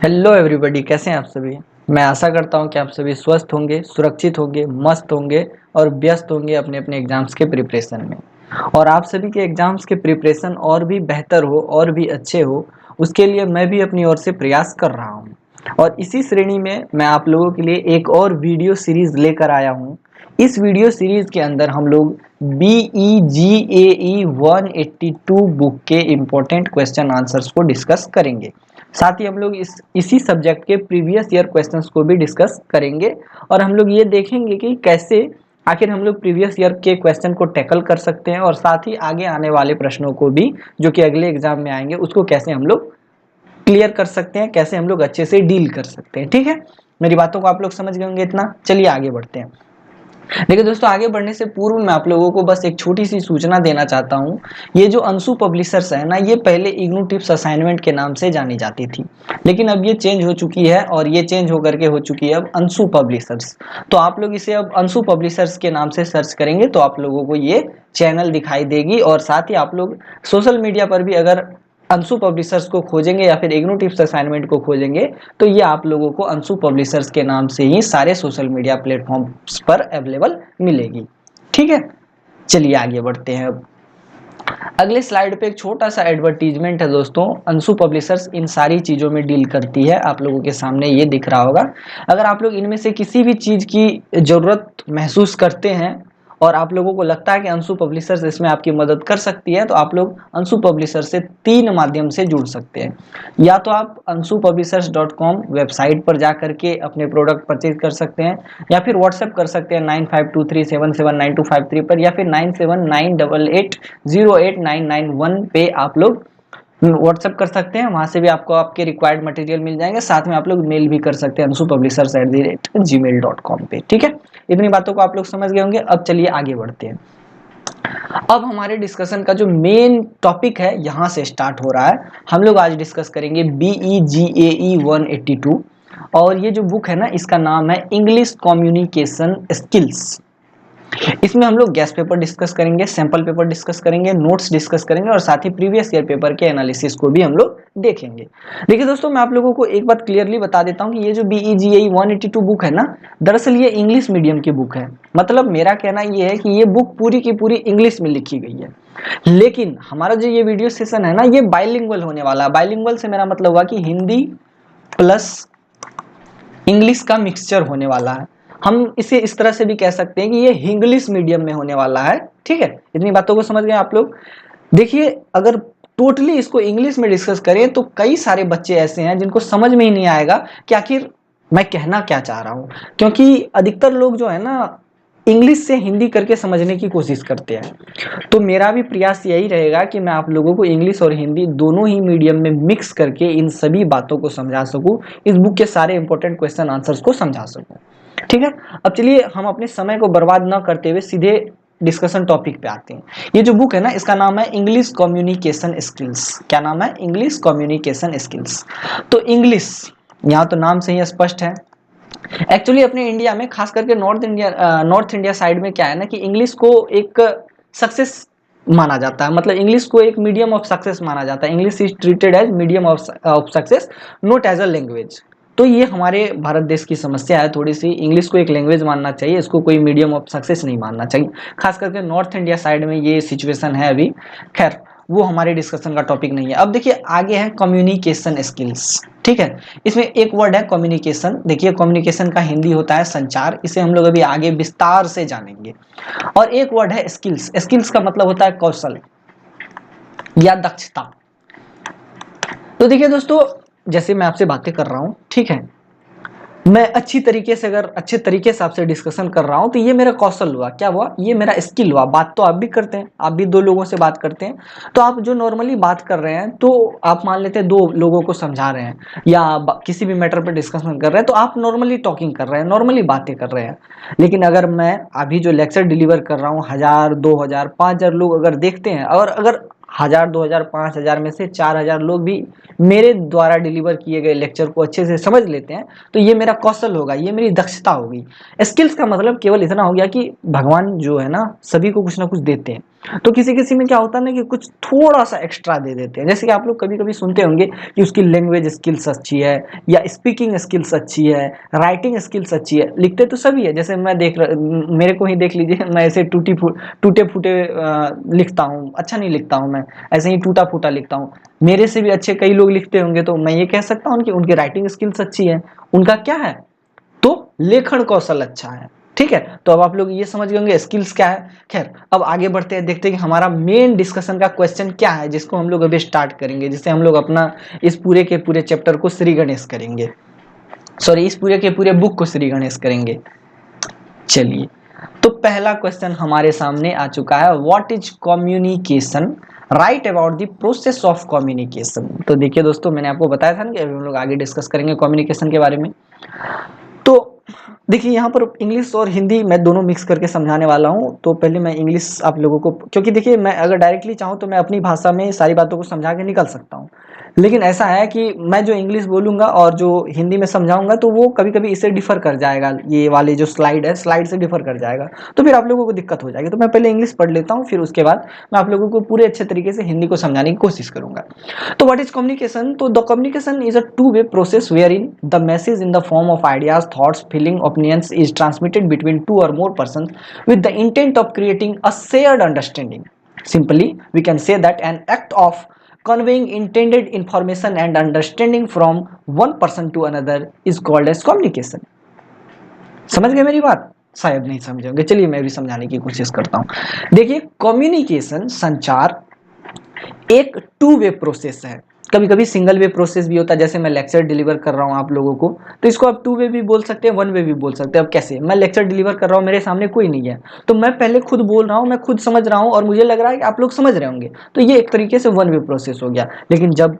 Hello everybody, कैसे हैं आप सभी। मैं आशा करता हूं कि आप सभी स्वस्थ होंगे, सुरक्षित होंगे, मस्त होंगे और व्यस्त होंगे अपने अपने एग्जाम्स के प्रिपरेशन में। और आप सभी के एग्जाम्स के प्रिपरेशन और भी बेहतर हो और भी अच्छे हो, उसके लिए मैं भी अपनी ओर से प्रयास कर रहा हूं। और इसी श्रेणी में मैं आप लोगों के लिए एक और वीडियो सीरीज लेकर आया हूं। इस वीडियो सीरीज के अंदर हम लोग BEGAE 182 बुक के इम्पोर्टेंट क्वेश्चन आंसर्स को डिस्कस करेंगे। साथ ही हम लोग इसी सब्जेक्ट के प्रीवियस ईयर क्वेश्चंस को भी डिस्कस करेंगे और हम लोग ये देखेंगे कि कैसे आखिर हम लोग प्रीवियस ईयर के क्वेश्चन को टैकल कर सकते हैं और साथ ही आगे आने वाले प्रश्नों को भी, जो कि अगले एग्जाम में आएंगे, उसको कैसे हम लोग क्लियर कर सकते हैं, कैसे हम लोग अच्छे से डील कर सकते हैं। ठीक है, मेरी बातों को आप लोग समझ गए होंगे। इतना चलिए आगे बढ़ते हैं। देखिए दोस्तों, आगे बढ़ने से पूर्व मैं आप लोगों को बस एक छोटी सी सूचना देना चाहता हूँ। ये जो अंशु पब्लिशर्स है ना, ये पहले इग्नू टिप्स असाइनमेंट के नाम से जानी जाती थी, लेकिन अब ये चेंज हो चुकी है और ये चेंज होकर के हो चुकी है अब अंशु पब्लिशर्स। तो आप लोग इसे अब अंशु पब्लिशर्स के नाम से सर्च करेंगे तो आप लोगों को ये चैनल दिखाई देगी। और साथ ही आप लोग सोशल मीडिया पर भी अगर अंशु पब्लिशर्स को खोजेंगे या फिर इग्नू टिप्स असाइनमेंट को खोजेंगे तो ये आप लोगों को अंशु पब्लिशर्स के नाम से ही सारे सोशल मीडिया प्लेटफॉर्म्स पर अवेलेबल मिलेगी। ठीक है, चलिए आगे बढ़ते हैं। अब अगले स्लाइड पे एक छोटा सा एडवर्टीजमेंट है दोस्तों। अंशु पब्लिशर्स इन सारी चीज़ों में डील करती है, आप लोगों के सामने ये दिख रहा होगा। अगर आप लोग इनमें से किसी भी चीज़ की ज़रूरत महसूस करते हैं और आप लोगों को लगता है कि अंशु पब्लिशर्स इसमें आपकी मदद कर सकती है, तो आप लोग अंशु पब्लिशर्स से 3 माध्यम से जुड़ सकते हैं। या तो आप anshupublishers.com वेबसाइट पर जा करके अपने प्रोडक्ट परचेज कर सकते हैं, या फिर व्हाट्सएप कर सकते हैं 9523779253 पर, या फिर 9798808991 पे आप लोग व्हाट्सएप कर सकते हैं। वहां से भी आपको आपके रिक्वायर्ड मटेरियल मिल जाएंगे। साथ में आप लोग मेल भी कर सकते हैं anshupublishers@gmail.com पे। ठीक है, इतनी बातों को आप लोग समझ गए होंगे। अब चलिए आगे बढ़ते हैं। अब हमारे डिस्कशन का जो मेन टॉपिक है यहाँ से स्टार्ट हो रहा है। हम लोग आज डिस्कस करेंगे BEGAE 182 और ये जो बुक है ना, इसका नाम है इंग्लिश कम्युनिकेशन स्किल्स। इसमें हम लोग गेस्ट पेपर डिस्कस करेंगे, सैंपल पेपर डिस्कस करेंगे, नोट्स डिस्कस करेंगे और साथ ही प्रीवियस ईयर पेपर के एनालिसिस को भी हम लोग देखेंगे। देखिए दोस्तों, मैं आप लोगों को एक बात क्लियरली बता देता हूँ कि ये जो BEGAE 182 बुक है ना, दरअसल ये इंग्लिश मीडियम की बुक है। मतलब मेरा कहना ये है कि ये बुक पूरी की पूरी इंग्लिश में लिखी गई है। लेकिन हमारा जो ये वीडियो सेशन है ना, ये बाइलिंगुअल होने वाला है। बाइलिंगुअल से मेरा मतलब हुआ कि हिंदी प्लस इंग्लिश का मिक्सचर होने वाला है। हम इसे इस तरह से भी कह सकते हैं कि ये इंग्लिश मीडियम में होने वाला है। ठीक है, इतनी बातों को समझ गए आप लोग। देखिए, अगर टोटली इसको इंग्लिश में डिस्कस करें तो कई सारे बच्चे ऐसे हैं जिनको समझ में ही नहीं आएगा कि आखिर मैं कहना क्या चाह रहा हूं, क्योंकि अधिकतर लोग जो है ना, इंग्लिश से हिंदी करके समझने की कोशिश करते हैं। तो मेरा भी प्रयास यही रहेगा कि मैं आप लोगों को इंग्लिश और हिंदी दोनों ही मीडियम में मिक्स करके इन सभी बातों को समझा सकूं, इस बुक के सारे इंपॉर्टेंट क्वेश्चन आंसर्स को समझा सकूं। ठीक है, अब चलिए हम अपने समय को बर्बाद ना करते हुए सीधे डिस्कशन टॉपिक पे आते हैं। ये जो बुक है ना, इसका नाम है इंग्लिश कम्युनिकेशन स्किल्स। क्या नाम है? English communication skills. तो इंग्लिश, यहाँ तो नाम से ही स्पष्ट है। एक्चुअली अपने इंडिया में, खास करके नॉर्थ इंडिया साइड में क्या है ना, कि इंग्लिश को एक सक्सेस माना जाता है। मतलब इंग्लिश को एक मीडियम ऑफ सक्सेस माना जाता है। English is treated as medium of success, not as a language. तो ये हमारे भारत देश की समस्या है थोड़ी सी। इंग्लिश को एक लैंग्वेज मानना चाहिए, इसको कोई मीडियम ऑफ सक्सेस नहीं मानना चाहिए। खास करके नॉर्थ इंडिया साइड में ये सिचुएशन है अभी। खैर, वो हमारे डिस्कशन का टॉपिक नहीं है। अब देखिए आगे है कम्युनिकेशन स्किल्स। ठीक है, इसमें एक वर्ड है कम्युनिकेशन। देखिए, कम्युनिकेशन का हिंदी होता है संचार। इसे हम लोग अभी आगे विस्तार से जानेंगे। और एक वर्ड है स्किल्स। स्किल्स का मतलब होता है कौशल या दक्षता। तो देखिए दोस्तों, जैसे मैं आपसे बातें कर रहा हूं, ठीक है, मैं अच्छे तरीके से आपसे डिस्कशन कर रहा हूं, तो ये मेरा कौशल हुआ। क्या हुआ? ये मेरा स्किल हुआ। बात तो आप भी करते हैं, आप भी दो लोगों से बात करते हैं। तो आप जो नॉर्मली बात कर रहे हैं, तो आप मान लेते हैं दो लोगों को समझा रहे हैं या किसी भी मैटर पर डिस्कशन कर रहे हैं, तो आप नॉर्मली टॉकिंग कर रहे हैं, नॉर्मली बातें कर रहे हैं। लेकिन अगर मैं अभी जो लेक्चर डिलीवर कर रहा हूँ, 1000, 2000, 5000 लोग अगर देखते हैं, और अगर 1000, 2000, 5000 में से 4000 लोग भी मेरे द्वारा डिलीवर किए गए लेक्चर को अच्छे से समझ लेते हैं, तो ये मेरा कौशल होगा, ये मेरी दक्षता होगी। स्किल्स का मतलब केवल इतना हो गया कि भगवान जो है ना, सभी को कुछ ना कुछ देते हैं। तो किसी किसी में क्या होता है ना कि कुछ थोड़ा सा एक्स्ट्रा दे देते हैं। जैसे कि आप लोग कभी कभी सुनते होंगे कि उसकी लैंग्वेज स्किल्स अच्छी है, या स्पीकिंग स्किल्स अच्छी है, राइटिंग स्किल्स अच्छी है। लिखते तो सभी है, जैसे मैं मेरे को ही देख लीजिए, मैं ऐसे टूटे फूटे लिखता हूँ, अच्छा नहीं लिखता हूँ मैं, ऐसे ही टूटा फूटा लिखता हूँ। मेरे से भी अच्छे कई लोग लिखते होंगे, तो मैं ये कह सकता हूँ कि उनकी राइटिंग स्किल्स अच्छी है। उनका क्या है, तो लेखन कौशल अच्छा है। ठीक है, तो अब आप लोग ये समझ गए होंगे स्किल्स क्या है। खैर, अब आगे बढ़ते हैं, देखते हैं कि हमारा मेन डिस्कशन का क्वेश्चन क्या है, जिसको हम लोग अभी स्टार्ट करेंगे, जिससे हम लोग अपना इस पूरे के पूरे चैप्टर को श्री गणेश करेंगे, सॉरी, इस पूरे के पूरे बुक को श्री गणेश करेंगे। चलिए, तो पहला क्वेश्चन हमारे सामने आ चुका है, what is communication, right about the process of communication. तो देखिए दोस्तों, मैंने आपको बताया था ना कि अभी हम लोग आगे डिस्कस करेंगे कम्युनिकेशन के बारे में। तो देखिए, यहाँ पर इंग्लिश और हिंदी मैं दोनों मिक्स करके समझाने वाला हूँ। तो पहले मैं इंग्लिश आप लोगों को, क्योंकि देखिए मैं अगर डायरेक्टली चाहूँ तो मैं अपनी भाषा में सारी बातों को समझा के निकल सकता हूँ, लेकिन ऐसा है कि मैं जो इंग्लिश बोलूँगा और जो हिंदी में समझाऊंगा तो वो कभी कभी इससे डिफर कर जाएगा, ये वाले जो स्लाइड है, स्लाइड से डिफर कर जाएगा, तो फिर आप लोगों को दिक्कत हो जाएगी। तो मैं पहले इंग्लिश पढ़ लेता हूँ, फिर उसके बाद मैं आप लोगों को पूरे अच्छे तरीके से हिंदी को समझाने की कोशिश करूंगा। तो व्हाट इज कम्युनिकेशन, तो the communication is a two way process wherein the message in the form of ideas, thoughts, feeling, opinions is transmitted between two और more person with the intent of creating a shared understanding. Simply, we can say that an act of conveying intended information and understanding from one person to another is called as communication. समझ गए मेरी बात? शायद नहीं समझे होंगे, चलिए मैं भी समझाने की कोशिश करता हूं। देखिए, कम्युनिकेशन, संचार, एक टू वे प्रोसेस है। कभी कभी सिंगल वे प्रोसेस भी होता है, जैसे मैं लेक्चर डिलीवर कर रहा हूँ आप लोगों को, तो इसको आप टू वे भी बोल सकते हैं, वन वे भी बोल सकते हैं। अब कैसे, मैं लेक्चर डिलीवर कर रहा हूँ, मेरे सामने कोई नहीं है, तो मैं पहले खुद बोल रहा हूँ, मैं खुद समझ रहा हूँ, और मुझे लग रहा है कि आप लोग समझ रहे होंगे, तो ये एक तरीके से वन वे प्रोसेस हो गया। लेकिन जब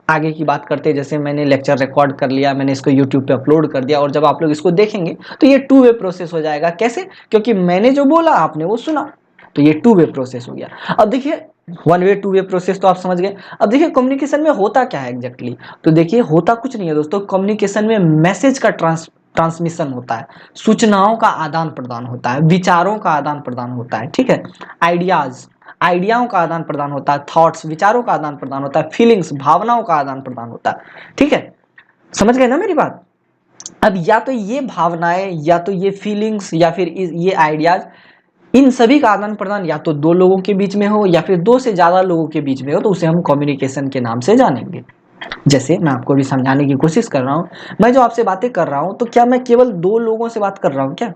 आगे की बात करते हैं, जैसे मैंने लेक्चर रिकॉर्ड कर लिया, मैंने इसको यूट्यूब पे अपलोड कर दिया, और जब आप लोग इसको देखेंगे तो ये टू वे प्रोसेस हो जाएगा। कैसे, क्योंकि मैंने जो बोला आपने वो सुना, तो ये टू वे प्रोसेस हो गया। अब देखिए, one way to way process तो आप समझ गए। अब देखिए कम्युनिकेशन में होता क्या है एग्जैक्टली, तो देखिए होता कुछ नहीं है दोस्तों। कम्युनिकेशन में मैसेज का ट्रांसमिशन होता है, सूचनाओं का आदान प्रदान होता है, विचारों का आदान प्रदान होता है, ठीक है, आइडियाओं का आदान प्रदान होता है, थॉट्स, विचारों का आदान प्रदान होता है, फीलिंग्स, भावनाओं का आदान प्रदान होता है। ठीक है, समझ गए ना मेरी बात? अब या तो ये भावनाएं, या तो ये फीलिंग्स, या फिर ये आइडियाज, इन सभी का आदान प्रदान या तो दो लोगों के बीच में हो, या फिर दो से ज्यादा लोगों के बीच में हो, तो उसे हम कम्युनिकेशन के नाम से जानेंगे। जैसे मैं आपको भी समझाने की कोशिश कर रहा हूं, मैं जो आपसे बातें कर रहा हूं, तो क्या मैं केवल दो लोगों से बात कर रहा हूं क्या?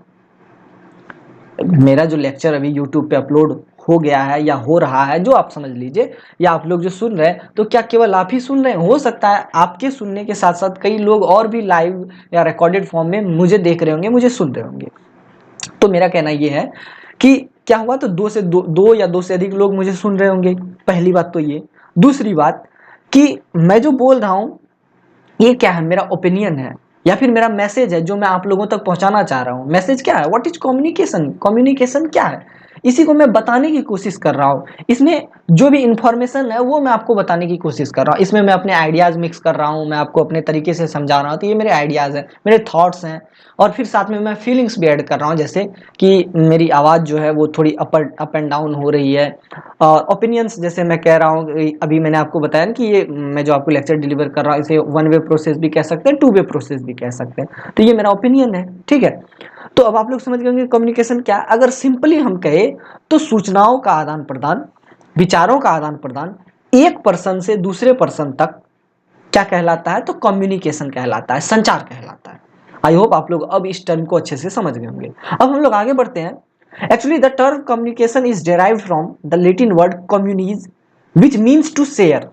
मेरा जो लेक्चर अभी YouTube पे अपलोड हो गया है या हो रहा है, जो आप समझ लीजिए, या आप लोग जो सुन रहे हैं, तो क्या केवल आप ही सुन रहे हैं? हो सकता है आपके सुनने के साथ साथ कई लोग और भी लाइव या रिकॉर्डेड फॉर्म में मुझे देख रहे होंगे, मुझे सुन रहे होंगे। तो मेरा कहना ये है कि क्या हुआ, तो दो या दो से अधिक लोग मुझे सुन रहे होंगे। पहली बात तो ये। दूसरी बात कि मैं जो बोल रहा हूं, ये क्या है, मेरा ओपिनियन है, या फिर मेरा मैसेज है जो मैं आप लोगों तक पहुंचाना चाह रहा हूं। मैसेज क्या है, व्हाट इज कम्युनिकेशन, कम्युनिकेशन क्या है, इसी को मैं बताने की कोशिश कर रहा हूं। इसमें जो भी इंफॉर्मेशन है वो मैं आपको बताने की कोशिश कर रहा हूं। इसमें मैं अपने आइडियाज मिक्स कर रहा हूं, मैं आपको अपने तरीके से समझा रहा हूं। तो ये मेरे आइडियाज हैं, मेरे थॉट्स हैं, और फिर साथ में मैं फीलिंग्स भी ऐड कर रहा हूं, जैसे कि मेरी आवाज़ जो है वो थोड़ी अप एंड डाउन हो रही है। और ओपिनियंस, जैसे मैं कह रहा हूँ, अभी मैंने आपको बताया ना कि ये मैं जो आपको लेक्चर डिलीवर कर रहा हूँ, इसे वन वे प्रोसेस भी कह सकते हैं, टू वे प्रोसेस भी कह सकते हैं। तो ये मेरा ओपिनियन है, ठीक है। तो अब आप लोग समझ गए कम्युनिकेशन क्या है। अगर सिंपली हम कहे तो सूचनाओं का आदान प्रदान, विचारों का आदान प्रदान, एक पर्सन से दूसरे पर्सन तक क्या कहलाता है, तो कम्युनिकेशन कहलाता है, संचार कहलाता है। आई होप आप लोग अब इस टर्म को अच्छे से समझ गए होंगे। अब हम लोग आगे बढ़ते हैं। Actually the term communication is derived from the Latin word communis which means to share।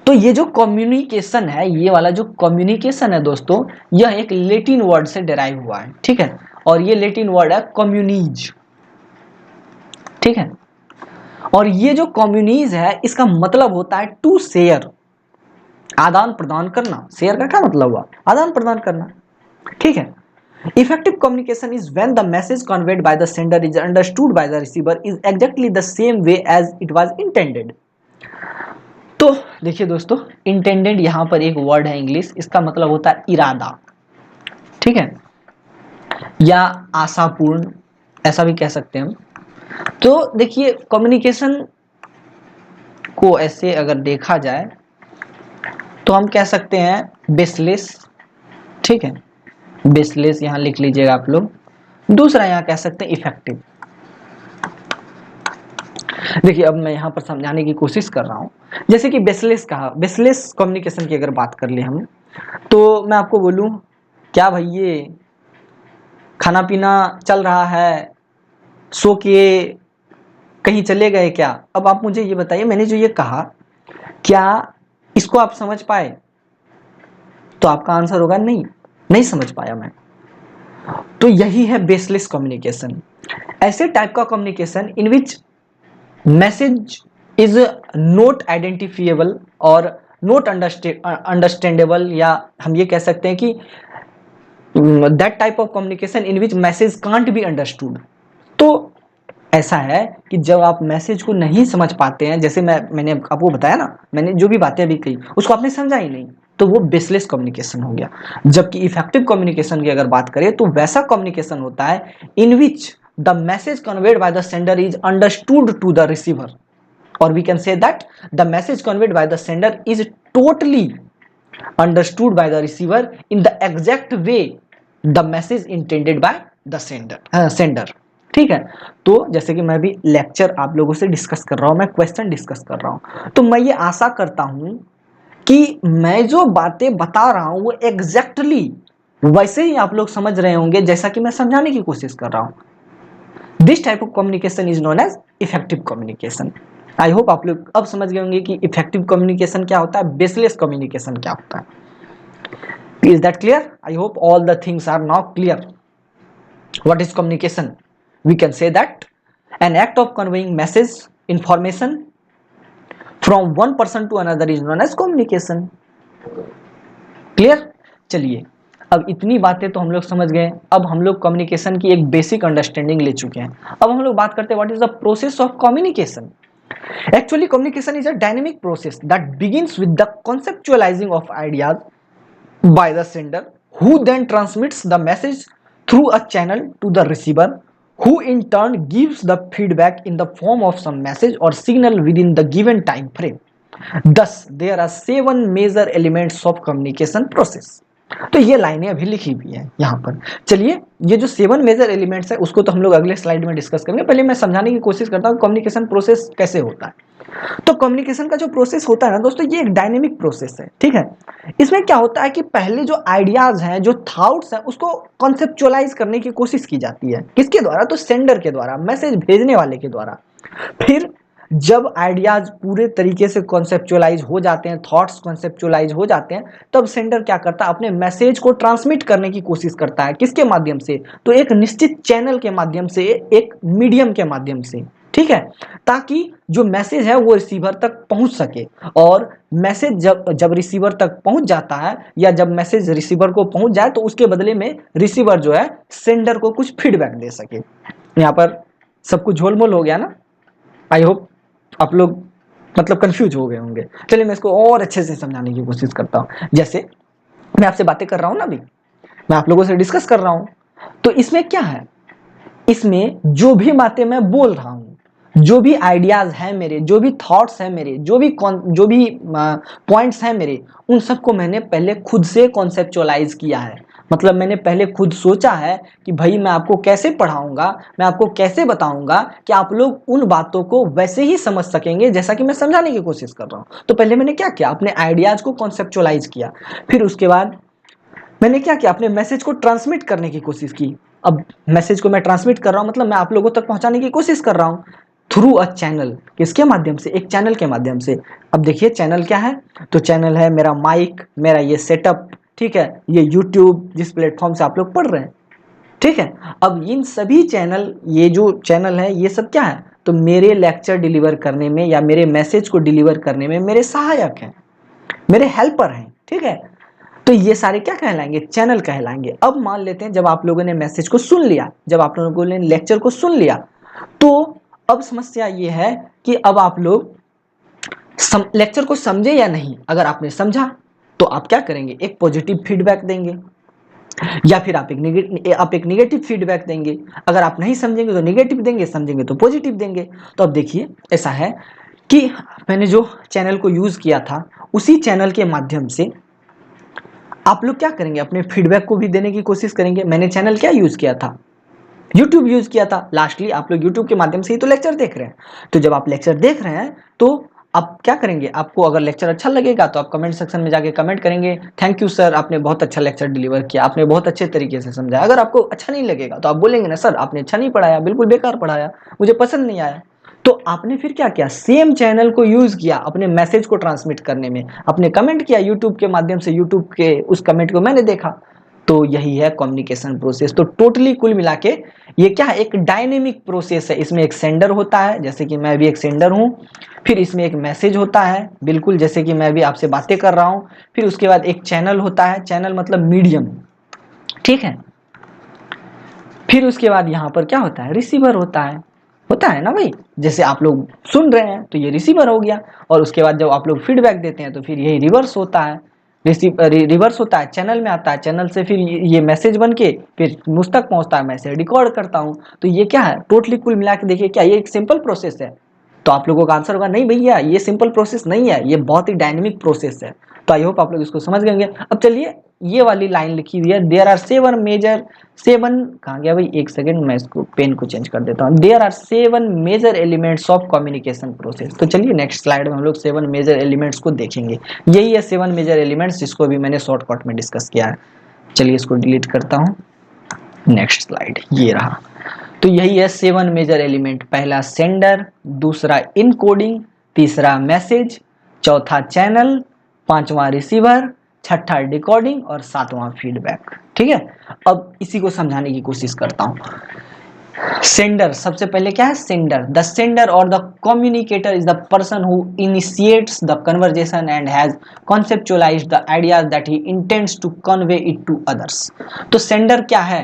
तो ये जो कम्युनिकेशन है, ये वाला जो कम्युनिकेशन है दोस्तों, यह एक लैटिन वर्ड से डेराइव हुआ है, ठीक है, और ये लैटिन वर्ड है कम्युनीज, ठीक है। और ये जो कम्युनीज है, इसका मतलब होता है टू शेयर, आदान प्रदान करना। शेयर का क्या मतलब हुआ, आदान प्रदान करना, ठीक है। Effective communication is when the message conveyed by the sender is understood by the receiver is exactly the same way as it was intended। तो देखिए दोस्तों, इंटेंडेड यहाँ पर एक वर्ड है इंग्लिश, इसका मतलब होता है इरादा, ठीक है, या आशापूर्ण, ऐसा भी कह सकते हैं हम। तो देखिए कम्युनिकेशन को ऐसे अगर देखा जाए तो हम कह सकते हैं बेसलेस, ठीक है, बेसलेस यहां लिख लीजिएगा आप लोग। दूसरा यहां कह सकते हैं इफेक्टिव। देखिए अब मैं यहां पर समझाने की कोशिश कर रहा हूं, जैसे कि बेसलेस कहा, बेसलेस कम्युनिकेशन की अगर बात कर ले हम, तो मैं आपको बोलूं क्या भाई ये खाना पीना चल रहा है, सो के कहीं चले गए क्या? अब आप मुझे ये बताइए, मैंने जो ये कहा क्या इसको आप समझ पाए? तो आपका आंसर होगा नहीं, नहीं समझ पाया मैं। तो यही है बेसलेस कम्युनिकेशन, ऐसे टाइप का communication in which message is not identifiable और नॉट अंडरस्टैंडेबल, या हम ये कह सकते हैं कि that type of communication in which message can't be understood. तो ऐसा है कि जब आप मैसेज को नहीं समझ पाते हैं, जैसे मैंने आपको बताया ना, मैंने जो भी बातें अभी कही उसको आपने समझा ही नहीं, तो वो बेसलेस कम्युनिकेशन हो गया। जबकि इफेक्टिव कम्युनिकेशन की अगर बात करें तो वैसा कम्युनिकेशन होता है in which the message conveyed by the sender is understood to the receiver, or we can say that the message conveyed by the sender is totally understood by the receiver in the exact way the message intended by the sender। ठीक है, तो जैसे कि मैं भी lecture आप लोगों से डिस्कस कर रहा हूं, मैं क्वेश्चन डिस्कस कर रहा हूं, तो मैं ये आशा करता हूं कि मैं जो बातें बता रहा हूं वो एग्जैक्टली वैसे ही आप लोग समझ रहे होंगे जैसा कि मैं समझाने की कोशिश कर रहा हूं। This type of communication is known as effective communication. I hope आप लोग अब समझ गए होंगे कि इफेक्टिव कम्युनिकेशन क्या होता है, बेसलेस कम्युनिकेशन क्या होता है। Is that clear? I hope all the things are now clear. What is communication? We can say that an act of conveying message, information from one person to another is known as communication. Clear? चलिए अब इतनी बातें तो हम लोग समझ गए, अब हम लोग कम्युनिकेशन की एक बेसिक अंडरस्टैंडिंग ले चुके हैं। अब हम लोग बात करते हैं what is the process of communication. Actually, communication is a dynamic process that begins with the conceptualizing of ideas by the sender, who then transmits the message through a channel to the receiver, who in turn gives the feedback in the form of some message or signal within the given time frame. Thus, there are 7 major elements of communication process. तो ये लाइनें अभी लिखी हुई है यहाँ पर। चलिए ये जो 7 मेजर एलिमेंट्स है उसको तो हम लोग अगले स्लाइड में डिस्कस करेंगे, पहले मैं समझाने की कोशिश करता हूँ कम्युनिकेशन प्रोसेस कैसे होता है। तो कम्युनिकेशन का जो प्रोसेस होता है ना दोस्तों, ये एक डायनेमिक प्रोसेस है, ठीक है। इसमें क्या होता है कि पहले जो आइडियाज हैं, जो थॉट्स हैं, उसको कॉन्सेप्चुअलाइज करने की कोशिश की जाती है, किसके द्वारा? तो सेंडर के द्वारा, मैसेज भेजने वाले के द्वारा। फिर जब आइडियाज पूरे तरीके से कॉन्सेप्चुअलाइज हो जाते हैं, थॉट्स कॉन्सेप्चुअलाइज हो जाते हैं, तब सेंडर क्या करता है? अपने मैसेज को ट्रांसमिट करने की कोशिश करता है, किसके माध्यम से? तो एक निश्चित चैनल के माध्यम से, एक मीडियम के माध्यम से, ठीक है, ताकि जो मैसेज है वो रिसीवर तक पहुंच सके। और मैसेज जब रिसीवर तक पहुंच जाता है, या जब मैसेज रिसीवर को पहुंच जाए, तो उसके बदले में रिसीवर जो है सेंडर को कुछ फीडबैक दे सके। यहाँ पर सब कुछ झोलमोल हो गया ना? आई होप आप लोग मतलब कंफ्यूज हो गए होंगे। चलिए मैं इसको और अच्छे से समझाने की कोशिश करता हूँ। जैसे मैं आपसे बातें कर रहा हूँ ना, अभी मैं आप लोगों से डिस्कस कर रहा हूँ, तो इसमें क्या है? इसमें जो भी बातें मैं बोल रहा हूँ, जो भी आइडियाज हैं मेरे, जो भी थॉट्स हैं मेरे, जो भी पॉइंट्स हैं मेरे, उन सबको मैंने पहले खुद से कॉन्सेप्चुअलाइज किया है। मतलब मैंने पहले खुद सोचा है कि भाई मैं आपको कैसे पढ़ाऊंगा, मैं आपको कैसे बताऊंगा कि आप लोग उन बातों को वैसे ही समझ सकेंगे जैसा कि मैं समझाने की कोशिश कर रहा हूँ। तो पहले मैंने क्या किया? अपने आइडियाज को कॉन्सेप्चुअलाइज किया। फिर उसके बाद मैंने क्या किया? अपने मैसेज को ट्रांसमिट करने की कोशिश की। अब मैसेज को मैं ट्रांसमिट कर रहा हूं, मतलब मैं आप लोगों तक पहुंचाने की कोशिश कर रहा हूं थ्रू अ चैनल। किसके माध्यम से? एक चैनल के माध्यम से। अब देखिए चैनल क्या है, तो चैनल है मेरा माइक, मेरा ये सेटअप, ठीक है, ये यूट्यूब जिस प्लेटफॉर्म से आप लोग पढ़ रहे हैं, ठीक है। अब इन सभी चैनल, ये जो चैनल है, ये सब क्या है? तो मेरे लेक्चर डिलीवर करने में या मेरे मैसेज को डिलीवर करने में मेरे सहायक हैं, मेरे हेल्पर हैं, ठीक है। तो ये सारे क्या कहलाएंगे? चैनल कहलाएंगे। अब मान लेते हैं जब आप लोगों ने मैसेज को सुन लिया, जब आप लोगों ने लेक्चर को सुन लिया, तो अब समस्या ये है कि अब आप लोग लेक्चर को समझे या नहीं। अगर आपने समझा तो आप क्या करेंगे? एक पॉजिटिव फीडबैक देंगे, या फिर आप एक नेगेटिव फीडबैक देंगे। अगर आप नहीं समझेंगे तो नेगेटिव देंगे, समझेंगे तो पॉजिटिव देंगे। तो अब देखिए ऐसा है कि मैंने जो चैनल को यूज़ किया था उसी चैनल के माध्यम से आप लोग क्या करेंगे, अपने फीडबैक को भी देने की कोशिश करेंगे। मैंने चैनल क्या यूज़ किया था, यूट्यूब यूज़ किया था। लास्टली आप लोग यूट्यूब के माध्यम से ही तो लेक्चर देख रहे हैं। तो जब आप लेक्चर देख रहे हैं तो आप क्या करेंगे, आपको अगर लेक्चर अच्छा लगेगा तो आप कमेंट सेक्शन में जाके कमेंट करेंगे, थैंक यू सर, आपने बहुत अच्छा लेक्चर डिलीवर किया, आपने बहुत अच्छे तरीके से समझाया। अगर आपको अच्छा नहीं लगेगा तो आप बोलेंगे ना, सर आपने अच्छा नहीं पढ़ाया, बिल्कुल बेकार पढ़ाया, मुझे पसंद नहीं आया। तो आपने फिर क्या किया, सेम चैनल को यूज़ किया अपने मैसेज को ट्रांसमिट करने में, आपने कमेंट किया यूट्यूब के माध्यम से, यूट्यूब के उस कमेंट को मैंने देखा। तो यही है कम्युनिकेशन प्रोसेस। तो टोटली कुल मिला के ये क्या है, एक डायनेमिक प्रोसेस है। इसमें एक सेंडर होता है, जैसे कि मैं भी एक सेंडर हूँ, फिर इसमें एक मैसेज होता है, बिल्कुल जैसे कि मैं भी आपसे बातें कर रहा हूँ, फिर उसके बाद एक चैनल होता है, चैनल मतलब मीडियम, ठीक है। फिर उसके बाद यहाँ पर क्या होता है, रिसीवर होता है ना भाई, जैसे आप लोग सुन रहे हैं तो ये रिसीवर हो गया। और उसके बाद जब आप लोग फीडबैक देते हैं तो फिर यही रिवर्स होता है, रिवर्स होता है, चैनल में आता है, चैनल से फिर ये मैसेज बन के फिर मुझ तक पहुंचता है, मैं इसे रिकॉर्ड करता हूँ। तो ये क्या है, टोटली कुल मिला के देखिए क्या ये एक सिंपल प्रोसेस है। तो आप लोगों का आंसर होगा नहीं भैया ये सिंपल प्रोसेस नहीं है, ये बहुत ही डायनेमिक प्रोसेस है। तो आई होप आप लोग इसको समझ गए। अब चलिए ये वाली लाइन लिखी हुई है, there are seven major, seven कहाँ गया भाई, एक सेकंड मैं इसको पेन को चेंज कर देता हूँ। There are seven major elements of communication process. तो चलिए नेक्स्ट स्लाइड में हम लोग सेवन मेजर एलिमेंट्स को देखेंगे। यही है सेवन मेजर एलिमेंट्स जिसको भी मैंने शॉर्टकट में डिस्कस किया है। चलिए इसको डिलीट करता हूँ, नेक्स्ट स्लाइड ये रहा। तो यही है सेवन मेजर एलिमेंट, पहला सेंडर, दूसरा इनकोडिंग, तीसरा मैसेज, चौथा चैनल, पांचवा रिसीवर, छठा डिकोडिंग और सातवां फीडबैक। ठीक है, अब इसी को समझाने की कोशिश करता हूं। सेंडर, सबसे पहले क्या है सेंडर, द सेंडर और the communicator is the person who initiates the conversation and has conceptualised the ideas that he intends to convey it to others. तो सेंडर क्या है,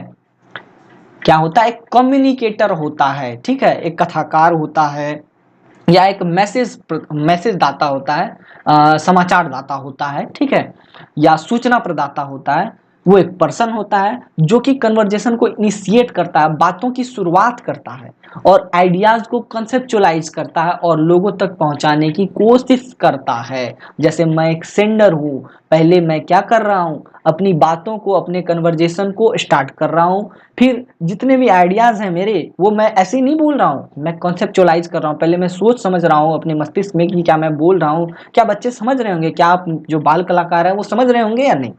क्या होता है, एक कम्युनिकेटर होता है, ठीक है, एक कथाकार होता है या एक मैसेज दाता होता है, समाचार दाता होता है, ठीक है, या सूचना प्रदाता होता है। वो एक पर्सन होता है जो कि कन्वर्जेशन को इनिशिएट करता है, बातों की शुरुआत करता है और आइडियाज को कंसेप्चुअलाइज करता है और लोगों तक पहुंचाने की कोशिश करता है। जैसे मैं एक सेंडर हूँ, पहले मैं क्या कर रहा हूँ, अपनी बातों को, अपने कन्वर्जेशन को स्टार्ट कर रहा हूँ, फिर जितने भी आइडियाज हैं मेरे वो मैं ऐसे ही नहीं बोल रहा हूँ, मैं कॉन्सेप्चुअलाइज कर रहा हूँ, पहले मैं सोच समझ रहा हूँ अपने मस्तिष्क में कि क्या मैं बोल रहा हूँ, क्या बच्चे समझ रहे होंगे, क्या आप जो बाल कलाकार है वो समझ रहे होंगे या नहीं।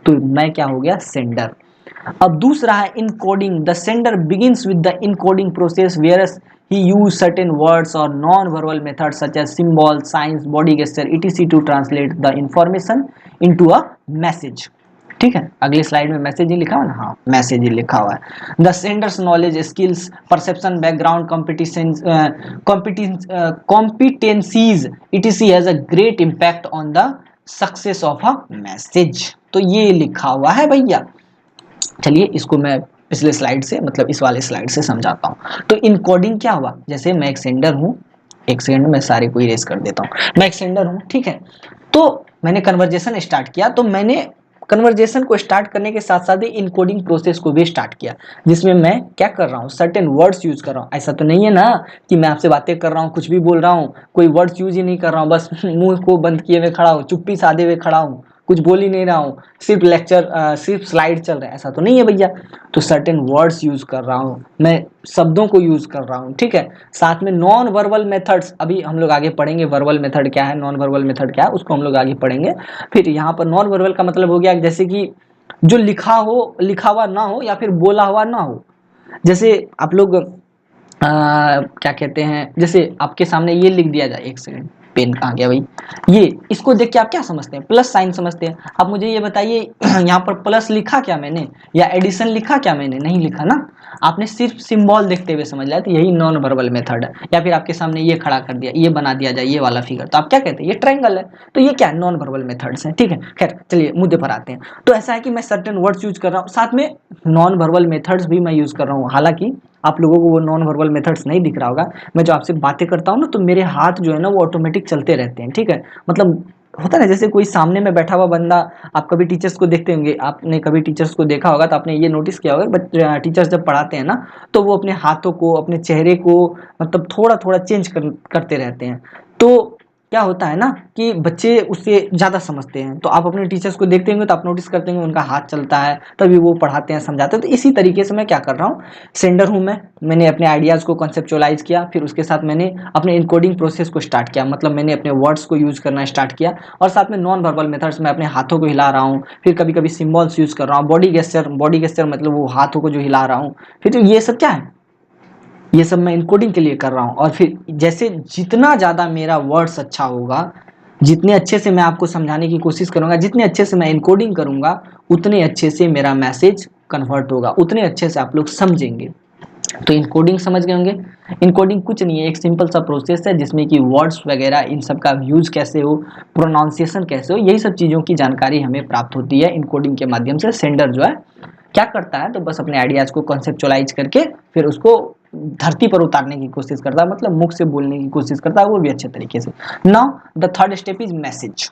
तो मैं क्या हो गया, सेंडर। अब दूसरा है encoding, the sender begins with the encoding process where he use certain words or non-verbal methods such as symbol, signs, body gesture etc to translate the information into a message। ठीक है, अगली slide में message ही लिखा हुआ ना, हाँ message ही लिखा हुआ है। The Sanders knowledge, skills, perception, background, competencies etc has a great impact on the success of a message. तो ये लिखा हुआ है भैया। चलिए इसको मैं पिछले स्लाइड से, मतलब इस वाले स्लाइड से समझाता हूँ। तो इनकोडिंग क्या हुआ, जैसे मैं एक सेंडर हूँ, एक सेकंड में सारे को इरेज कर देता हूँ, मैं एक सेंडर हूँ, ठीक है, तो मैंने कन्वर्जेशन स्टार्ट किया, तो मैंने कन्वर्जेशन को स्टार्ट करने के साथ साथ ही इनकोडिंग प्रोसेस को भी स्टार्ट किया, जिसमें मैं क्या कर रहा हूँ, सर्टेन वर्ड्स यूज कर रहा हूँ। ऐसा तो नहीं है ना कि मैं आपसे बातें कर रहा हूँ कुछ भी बोल रहा हूँ, कोई वर्ड्स यूज ही नहीं कर रहा हूँ, बस मुंह को बंद किए हुए खड़ा हूँ, चुप्पी साधे हुए खड़ा हूँ, कुछ बोल ही नहीं रहा हूँ, सिर्फ लेक्चर सिर्फ स्लाइड चल रहा है, ऐसा तो नहीं है भैया। तो सर्टेन वर्ड्स यूज कर रहा हूँ, मैं शब्दों को यूज कर रहा हूँ, ठीक है। साथ में नॉन वर्बल मेथड्स, अभी हम लोग आगे पढ़ेंगे वर्बल मेथड क्या है, नॉन वर्बल मेथड क्या है, उसको हम लोग आगे पढ़ेंगे। फिर यहाँ पर नॉन वर्बल का मतलब हो गया जैसे कि जो लिखा हो, लिखा हुआ ना हो या फिर बोला हुआ ना हो। जैसे आप लोग क्या कहते हैं, जैसे आपके सामने ये लिख दिया जाए, एक सेकंड पेन कहाँ गया भाई, ये इसको देख के आप क्या समझते हैं, प्लस साइन समझते हैं। आप मुझे ये बताइए यहाँ पर प्लस लिखा क्या मैंने या एडिशन लिखा क्या मैंने, नहीं लिखा ना, आपने सिर्फ सिंबल देखते हुए समझ लिया। तो यही नॉन वर्बल मेथड है। या फिर आपके सामने ये खड़ा कर दिया, ये बना दिया जाए ये वाला फिगर, तो आप क्या कहते हैं, ये ट्रायंगल है। तो ये क्या है, नॉन वर्बल मेथड्स हैं, ठीक है। खैर चलिए मुद्दे पर आते हैं। तो ऐसा है कि मैं सर्टेन वर्ड्स यूज कर रहा हूँ, साथ में नॉन वर्बल मेथड्स भी मैं यूज कर रहा हूँ। हालांकि आप लोगों को वो नॉन वर्बल मेथड्स नहीं दिख रहा होगा, मैं जो आपसे बातें करता हूँ ना तो मेरे हाथ जो है ना वो ऑटोमेटिक चलते रहते हैं, ठीक है, मतलब होता है ना, जैसे कोई सामने में बैठा हुआ बंदा, आप कभी टीचर्स को देखते होंगे, आपने कभी टीचर्स को देखा होगा तो आपने ये नोटिस किया होगा, बट टीचर्स जब पढ़ाते हैं ना तो वो अपने हाथों को, अपने चेहरे को मतलब थोड़ा थोड़ा चेंज करते रहते हैं। तो क्या होता है ना कि बच्चे उससे ज़्यादा समझते हैं। तो आप अपने टीचर्स को देखते होंगे तो आप नोटिस करते होंगे उनका हाथ चलता है, तभी वो पढ़ाते हैं, समझाते हैं। तो इसी तरीके से मैं क्या कर रहा हूँ, सेंडर हूँ मैंने अपने आइडियाज़ को कॉन्सेप्चुअलाइज किया, फिर उसके साथ मैंने अपने इनकोडिंग प्रोसेस को स्टार्ट किया, मतलब मैंने अपने वर्ड्स को यूज़ करना स्टार्ट किया, और साथ में नॉन वर्बल मेथड्स में अपने हाथों को हिला रहा हूँ, फिर कभी कभी सिम्बॉल्स यूज़ कर रहा हूँ, बॉडी गेस्चर मतलब वो हाथों को जो हिला रहा हूँ, फिर तो ये सब क्या है, ये सब मैं इनकोडिंग के लिए कर रहा हूँ। और फिर जैसे जितना ज़्यादा मेरा वर्ड्स अच्छा होगा, जितने अच्छे से मैं आपको समझाने की कोशिश करूँगा, जितने अच्छे से मैं इनकोडिंग करूँगा, उतने अच्छे से मेरा मैसेज कन्वर्ट होगा, उतने अच्छे से आप लोग समझेंगे। तो इनकोडिंग समझ गए होंगे। इनकोडिंग कुछ नहीं है, एक सिंपल सा प्रोसेस है जिसमें कि वर्ड्स वगैरह इन सब का यूज कैसे हो, प्रोनाउंसिएशन कैसे हो, यही सब चीज़ों की जानकारी हमें प्राप्त होती है इनकोडिंग के माध्यम से। सेंडर जो है क्या करता है, तो बस अपने आइडियाज को कॉन्सेप्चुअलाइज करके फिर उसको धरती पर उतारने की कोशिश करता है, मतलब मुख से बोलने की कोशिश करता है, वो भी अच्छे तरीके से। Now the third step is message.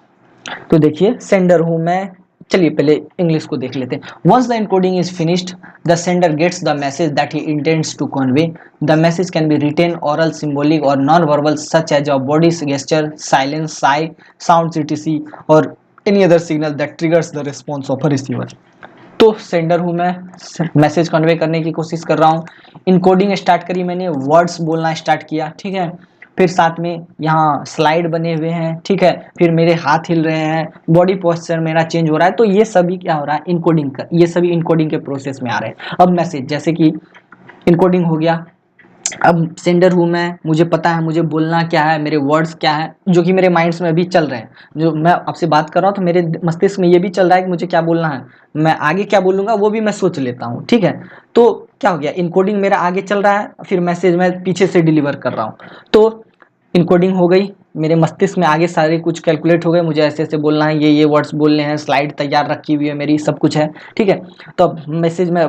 तो देखिए सेंडर हूं मैं, चलिए पहले इंग्लिश को देख लेते हैं। Once the encoding is finished, the sender gets the message that he intends to convey. The message can be written, oral, symbolic और non verbal, such as a body gesture, silence, sigh, sounds etc, और any other signal that triggers the response of a receiver. तो sender हूँ मैं, message convey करने की कोशिश कर रहा हूँ। इनकोडिंग स्टार्ट करी मैंने, वर्ड्स बोलना स्टार्ट किया, ठीक है। फिर साथ में यहाँ स्लाइड बने हुए हैं, ठीक है, फिर मेरे हाथ हिल रहे हैं, बॉडी पोस्चर मेरा चेंज हो रहा है। तो ये सभी क्या हो रहा है, इनकोडिंग का, ये सभी इनकोडिंग के प्रोसेस में आ रहे हैं। अब मैसेज, जैसे कि इनकोडिंग हो गया, अब सेंडर हूँ मैं, मुझे पता है मुझे बोलना क्या है, मेरे वर्ड्स क्या है जो कि मेरे माइंड्स में अभी चल रहे हैं। जो मैं आपसे बात कर रहा हूँ तो मेरे मस्तिष्क में ये भी चल रहा है कि मुझे क्या बोलना है, मैं आगे क्या बोलूंगा वो भी मैं सोच लेता हूँ, ठीक है। तो क्या हो गया, इनकोडिंग मेरा आगे चल रहा है, फिर मैसेज मैं पीछे से डिलीवर कर रहा हूँ। तो इनकोडिंग हो गई, मेरे मस्तिष्क में आगे सारे कुछ कैलकुलेट हो गए, मुझे ऐसे ऐसे बोलना है, ये वर्ड्स बोलने हैं, स्लाइड तैयार रखी हुई है मेरी, सब कुछ है, ठीक है। तो अब मैसेज मैं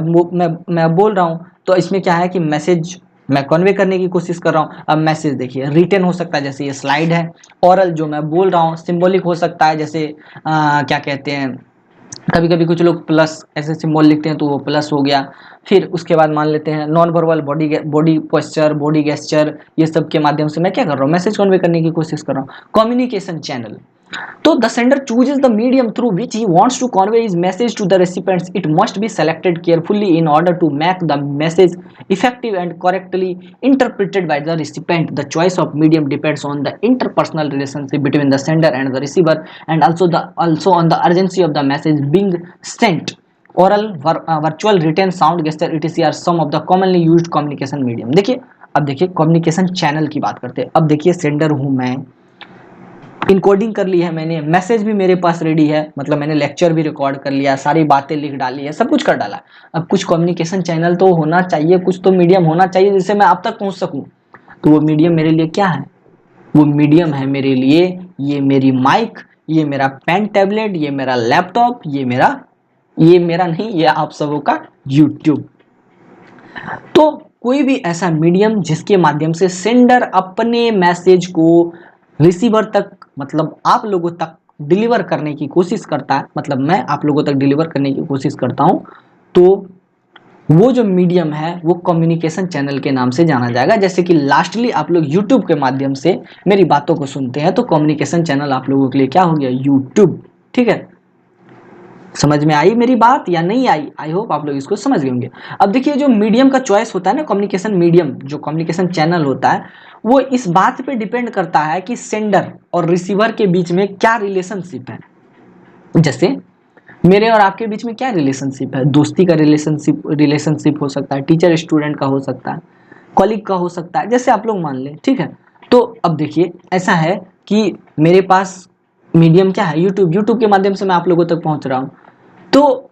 बोल रहा हूँ, तो इसमें क्या है कि मैसेज मैं कन्वे करने की कोशिश कर रहा हूँ। अब मैसेज देखिए रिटन हो सकता है, जैसे ये स्लाइड है, ऑरल जो मैं बोल रहा हूँ, सिंबॉलिक हो सकता है, जैसे क्या कहते हैं, कभी कभी कुछ लोग प्लस ऐसे सिंबल लिखते हैं तो वो प्लस हो गया। फिर उसके बाद मान लेते हैं non verbal, body posture, body gesture, ये सब के माध्यम से मैं क्या कर रहा हूँ, मैसेज कन्वे करने की कोशिश कर रहा हूँ। कम्युनिकेशन चैनल, तो the sender chooses the medium through which he wants to convey his message to the recipients. It must be selected carefully in order to make the message effective and correctly interpreted by the recipient. The choice of medium depends on the interpersonal relationship between the sender and the receiver, and also on the urgency of the message being sent. Oral, virtual, written, sound, gesture etc are some of the commonly used communication medium. देखिए, अब देखिए communication channel की बात करते हैं। अब देखिए sender हूं मैं, इनकोडिंग कर ली है मैंने, मैसेज भी मेरे पास रेडी है, मतलब मैंने लेक्चर भी रिकॉर्ड कर लिया, सारी बातें लिख डाली है, सब कुछ कर डाला। अब कुछ कम्युनिकेशन चैनल तो होना चाहिए, कुछ तो मीडियम होना चाहिए जिससे मैं आप तक पहुंच सकूं। तो वो मीडियम मेरे लिए क्या है, वो मीडियम है मेरे लिए ये मेरी माइक, ये मेरा पेन टैबलेट, ये मेरा लैपटॉप, ये मेरा नहीं, ये आप सबों का यूट्यूब। तो कोई भी ऐसा मीडियम जिसके माध्यम से सेंडर अपने मैसेज को रिसीवर तक, मतलब आप लोगों तक डिलीवर करने की कोशिश करता है, मतलब मैं आप लोगों तक डिलीवर करने की कोशिश करता हूं, तो वो जो मीडियम है वो कम्युनिकेशन चैनल के नाम से जाना जाएगा। जैसे कि लास्टली आप लोग यूट्यूब के माध्यम से मेरी बातों को सुनते हैं, तो कम्युनिकेशन चैनल आप लोगों के लिए क्या हो गया, यूट्यूब, ठीक है। समझ में आई मेरी बात या नहीं आई, आई होप आप लोग इसको समझ गए होंगे। अब देखिए जो मीडियम का चॉइस होता है ना, कम्युनिकेशन मीडियम, जो कम्युनिकेशन चैनल होता है, वो इस बात पे डिपेंड करता है कि सेंडर और रिसीवर के बीच में क्या रिलेशनशिप है। जैसे मेरे और आपके बीच में क्या रिलेशनशिप है, दोस्ती का रिलेशनशिप हो सकता है, टीचर स्टूडेंट का हो सकता है, कॉलीग का हो सकता है, जैसे आप लोग मान लें, ठीक है। तो अब देखिए ऐसा है कि मेरे पास मीडियम क्या है, यूट्यूब के माध्यम से मैं आप लोगों तक पहुंच रहा हूं। तो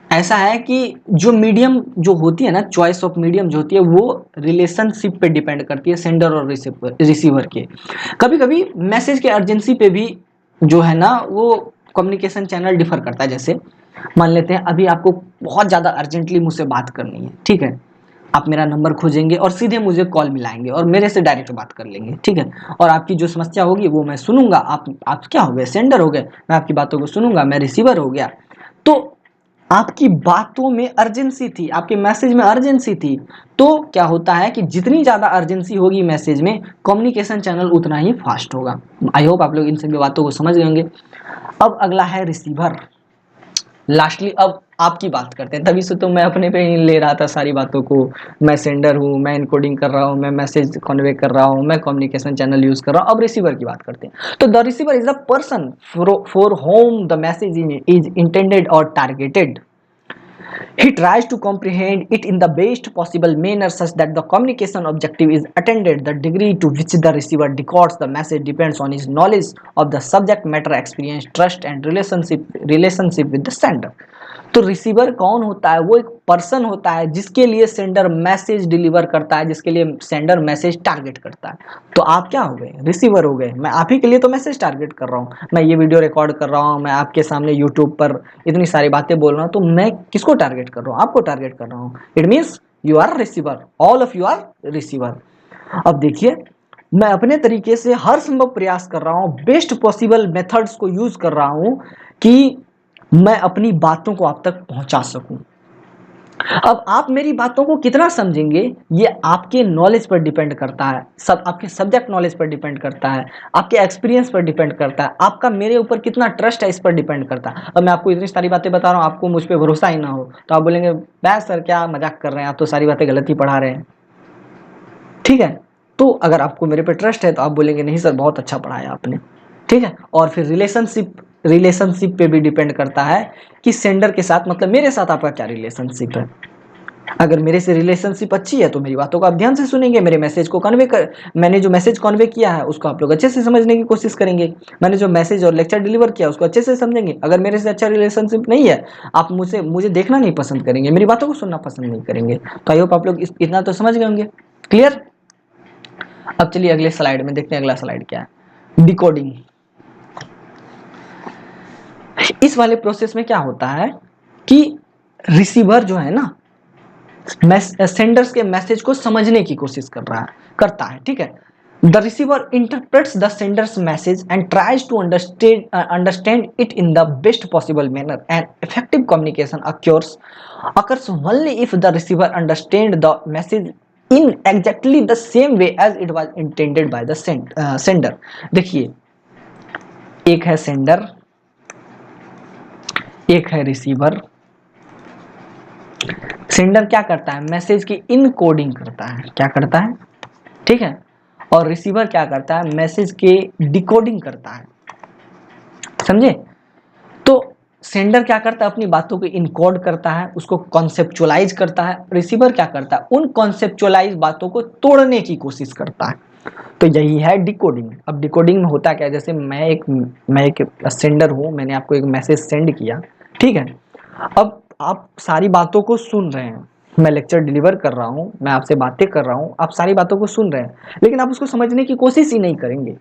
ऐसा है कि जो मीडियम जो होती है ना, चॉइस ऑफ मीडियम जो होती है, वो रिलेशनशिप पे डिपेंड करती है, सेंडर और रिसीवर के। कभी कभी मैसेज के अर्जेंसी पे भी जो है ना वो कम्युनिकेशन चैनल डिफर करता है। जैसे मान लेते हैं अभी आपको बहुत ज़्यादा अर्जेंटली मुझसे बात करनी है, ठीक है, आप मेरा नंबर खोजेंगे और सीधे मुझे कॉल मिलाएंगे और मेरे से डायरेक्ट बात कर लेंगे, ठीक है। और आपकी जो समस्या होगी वो मैं सुनूंगा। आप क्या हो गए, सेंडर हो गए, मैं आपकी बातों को सुनूंगा, मैं रिसीवर हो गया। तो आपकी बातों में अर्जेंसी थी, आपके मैसेज में अर्जेंसी थी। तो क्या होता है कि जितनी ज्यादा अर्जेंसी होगी मैसेज में, कम्युनिकेशन चैनल उतना ही फास्ट होगा। आई होप आप लोग इन सभी बातों को समझ गए होंगे। अब अगला है रिसीवर। लास्टली अब आपकी बात करते हैं। तभी से तो मैं अपने पे ही ले रहा था सारी बातों को। मैं सेंडर हूँ, मैं इनकोडिंग कर रहा हूँ, मैं मैसेज कन्वे कर रहा हूँ, मैं कम्युनिकेशन चैनल यूज कर रहा हूँ। अब रिसीवर की बात करते हैं। तो the receiver is the person for home the message is intended और targeted. He tries to comprehend it in the best possible manner such that the communication objective is attained. The degree to which the receiver decodes the message depends on his knowledge of the subject matter, experience, trust and relationship with the sender. तो receiver कौन होता है? वो एक person होता है जिसके लिए सेंडर मैसेज डिलीवर करता है, जिसके लिए सेंडर मैसेज टारगेट करता है। तो आप क्या हो गए? रिसीवर हो गए। मैं आप ही के लिए तो मैसेज टारगेट कर रहा हूँ, मैं ये वीडियो रिकॉर्ड कर रहा हूँ, मैं आपके सामने यूट्यूब पर इतनी सारी बातें बोल रहा हूँ, तो मैं किसको टारगेट कर रहा हूँ? आपको टारगेट कर रहा हूँ। It means you are receiver, all of you are receiver. अब देखिए, मैं अपने तरीके से हर संभव प्रयास कर रहा हूँ, बेस्ट पॉसिबल मेथड्स को यूज कर रहा हूँ कि मैं अपनी बातों को आप तक पहुंचा सकूं। अब आप मेरी बातों को कितना समझेंगे ये आपके नॉलेज पर डिपेंड करता है, सब आपके सब्जेक्ट नॉलेज पर डिपेंड करता है, आपके एक्सपीरियंस पर डिपेंड करता है, आपका मेरे ऊपर कितना ट्रस्ट है इस पर डिपेंड करता है। अब मैं आपको इतनी सारी बातें बता रहा हूँ, आपको मुझ पर भरोसा ही ना हो तो आप बोलेंगे बस सर क्या मजाक कर रहे हैं, आप तो सारी बातें गलत ही पढ़ा रहे हैं, ठीक है। तो अगर आपको मेरे पे ट्रस्ट है तो आप बोलेंगे नहीं सर बहुत अच्छा पढ़ाया आपने, ठीक है। और फिर रिलेशनशिप पे भी डिपेंड करता है कि सेंडर के साथ, मतलब मेरे साथ आपका क्या रिलेशनशिप है। अगर मेरे से रिलेशनशिप अच्छी है तो मेरी बातों को आप ध्यान से सुनेंगे, मेरे मैसेज को मैंने जो मैसेज कन्वे किया है उसको आप लोग अच्छे से समझने की कोशिश करेंगे, मैंने जो मैसेज और लेक्चर डिलीवर किया उसको अच्छे से समझेंगे। अगर मेरे से अच्छा रिलेशनशिप नहीं है, आप मुझे देखना नहीं पसंद करेंगे, मेरी बातों को सुनना पसंद नहीं करेंगे। तो आई होप आप लोग इतना तो समझ गए होंगे। क्लियर? अब चलिए अगले स्लाइड में देखते हैं। अगला स्लाइड क्या है? डिकोडिंग। इस वाले प्रोसेस में क्या होता है कि रिसीवर जो है ना, सेंडर्स के मैसेज को समझने की कोशिश करता है, ठीक है। The receiver interprets the sender's message and tries to understand it in the best possible manner and effective communication occurs only if the receiver understand the message in exactly the same way as it was intended by the sender. देखिए, एक है sender, एक है receiver. Sender क्या करता है? Message की encoding करता है। क्या करता है? ठीक है। और रिसीवर क्या करता है? मैसेज के डिकोडिंग करता है। समझे? तो सेंडर क्या करता है? अपनी बातों को इनकोड करता है, उसको कॉन्सेप्चुअलाइज करता है। रिसीवर क्या करता है? उन कॉन्सेप्चुअलाइज बातों को तोड़ने की कोशिश करता है। तो यही है डिकोडिंग। अब डिकोडिंग में होता क्या है? जैसे मैं एक सेंडर हूं, मैंने आपको एक मैसेज सेंड किया, ठीक है। अब आप सारी बातों को सुन रहे हैं, मैं लेक्चर डिलीवर कर रहा हूं, मैं आपसे बातें कर रहा हूं, आप सारी बातों को सुन रहे हैं, लेकिन आप उसको समझने की कोशिश ही नहीं करेंगे,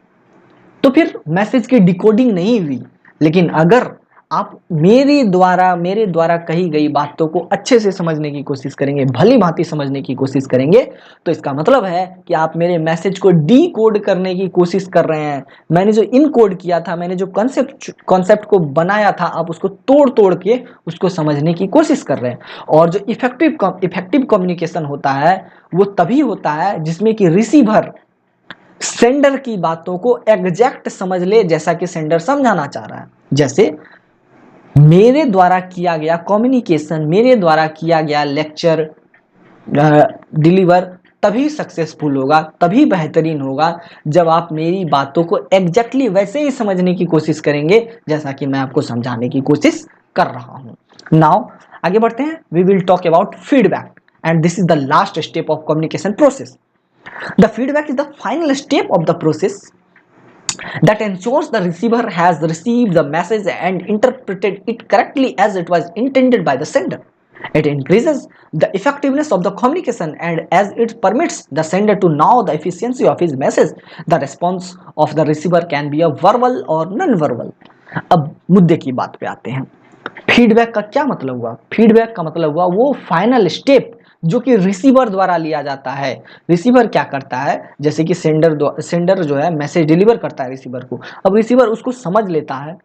तो फिर मैसेज की डिकोडिंग नहीं हुई। लेकिन अगर आप मेरे द्वारा कही गई बातों को अच्छे से समझने की कोशिश करेंगे, भली भांति समझने की कोशिश करेंगे, तो इसका मतलब है कि आप मेरे मैसेज को डी कोड करने की कोशिश कर रहे हैं। मैंने जो इन कोड किया था, मैंने जो कॉन्सेप्ट को बनाया था, आप उसको तोड़ तोड़ के उसको समझने की कोशिश कर रहे हैं। और जो इफेक्टिव कम्युनिकेशन होता है वो तभी होता है जिसमें कि रिसीवर सेंडर की बातों को एग्जैक्ट समझ ले जैसा कि सेंडर समझाना चाह रहा है। जैसे मेरे द्वारा किया गया कम्युनिकेशन, मेरे द्वारा किया गया लेक्चर डिलीवर तभी सक्सेसफुल होगा, तभी बेहतरीन होगा जब आप मेरी बातों को एग्जैक्टली वैसे ही समझने की कोशिश करेंगे जैसा कि मैं आपको समझाने की कोशिश कर रहा हूं। नाउ आगे बढ़ते हैं। We will talk about feedback and this is the last step of communication process. The feedback is the final step of the process that ensures the receiver has received the message and interpreted it correctly as it was intended by the sender. It increases the effectiveness of the communication and as it permits the sender to know the efficiency of his message. The response of the receiver can be a verbal or non-verbal. अब मुद्दे की बात पे आते हैं। Feedback का क्या मतलब हुआ? फीडबैक का मतलब हुआ वो फाइनल स्टेप जो कि रिसीवर द्वारा लिया जाता है। रिसीवर क्या करता है, जैसे कि सेंडर जो है मैसेज डिलीवर करता है रिसीवर को, अब रिसीवर उसको समझ लेता है,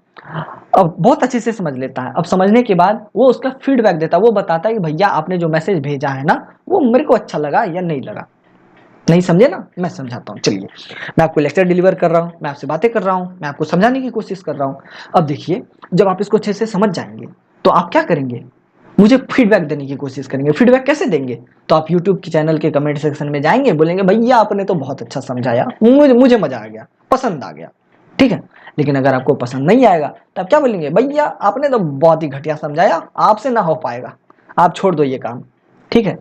अब बहुत अच्छे से समझ लेता है। अब समझने के बाद वो उसका फीडबैक देता है, वो बताता है कि भैया आपने जो मैसेज भेजा है ना वो मेरे को अच्छा लगा या नहीं लगा। नहीं समझे ना, मैं समझाता हूँ। चलिए, मैं आपको लेक्चर डिलीवर कर रहा हूँ, मैं आपसे बातें कर रहा हूँ, मैं आपको समझाने की कोशिश कर रहा हूँ। अब देखिए, जब आप इसको अच्छे से समझ जाएंगे तो आप क्या करेंगे, मुझे फीडबैक देने की कोशिश करेंगे। फीडबैक कैसे देंगे, तो आप यूट्यूब के चैनल के कमेंट सेक्शन में जाएंगे, बोलेंगे भैया आपने तो बहुत अच्छा समझाया, मुझे मजा आ गया, पसंद आ गया। ठीक है, लेकिन अगर आपको पसंद नहीं आएगा तो आप क्या बोलेंगे, भैया आपने तो बहुत ही घटिया समझाया, आपसे ना हो पाएगा, आप छोड़ दो ये काम। ठीक है,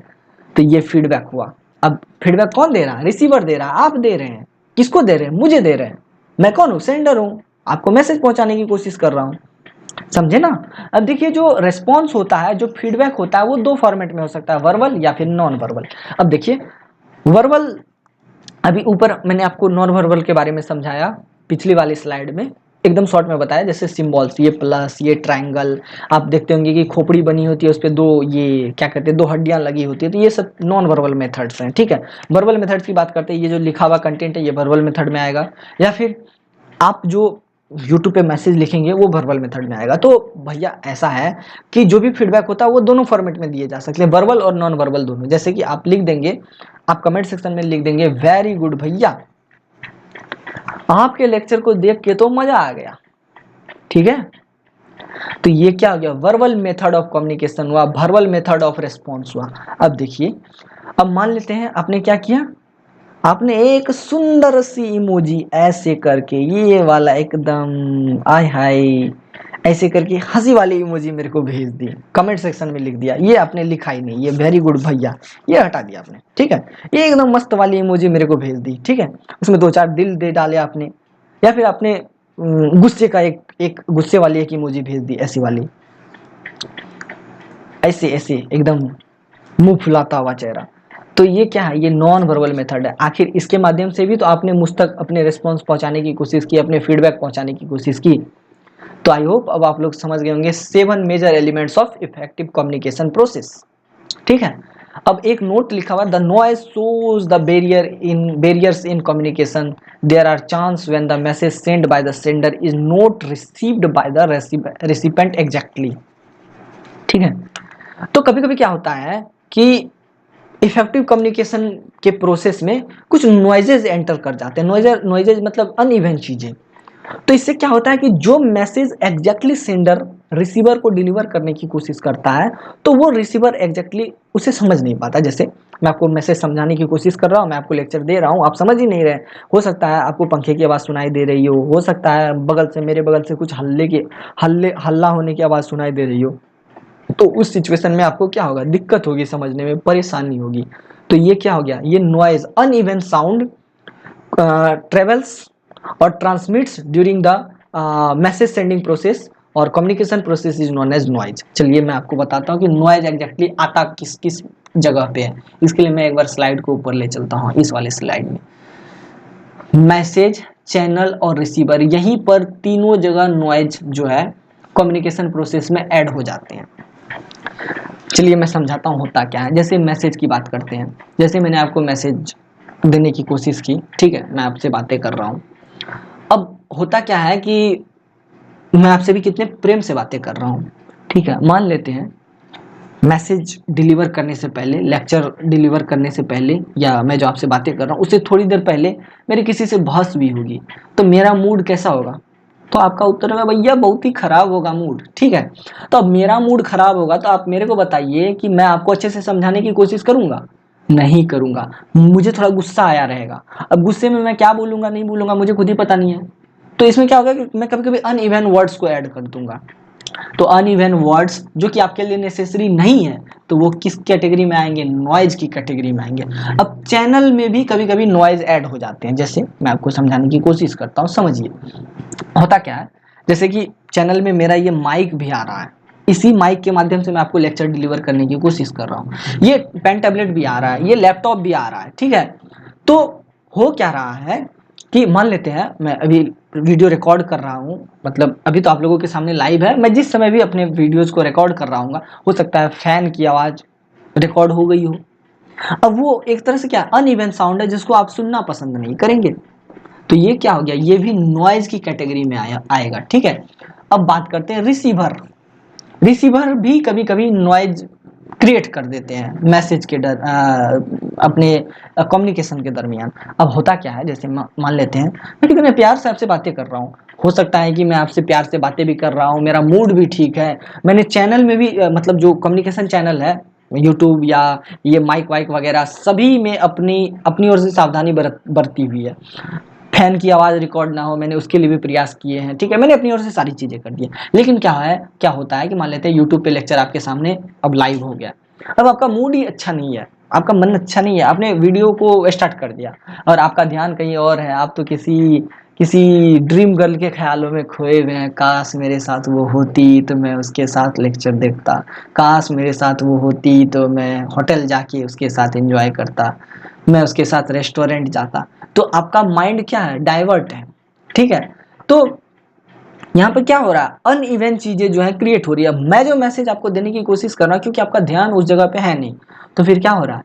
तो ये फीडबैक हुआ। अब फीडबैक कौन दे रहा है, रिसीवर दे रहा है, आप दे रहे हैं। किसको दे रहे हैं, मुझे दे रहे हैं। मैं कौन हूँ, सेंडर हूँ, आपको मैसेज पहुंचाने की कोशिश कर रहा हूँ। समझे ना। अब देखिए, जो रेस्पॉन्स होता है, जो फीडबैक होता है, वो दो फॉर्मेट में हो सकता है, वर्बल या फिर नॉन वर्बल। अब देखिए, वर्बल, अभी ऊपर मैंने आपको नॉन वर्बल के बारे में समझाया पिछली वाली स्लाइड में, एकदम शॉर्ट में बताया, जैसे सिंबल्स, ये प्लस, ये ट्रायंगल, आप देखते होंगे कि खोपड़ी बनी होती है, उस पर दो, ये क्या कहते हैं, दो हड्डियां लगी होती है, तो ये सब नॉन वर्बल मेथड्स हैं। ठीक है, वर्बल मेथड्स की बात करते हैं, ये जो लिखा हुआ कंटेंट है ये वर्बल मेथड में आएगा, या फिर आप जो यूट्यूब पे मैसेज लिखेंगे वो वर्बल मेथड में आएगा। तो भैया ऐसा है कि जो भी फीडबैक होता है वो दोनों फॉर्मेट में दिए जा सकते हैं, वर्बल और नॉन वर्बल दोनों। जैसे कि आप लिख देंगे, आप कमेंट सेक्शन में लिख देंगे, वेरी गुड भैया, आपके लेक्चर को देख के तो मजा आ गया। ठीक है, तो ये क्या हो गया, वर्बल मेथड ऑफ कम्युनिकेशन हुआ, वर्बल मेथड ऑफ रेस्पॉन्स हुआ। अब देखिए, अब मान लेते हैं आपने क्या किया, आपने एक सुंदर सी इमोजी ऐसे करके, ये वाला एकदम आय हाय, ऐसे करके हंसी वाली इमोजी मेरे को भेज दी, कमेंट सेक्शन में लिख दिया, ये आपने लिखा ही नहीं, ये वेरी गुड भैया, ये हटा दिया आपने। ठीक है, ये एकदम मस्त वाली इमोजी मेरे को भेज दी। ठीक है, उसमें दो चार दिल दे डाले आपने, या फिर आपने गुस्से का एक एक गुस्से वाली एक इमोजी भेज दी, ऐसी वाली, ऐसे ऐसे एकदम मुंह फुलाता हुआ चेहरा। तो ये क्या है, ये नॉन वर्बल मेथड है। आखिर इसके माध्यम से भी तो आपने मुझ तक अपने रिस्पॉन्स पहुंचाने की कोशिश की, अपने फीडबैक पहुंचाने की कोशिश की। तो आई होप अब आप लोग समझ गए होंगे 7 major elements of effective communication process. ठीक है, अब एक नोट लिखा हुआ, the noise shows the barriers in communication, there are chance when the message send by the sender is not received by the recipient exactly. ठीक है, तो कभी कभी क्या होता है कि इफेक्टिव कम्युनिकेशन के प्रोसेस में कुछ नॉइजेज एंटर कर जाते हैं। नॉइजेज मतलब अनइवन चीजें। तो इससे क्या होता है कि जो मैसेज एग्जैक्टली सेंडर रिसीवर को डिलीवर करने की कोशिश करता है, तो वो रिसीवर एग्जैक्टली उसे समझ नहीं पाता। जैसे मैं आपको मैसेज समझाने की कोशिश कर रहा हूँ, मैं आपको लेक्चर दे रहा हूँ, आप समझ ही नहीं रहे। हो सकता है आपको पंखे की आवाज़ सुनाई दे रही हो सकता है बगल से, मेरे बगल से कुछ हल्ला होने की आवाज़ सुनाई दे रही हो। तो उस सिचुएशन में आपको क्या होगा, दिक्कत होगी, समझने में परेशानी होगी। तो ये क्या हो गया, ये नॉइज, अनइवन साउंड ट्रेवल्स और transmits during the message sending process, और communication process is known as noise. चलिए मैं आपको बताता हूँ कि नॉइज एग्जैक्टली आता किस किस जगह पे है। इसके लिए मैं एक बार स्लाइड को ऊपर ले चलता हूँ, इस वाले स्लाइड में मैसेज, चैनल और रिसीवर, यहीं पर तीनों जगह नॉइज जो है कम्युनिकेशन प्रोसेस में ऐड हो जाते हैं। चलिए मैं समझाता हूँ होता क्या है। जैसे मैसेज की बात करते हैं, जैसे मैंने आपको मैसेज देने की कोशिश की, ठीक है, मैं आपसे बातें कर रहा हूँ। अब होता क्या है कि मैं आपसे भी कितने प्रेम से बातें कर रहा हूँ। ठीक है, मान लेते हैं मैसेज डिलीवर करने से पहले, लेक्चर डिलीवर करने से पहले, या मैं जो आपसे बातें कर रहा हूँ उससे थोड़ी देर पहले मेरी किसी से बहस भी होगी, तो मेरा मूड कैसा होगा? तो आपका उत्तर होगा भैया बहुत ही खराब होगा मूड। ठीक है, तो अब मेरा मूड खराब होगा तो आप मेरे को बताइए कि मैं आपको अच्छे से समझाने की कोशिश करूंगा? नहीं करूंगा, मुझे थोड़ा गुस्सा आया रहेगा। अब गुस्से में मैं क्या बोलूंगा नहीं बोलूंगा मुझे खुद ही पता नहीं है। तो इसमें क्या होगा कि मैं कभी कभी अनइवन वर्ड्स को ऐड कर दूंगा। तो अनइवन वर्ड्स जो कि आपके लिए नेसेसरी नहीं है, तो वो किस कैटेगरी में आएंगे? नॉइज की कैटेगरी में आएंगे। अब चैनल में भी कभी कभी नॉइज ऐड हो जाते हैं, जैसे मैं आपको समझाने की कोशिश करता हूँ, समझिए होता क्या है। जैसे कि चैनल में मेरा ये माइक भी आ रहा है, इसी माइक के माध्यम से मैं आपको लेक्चर डिलीवर करने की कोशिश कर रहा हूँ, ये पेन टैबलेट भी आ रहा है, ये लैपटॉप भी आ रहा है। ठीक है, तो हो क्या रहा है कि मान लेते हैं मैं अभी वीडियो रिकॉर्ड कर रहा हूँ, मतलब अभी तो आप लोगों के सामने लाइव है, मैं जिस समय भी अपने वीडियोस को रिकॉर्ड कर रहा हूँ, हो सकता है फैन की आवाज़ रिकॉर्ड हो गई हो। अब वो एक तरह से क्या अनइवन साउंड है जिसको आप सुनना पसंद नहीं करेंगे, तो ये क्या हो गया, ये भी नॉइज की कैटेगरी में आएगा। ठीक है, अब बात करते हैं रिसीवर। रिसीवर भी कभी कभी नॉइज क्रिएट कर देते हैं मैसेज के अपने कम्युनिकेशन के दरमियान। अब होता क्या है, जैसे मान लेते हैं ठीक है, मैं प्यार से आपसे बातें कर रहा हूँ, हो सकता है कि मैं आपसे प्यार से बातें भी कर रहा हूँ, मेरा मूड भी ठीक है, मैंने चैनल में भी मतलब जो कम्युनिकेशन चैनल है यूट्यूब या ये माइक वाइक वगैरह सभी में अपनी अपनी ओर से सावधानी बरती हुई है, फैन की आवाज़ रिकॉर्ड ना हो, मैंने उसके लिए भी प्रयास किए हैं। ठीक है, मैंने अपनी ओर से सारी चीज़ें कर दी है। लेकिन क्या होता है कि मान लेते हैं यूट्यूब पे लेक्चर आपके सामने अब लाइव हो गया, अब आपका मूड ही अच्छा नहीं है, आपका मन अच्छा नहीं है, आपने वीडियो को स्टार्ट कर दिया और आपका ध्यान कहीं और है, आप तो किसी किसी ड्रीम गर्ल के ख्यालों में खोए हुए हैं, काश मेरे साथ वो होती तो मैं उसके साथ लेक्चर देखता, काश मेरे साथ वो होती तो मैं होटल जाके उसके साथ एंजॉय करता, मैं उसके साथ रेस्टोरेंट जाता। तो आपका माइंड क्या है, डाइवर्ट है। ठीक है, तो यहाँ पर क्या हो रहा है, अनइवन चीजें जो है क्रिएट हो रही है। मैं जो मैसेज आपको देने की कोशिश कर रहा हूँ क्योंकि आपका ध्यान उस जगह पे है नहीं, तो फिर क्या हो रहा है,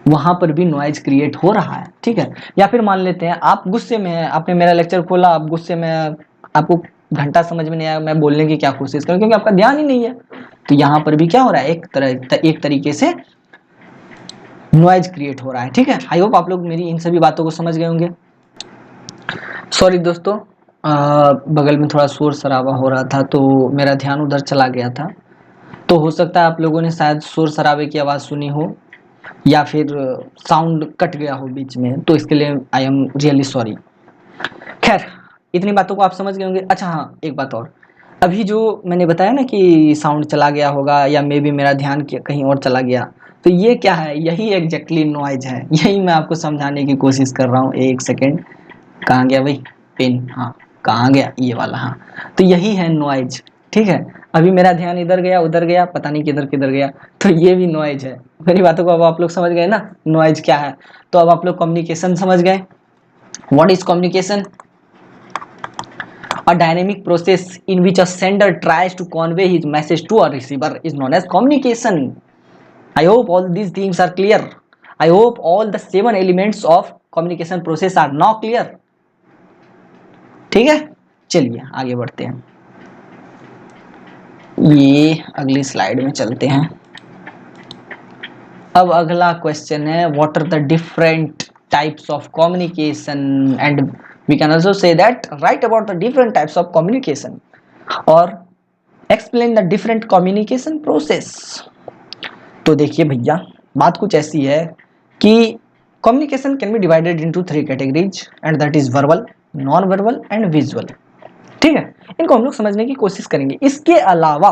वहां पर भी नॉइज क्रिएट हो रहा है। ठीक है, या फिर मान लेते हैं आप गुस्से में हैं, आपने मेरा लेक्चर खोला, आप गुस्से में, आपको घंटा समझ में नहीं आया मैं बोलने की क्या कोशिश करूँ क्योंकि आपका ध्यान ही नहीं है, तो यहाँ पर भी क्या हो रहा है, एक तरीके से नॉइज क्रिएट हो रहा है। ठीक है, आई होप आप लोग मेरी इन सभी बातों को समझ गए होंगे। सॉरी दोस्तों, बगल में थोड़ा शोर शराबा हो रहा था तो मेरा ध्यान उधर चला गया था, तो हो सकता है आप लोगों ने शायद शोर शराबे की आवाज़ सुनी हो या फिर साउंड कट गया हो बीच में, तो इसके लिए आई एम रियली सॉरी। खैर, इतनी बातों को आप समझ गए होंगे। अच्छा हाँ, एक बात और, अभी जो मैंने बताया ना कि साउंड चला गया होगा या मे बी मेरा ध्यान कहीं और चला गया, तो ये क्या है, यही एग्जैक्टली नॉइज है, यही मैं आपको समझाने की कोशिश कर रहा हूँ। एक सेकेंड, कहाँ गया भाई पेन, हाँ कहाँ गया ये वाला, हाँ, तो यही है नॉइज। ठीक है, अभी मेरा ध्यान इधर गया उधर गया, पता नहीं किधर किधर गया, तो ये भी नॉइज है। मेरी बातों को अब आप लोग समझ गए ना नॉइज क्या है। तो अब आप लोग कम्युनिकेशन समझ गए। What is communication? A dynamic process in which a sender tries to convey his message to a receiver is known as communication. I hope all these things are clear. I hope all the 7 elements of communication process are now clear. ठीक है, चलिए आगे बढ़ते हैं, ये अगली slide में चलते हैं। अब अगला क्वेश्चन है, what are the different types of communication, and we can also say that write about the different types of communication और explain the different communication process. तो देखिए भैया, बात कुछ ऐसी है कि communication can be divided into 3 categories and that is verbal, non verbal and visual. ठीक है, इनको हम लोग समझने की कोशिश करेंगे। इसके अलावा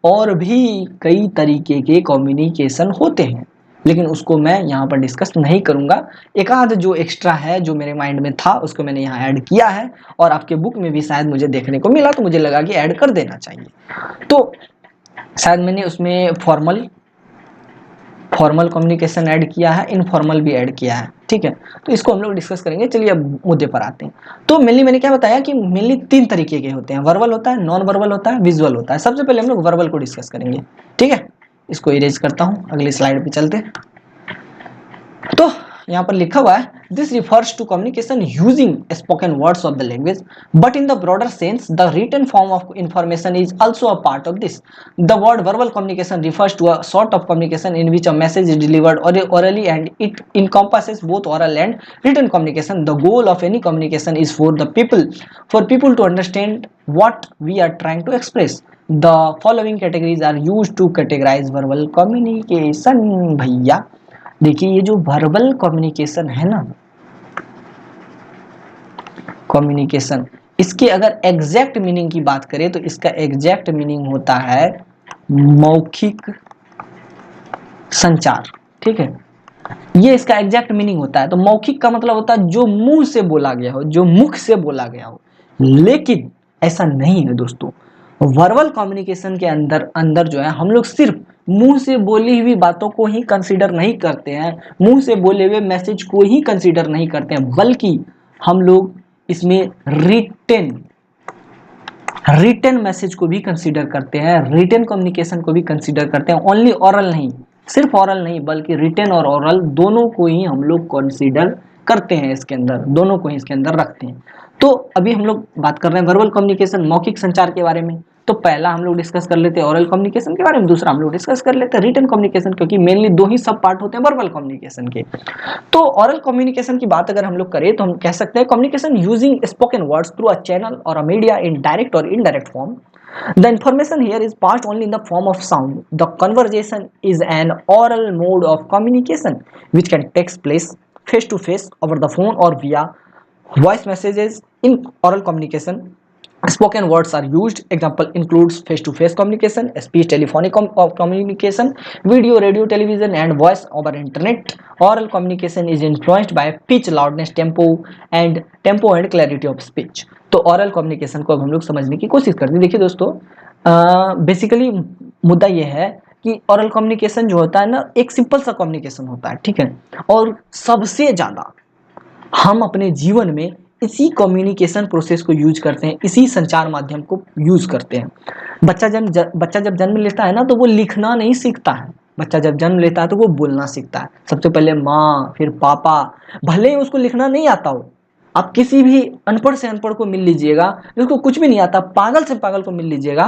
और भी कई तरीके के कम्युनिकेशन होते हैं, लेकिन उसको मैं यहाँ पर डिस्कस नहीं करूंगा। एक आध जो एक्स्ट्रा है जो मेरे माइंड में था उसको मैंने यहाँ ऐड किया है, और आपके बुक में भी शायद मुझे देखने को मिला, तो मुझे लगा कि ऐड कर देना चाहिए। तो शायद मैंने उसमें फॉर्मल कम्युनिकेशन ऐड किया है, इनफॉर्मल भी ऐड किया है। ठीक है, तो इसको हम लोग डिस्कस करेंगे। चलिए अब मुद्दे पर आते हैं। तो मेनली मैंने क्या बताया कि मेनली 3 तरीके के होते हैं, वर्बल होता है, नॉन वर्बल होता है, विजुअल होता है। सबसे पहले हम लोग वर्बल को डिस्कस करेंगे। ठीक है, इसको इरेज करता हूँ, अगली स्लाइड पे चलते हैं। तो यहाँ पर लिखा हुआ है, this refers to communication using spoken words of the language, but in the broader sense the written form of information is also a part of this. The word verbal communication refers to a sort of communication in which a message is delivered orally and it encompasses both oral and written communication. The goal of any communication is for people to understand what we are trying to express. The following categories are used to categorize verbal communication। भैया देखिए, ये जो verbal communication है ना, communication, इसके अगर exact meaning की बात करें तो इसका एग्जैक्ट मीनिंग होता है मौखिक संचार। ठीक है, ये इसका एग्जैक्ट मीनिंग होता है। तो मौखिक का मतलब होता है जो मुंह से बोला गया हो, जो मुख से बोला गया हो, लेकिन ऐसा नहीं है दोस्तों। वर्बल कम्युनिकेशन के अंदर अंदर जो है हम लोग सिर्फ मुंह से बोली हुई बातों को ही कंसीडर नहीं करते हैं, मुंह से बोले हुए मैसेज को ही कंसीडर नहीं करते हैं, बल्कि हम लोग इसमें रिटन मैसेज को भी कंसीडर करते हैं, रिटन कम्युनिकेशन को भी कंसीडर करते हैं, ओनली ओरल नहीं। सिर्फ ऑरल नहीं बल्कि रिटन और ऑरल दोनों को ही हम लोग कंसीडर करते हैं, इसके अंदर दोनों को ही इसके अंदर रखते हैं। तो अभी हम लोग बात कर रहे हैं वर्बल कम्युनिकेशन, मौखिक संचार के बारे में। तो पहला हम लोग डिस्कस कर लेते हैं ओरल कम्युनिकेशन के बारे में, दूसरा हम लोग डिस्कस कर लेते हैं रिटन कम्युनिकेशन, क्योंकि मेनली दो ही सब पार्ट होते हैं वर्बल कम्युनिकेशन के। तो ओरल कम्युनिकेशन की बात अगर हम लोग करें तो हम कह सकते हैं communication using spoken words through a channel और अ मीडिया इन डायरेक्ट और indirect form. The information here is passed only in the form of sound. The conversation is an oral mode of communication which can take place face to face, over the phone, or via voice messages. In oral communication, spoken words are used. Example includes face to face communication, speech telephonic communication, video, radio, television, and voice over internet. Oral communication is influenced by pitch, loudness, and clarity of speech. तो ऑरल communication को अब हम लोग समझने की कोशिश करते हैं। देखिए दोस्तों, बेसिकली मुद्दा ये है कि ऑरल कम्युनिकेशन जो होता है ना, एक सिंपल सा कम्युनिकेशन होता है, ठीक है, और सबसे ज़्यादा हम अपने जीवन में इसी कम्युनिकेशन प्रोसेस को यूज करते हैं, इसी संचार माध्यम को यूज करते हैं। बच्चा जब जन्म लेता है ना, तो वो लिखना नहीं सीखता है। बच्चा जब जन्म लेता है तो वो बोलना सीखता है। सबसे पहले माँ, फिर पापा, भले ही उसको लिखना नहीं आता हो। आप किसी भी अनपढ़ से अनपढ़ को मिल लीजिएगा, जिसको कुछ भी नहीं आता, पागल से पागल को मिल लीजिएगा,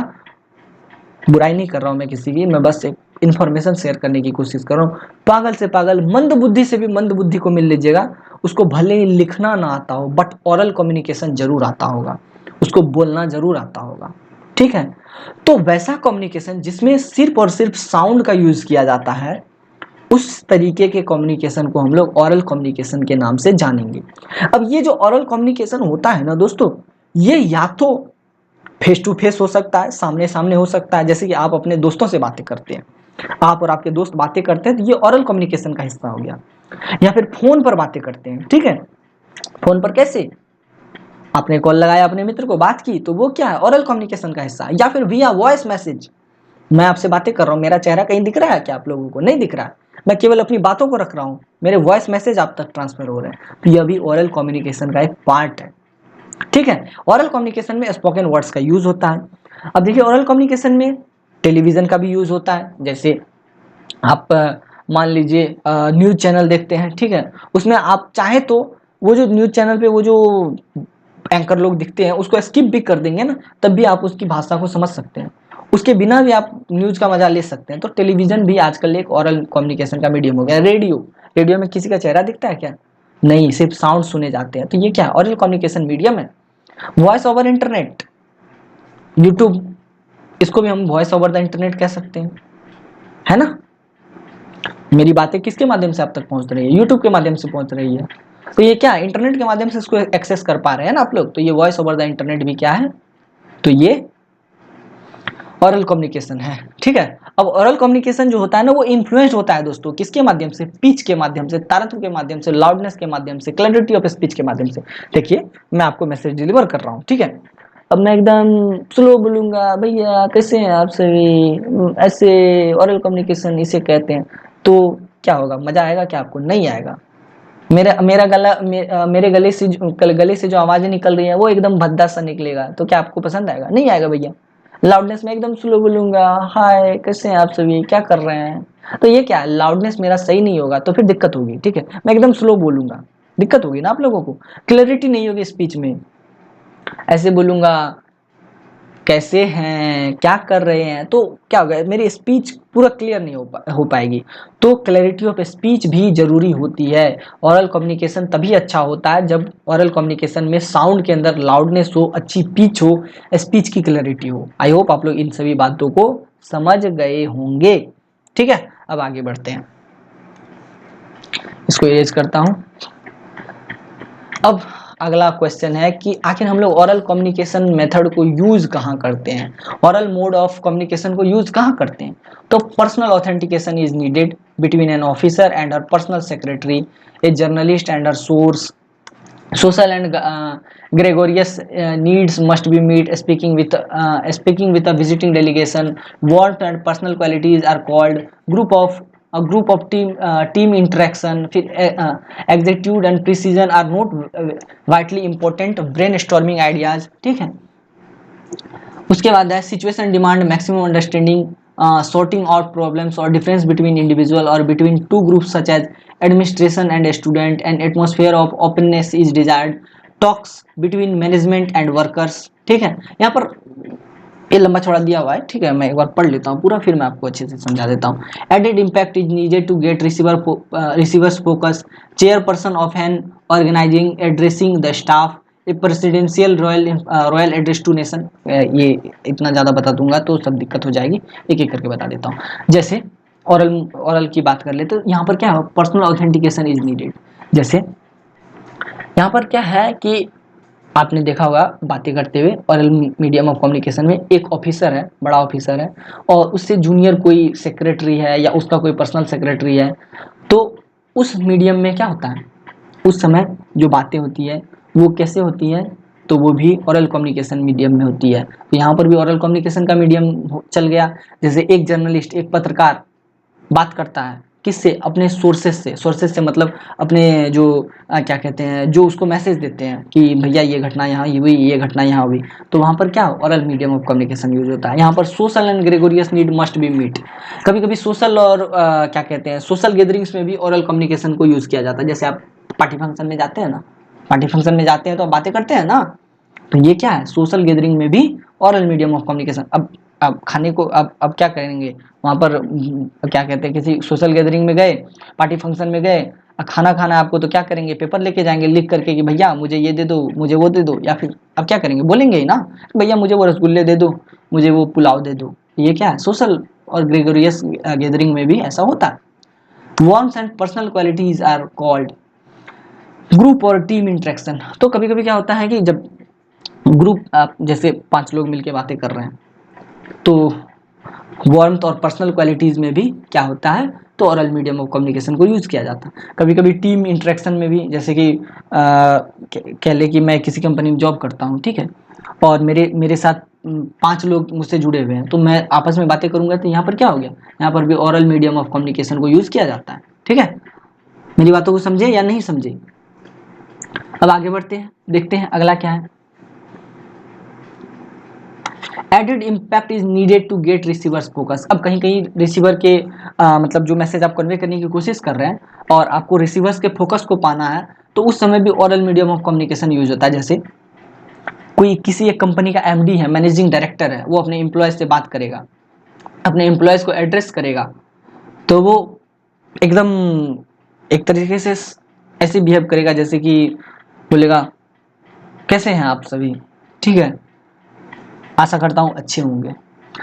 बुराई नहीं कर रहा हूं मैं किसी की, मैं बस एक इन्फॉर्मेशन शेयर करने की कोशिश कर रहा हूँ। पागल से पागल, मंद बुद्धि से भी मंद बुद्धि को मिल लीजिएगा, उसको भले ही लिखना ना आता हो बट ओरल कम्युनिकेशन जरूर आता होगा, उसको बोलना जरूर आता होगा, ठीक है। तो वैसा कम्युनिकेशन जिसमें सिर्फ और सिर्फ साउंड का यूज किया जाता है, उस तरीके के कम्युनिकेशन को हम लोग ओरल कम्युनिकेशन के नाम से जानेंगे। अब ये जो ओरल कम्युनिकेशन होता है ना दोस्तों, ये या तो फेस टू फेस हो सकता है, सामने सामने हो सकता है, जैसे कि आप अपने दोस्तों से बातें करते हैं, आप और आपके दोस्त बातें करते हैं, तो ये ओरल कम्युनिकेशन का हिस्सा हो गया। या फिर फोन पर बातें करते हैं, ठीक है, फोन पर कैसे, आपने कॉल लगाया अपने मित्र को, बात की, तो वो क्या है, ओरल कम्युनिकेशन का हिस्सा। या फिर विया वॉइस मैसेज, मैं आपसे बातें कर रहा हूँ, मेरा चेहरा कहीं दिख रहा है क्या आप लोगों को? नहीं दिख रहा है, मैं केवल अपनी बातों को रख रहा हूँ, मेरे वॉइस मैसेज आप तक ट्रांसफर हो रहे हैं, तो यह भी ओरल कम्युनिकेशन का एक पार्ट है, ठीक है। ओरल कम्युनिकेशन में स्पोकन वर्ड्स का यूज होता है। अब देखिए, ओरल कम्युनिकेशन में टेलीविजन का भी यूज होता है। जैसे आप मान लीजिए न्यूज चैनल देखते हैं, ठीक है, उसमें आप चाहे तो वो जो न्यूज चैनल पे वो जो एंकर लोग दिखते हैं उसको स्किप भी कर देंगे ना, तब भी आप उसकी भाषा को समझ सकते हैं, उसके बिना भी आप न्यूज का मजा ले सकते हैं। तो टेलीविजन भी आजकल एक ओरल कम्युनिकेशन का मीडियम हो गया। रेडियो में किसी का चेहरा दिखता है क्या? नहीं, सिर्फ साउंड सुने जाते हैं, तो ये क्या है, ओरल कम्युनिकेशन मीडियम है। वॉइस ओवर इंटरनेट, यूट्यूब, इसको भी हम वॉइस ओवर द इंटरनेट कह सकते हैं, है ना। मेरी बातें किसके माध्यम से आप तक पहुंच रही है? यूट्यूब के माध्यम से पहुंच रही है, तो ये क्या है, इंटरनेट के माध्यम से इसको एक्सेस कर पा रहे हैं ना आप लोग, तो ये वॉइस ओवर द इंटरनेट भी क्या है, तो ये ओरल कम्युनिकेशन है, ठीक है। अब ओरल कम्युनिकेशन जो होता है ना, वो इन्फ्लुएंस होता है दोस्तों किसके माध्यम से, पिच के माध्यम से, तारत्व के माध्यम से, लाउडनेस के माध्यम से, क्लैरिटी ऑफ स्पीच के माध्यम से। देखिए, मैं आपको मैसेज डिलीवर कर रहा हूँ, ठीक है, अब मैं एकदम स्लो बोलूंगा, भैया कैसे हैं आप सभी, ऐसे ओरल कम्युनिकेशन इसे कहते हैं, तो क्या होगा, मजा आएगा क्या आपको? नहीं आएगा। मेरे गले से जो आवाजें निकल रही है वो एकदम भद्दा सा निकलेगा, तो क्या आपको पसंद आएगा? नहीं आएगा भैया। लाउडनेस में एकदम स्लो बोलूंगा, हाय कैसे हैं आप सभी, क्या कर रहे हैं, तो ये क्या है, लाउडनेस मेरा सही नहीं होगा, तो फिर दिक्कत होगी, ठीक है। मैं एकदम स्लो बोलूंगा, दिक्कत होगी ना आप लोगों को, क्लैरिटी नहीं होगी स्पीच में। ऐसे बोलूंगा, कैसे हैं, क्या कर रहे हैं, तो क्या होगा, मेरी स्पीच पूरा क्लियर नहीं हो पाएगी। तो क्लैरिटी ऑफ स्पीच भी जरूरी होती है। ओरल कम्युनिकेशन तभी अच्छा होता है जब ओरल कम्युनिकेशन में साउंड के अंदर लाउडनेस हो, अच्छी पिच हो, स्पीच की क्लैरिटी हो। आई होप आप लोग इन सभी बातों को समझ गए होंगे, ठीक है। अब आगे बढ़ते हैं, इसको इरेज करता हूं। अब अगला क्वेश्चन है कि आखिर हम लोग ओरल कम्युनिकेशन मेथड को यूज कहाँ करते हैं, ओरल मोड ऑफ कम्युनिकेशन को यूज कहाँ करते हैं? तो personal authentication is needed between an officer and her personal secretary, a journalist and her source, social and gregarious needs must be met. Speaking with a visiting delegation, warmth and personal qualities are called group of team interaction. फिर exactitude and precision are not vitally important brainstorming ideas, ठीक है। उसके बाद है situation demand maximum understanding, sorting out problems or difference between individual or between two groups such as administration and a student. An atmosphere of openness is desired. Talks between management and workers. ठीक है, यहाँ पर ये लंबा चौड़ा दिया हुआ है, ठीक है, मैं एक बार पढ़ लेता हूँ पूरा, फिर मैं आपको अच्छे से समझा देता हूँ. Added impact is needed to get receiver's focus. Chairperson of an organizing addressing the staff. A presidential royal address to nation. ये इतना ज़्यादा बता दूंगा तो सब दिक्कत हो जाएगी, एक एक करके बता देता हूँ. जैसे ओरल की बात कर ले तो यहाँ पर क्या है, पर्सनल ऑथेंटिकेशन इज नीडेड. जैसे यहाँ पर क्या है कि आपने देखा होगा बातें करते हुए ओरल मीडियम ऑफ कम्युनिकेशन में एक ऑफिसर है, बड़ा ऑफिसर है, और उससे जूनियर कोई सेक्रेटरी है या उसका कोई पर्सनल सेक्रेटरी है, तो उस मीडियम में क्या होता है, उस समय जो बातें होती है वो कैसे होती है, तो वो भी ओरल कम्युनिकेशन मीडियम में होती है. तो यहाँ पर भी ओरल कम्युनिकेशन का मीडियम चल गया. जैसे एक जर्नलिस्ट, एक पत्रकार बात करता है किससे, अपने सोर्सेस से मतलब अपने जो क्या कहते हैं, जो उसको मैसेज देते हैं कि भैया ये घटना यहाँ हुई, ये घटना यहाँ हुई, तो वहाँ पर क्या oral medium of communication use होता है. यहाँ पर social and gregarious need must be meet. कभी कभी सोशल और क्या कहते हैं, सोशल गैदरिंग्स में भी ओरल कम्युनिकेशन को यूज किया जाता है. जैसे आप पार्टी फंक्शन में जाते हैं ना, पार्टी फंक्शन में जाते हैं तो आप बातें करते हैं ना, तो ये क्या है, सोशल गैदरिंग में भी ओरल मीडियम ऑफ कम्युनिकेशन. अब खाने को अब क्या करेंगे वहाँ पर, क्या कहते हैं, किसी सोशल गैदरिंग में गए, पार्टी फंक्शन में गए, खाना खाना आपको, तो क्या करेंगे, पेपर लेके जाएंगे लिख करके कि भैया मुझे ये दे दो, मुझे वो दे दो, या फिर अब क्या करेंगे, बोलेंगे ही ना भैया मुझे वो रसगुल्ले दे दो, मुझे वो पुलाव दे दो. ये क्या है, सोशल और ग्रेगोरियस गैदरिंग में भी ऐसा होता है. Warmth and personal qualities are called group और टीम इंटरेक्शन. तो कभी कभी क्या होता है कि जब ग्रुप, आप जैसे 5 लोग मिलके बातें कर रहे हैं, तो वार्मथ और पर्सनल क्वालिटीज में भी क्या होता है, तो ओरल मीडियम ऑफ कम्युनिकेशन को यूज किया जाता है. कभी कभी टीम इंटरेक्शन में भी, जैसे कि कह ले कि मैं किसी कंपनी में जॉब करता हूँ, ठीक है, और मेरे साथ 5 लोग मुझसे जुड़े हुए हैं, तो मैं आपस में बातें करूंगा, तो यहाँ पर क्या हो गया, यहाँ पर भी ओरल मीडियम ऑफ कम्युनिकेशन को यूज किया जाता है. ठीक है, मेरी बातों को समझे या नहीं समझे. अब आगे बढ़ते हैं, देखते हैं अगला क्या है. Added impact is needed to get receiver's focus. अब कहीं कहीं रिसीवर के मतलब जो मैसेज आप कन्वे करने की कोशिश कर रहे हैं और आपको रिसीवर्स के फोकस को पाना है, तो उस समय भी oral medium of communication use होता है. जैसे कोई किसी एक कंपनी का एमडी है, मैनेजिंग डायरेक्टर है, वो अपने एम्प्लॉयज से बात करेगा, अपने एम्प्लॉयज को एड्रेस करेगा, तो वो एकदम एक तरीके से ऐसे बिहेव करेगा जैसे कि बोलेगा कैसे हैं आप सभी, ठीक है, आशा करता हूँ अच्छे होंगे.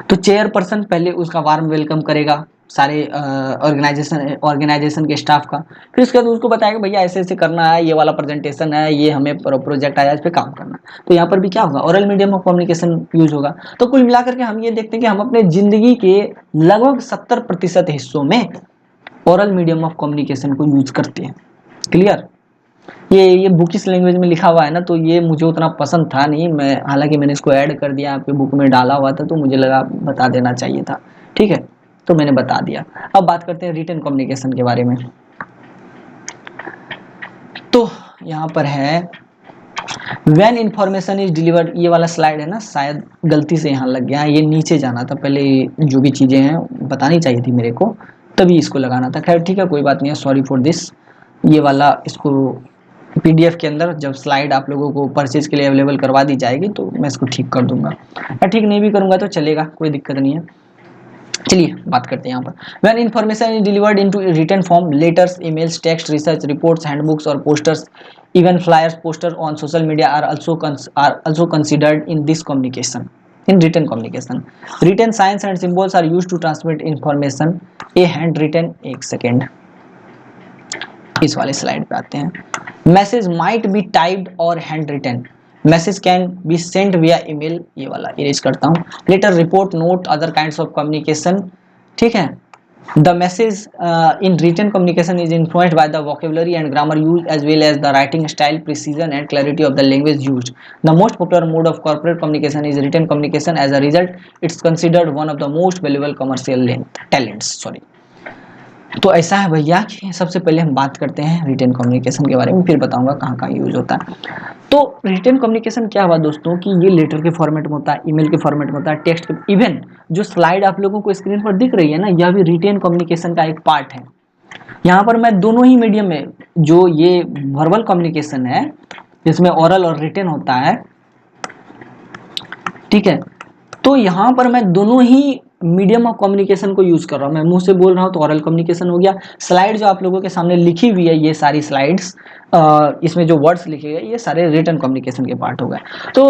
तो चेयरपर्सन पहले उसका वार्म वेलकम करेगा सारे ऑर्गेनाइजेशन के स्टाफ का. फिर उसके बाद उसको बताएगा भैया ऐसे ऐसे करना है, ये वाला प्रेजेंटेशन है, ये हमें प्रोजेक्ट आया, इस पे काम करना. तो यहाँ पर भी क्या होगा, oral medium of communication use होगा. तो कुल मिलाकर के हम ये देखते हैं कि हम अपने जिंदगी के लगभग 70% हिस्सों में ओरल मीडियम ऑफ कम्युनिकेशन को यूज करते हैं. क्लियर. ये बुकिश लैंग्वेज में लिखा हुआ है ना, तो ये मुझे उतना पसंद था नहीं, मैं हालांकि मैंने इसको ऐड कर दिया, आपके बुक में डाला हुआ था, तो मुझे लगा बता देना चाहिए था. ठीक है, तो मैंने बता दिया. अब बात करते हैं रिटन कम्युनिकेशन के बारे में. तो यहाँ पर है व्हेन इंफॉर्मेशन इज डिलीवर्ड. ये वाला स्लाइड है ना, शायद गलती से यहाँ लग गया, ये नीचे जाना था, पहले जो भी चीज़ें हैं बतानी चाहिए थी मेरे को, तभी इसको लगाना था. खैर ठीक है, कोई बात नहीं है, सॉरी फॉर दिस. ये वाला इसको पीडीएफ के अंदर जब स्लाइड आप लोगों को परचेज के लिए अवेलेबल करवा दी जाएगी तो मैं इसको ठीक कर दूंगा, या ठीक नहीं भी करूंगा तो चलेगा, कोई दिक्कत नहीं है. चलिए बात करते हैं यहाँ पर. When information is delivered into written form, letters, emails, text, research reports, handbooks और posters, even flyers, poster on social media are also considered in this communication, in written communication. Written signs and symbols are used to transmit information. A handwritten, एक second, इस वाले slide पे आते हैं. Message might be typed और handwritten. Message can be sent via email, ये वाला erase करता हूँ. Letter, report, note, other kinds of communication. ठीक है, the message in written communication is influenced by the vocabulary and grammar use as well as the writing style, precision and clarity of the language used. The most popular mode of corporate communication is written communication. As a result it's considered one of the most valuable commercial talents. तो ऐसा है भैया कि सबसे पहले हम बात करते हैं रिटन कम्युनिकेशन के बारे में, फिर बताऊंगा कहाँ कहाँ यूज होता है। तो रिटन कम्युनिकेशन क्या हुआ दोस्तों कि ये लेटर के फॉर्मेट में होता है, ईमेल के फॉर्मेट में होता है, टेक्स्ट के, इवन जो स्लाइड आप लोगों को स्क्रीन पर दिख रही है ना, यह भी रिटन कम्युनिकेशन का एक पार्ट है। यहाँ पर मैं दोनों ही मीडियम में, जो ये वर्बल कम्युनिकेशन है जिसमें ओरल और रिटन होता है, ठीक है, तो यहाँ पर मैं दोनों ही मीडियम ऑफ कम्युनिकेशन को यूज कर रहा हूँ। मैं मुंह से बोल रहा हूँ तो ओरल कम्युनिकेशन हो गया, स्लाइड जो आप लोगों के सामने लिखी हुई है, ये सारी स्लाइड्स, इसमें जो वर्ड्स लिखे गए ये सारे रिटन कम्युनिकेशन के पार्ट हो गए। तो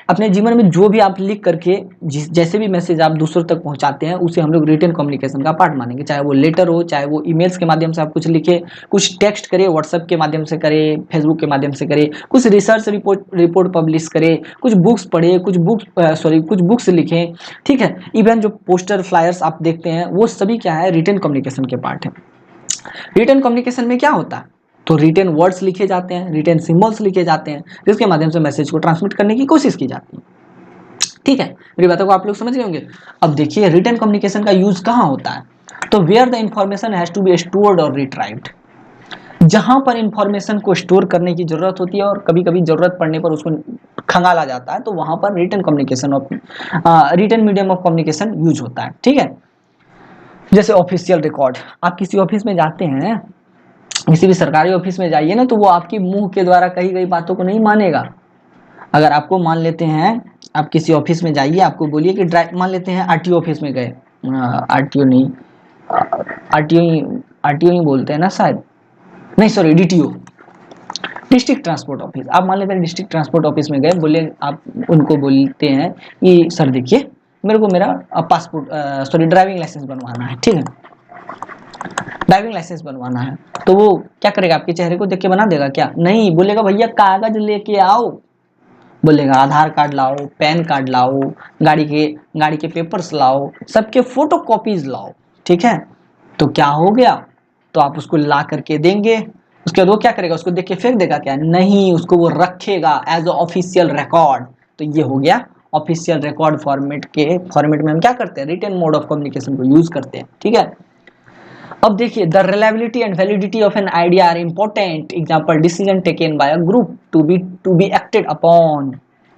अपने जीवन में जो भी आप लिख करके जैसे भी मैसेज आप दूसरों तक पहुंचाते हैं, उसे हम लोग रिटन कम्युनिकेशन का पार्ट मानेंगे, चाहे वो लेटर हो, चाहे वो ईमेल्स के माध्यम से आप कुछ लिखे, कुछ टेक्स्ट करे, व्हाट्सएप के माध्यम से करे, फेसबुक के माध्यम से करे, कुछ रिसर्च रिपोर्ट पब्लिश करे, कुछ बुक्स पढ़े, कुछ बुक्स लिखें, ठीक है। इवन जो पोस्टर फ्लायर्स आप देखते हैं वो सभी क्या है, रिटन कम्युनिकेशन के पार्ट है। रिटन कम्युनिकेशन में क्या होता है, तो रिटन वर्ड्स लिखे जाते हैं, रिटन सिंबल्स लिखे जाते हैं, जिसके माध्यम से मैसेज को ट्रांसमिट करने की कोशिश की जाती है, ठीक है। मेरी बातों को आप लोग समझ गए होंगे। अब देखिए रिटन कम्युनिकेशन का यूज कहाँ होता है, तो where the information has to be stored और रिट्राइव्ड, जहां पर इंफॉर्मेशन को स्टोर करने की जरूरत होती है और कभी कभी जरूरत पड़ने पर उसको खंगाला जाता है, तो वहां पर written medium of communication use होता है, ठीक है। जैसे ऑफिशियल रिकॉर्ड, आप किसी ऑफिस में जाते हैं, किसी भी सरकारी ऑफिस में जाइए ना, तो वो आपकी मुंह के द्वारा कही गई बातों को नहीं मानेगा। अगर आपको मान लेते हैं, आप किसी ऑफिस में जाइए, आपको बोलिए कि ड्राइव, मान लेते हैं आरटीओ ऑफिस में गए, आरटीओ नहीं, आरटीओ ही बोलते हैं ना शायद, नहीं sorry, DTO, district transport office, आप मान लेते हैं डिस्ट्रिक्ट ट्रांसपोर्ट ऑफिस में गए, बोले, आप उनको बोलते हैं कि सर देखिए मेरे को मेरा पासपोर्ट सॉरी ड्राइविंग लाइसेंस बनवाना है, ठीक है, ड्राइविंग लाइसेंस बनवाना है। तो वो क्या करेगा, आपके चेहरे को देख के बना देगा क्या, नहीं, बोलेगा भैया कागज लेके आओ, बोलेगा आधार कार्ड लाओ, पैन कार्ड लाओ, गाड़ी के पेपर्स लाओ, सबके फोटो कॉपीज लाओ, ठीक है। तो क्या हो गया, तो आप उसको ला करके देंगे, उसके बाद वो क्या करेगा, उसको देख के फेंक देगा क्या, नहीं, उसको वो रखेगा एज ऑफिशियल रिकॉर्ड। तो ये हो गया ऑफिशियल रिकॉर्ड फॉर्मेट में हम क्या करते हैं, रिटन मोड ऑफ कम्युनिकेशन को यूज करते हैं, ठीक है। अब देखिए the reliability and validity of an idea are important example decision taken by a group to be acted upon.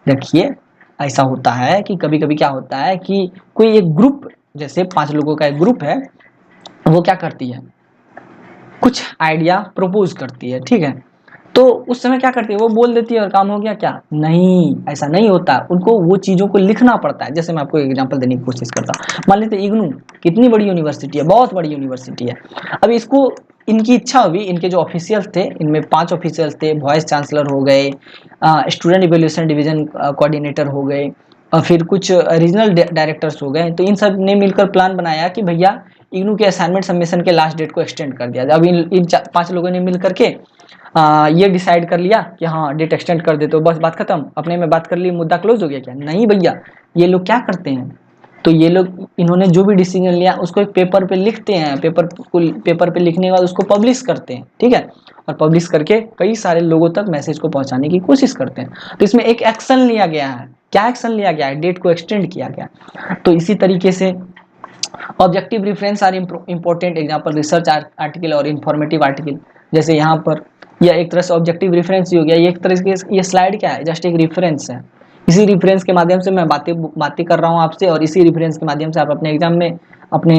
देखिए ऐसा होता है कि कभी कभी क्या होता है कि कोई एक ग्रुप, जैसे 5 लोगों का एक ग्रुप है, वो क्या करती है, कुछ आइडिया प्रपोज करती है, ठीक है। तो उस समय क्या करती है, वो बोल देती है और काम हो गया क्या, नहीं, ऐसा नहीं होता, उनको वो चीजों को लिखना पड़ता है। जैसे मैं आपको एग्जांपल देने की कोशिश करता हूँ, मान लेते इग्नू कितनी बड़ी यूनिवर्सिटी है, बहुत बड़ी यूनिवर्सिटी है। अब इसको, इनकी इच्छा हुई, इनके जो ऑफिशियल्स थे, इनमें 5 ऑफिशियल्स थे, वाइस चांसलर हो गए, स्टूडेंट इवेल्यूशन डिवीजन कोऑर्डिनेटर हो गए, और फिर कुछ रीजनल डायरेक्टर्स हो गए। तो इन सब ने मिलकर प्लान बनाया कि भैया इग्नू के असाइनमेंट सबमिशन के लास्ट डेट को एक्सटेंड कर दिया जाए। अब इन 5 लोगों ने मिल करके ये डिसाइड कर लिया कि हाँ डेट एक्सटेंड कर देते हो, बस बात खत्म, अपने में बात कर ली, मुद्दा क्लोज हो गया क्या, नहीं भैया, ये लोग क्या करते हैं, तो ये लोग, इन्होंने जो भी डिसीजन लिया उसको एक पेपर पे लिखते हैं, पेपर पे लिखने के बाद उसको पब्लिश करते हैं, ठीक है, और पब्लिश करके कई सारे लोगों तक मैसेज को पहुंचाने की कोशिश करते हैं। तो इसमें एक एक्शन लिया गया है, क्या एक्शन लिया गया है, डेट को एक्सटेंड किया गया। तो इसी तरीके से objective reference are important example research article और इंफॉर्मेटिव आर्टिकल। जैसे यहाँ पर यह एक तरह से ऑब्जेक्टिव रेफरेंस ही हो गया, ये एक तरह से, ये स्लाइड क्या है, जस्ट एक रेफरेंस है। इसी रेफरेंस के माध्यम से मैं बातें कर रहा हूँ आपसे, और इसी रेफरेंस के माध्यम से आप अपने एग्जाम में अपने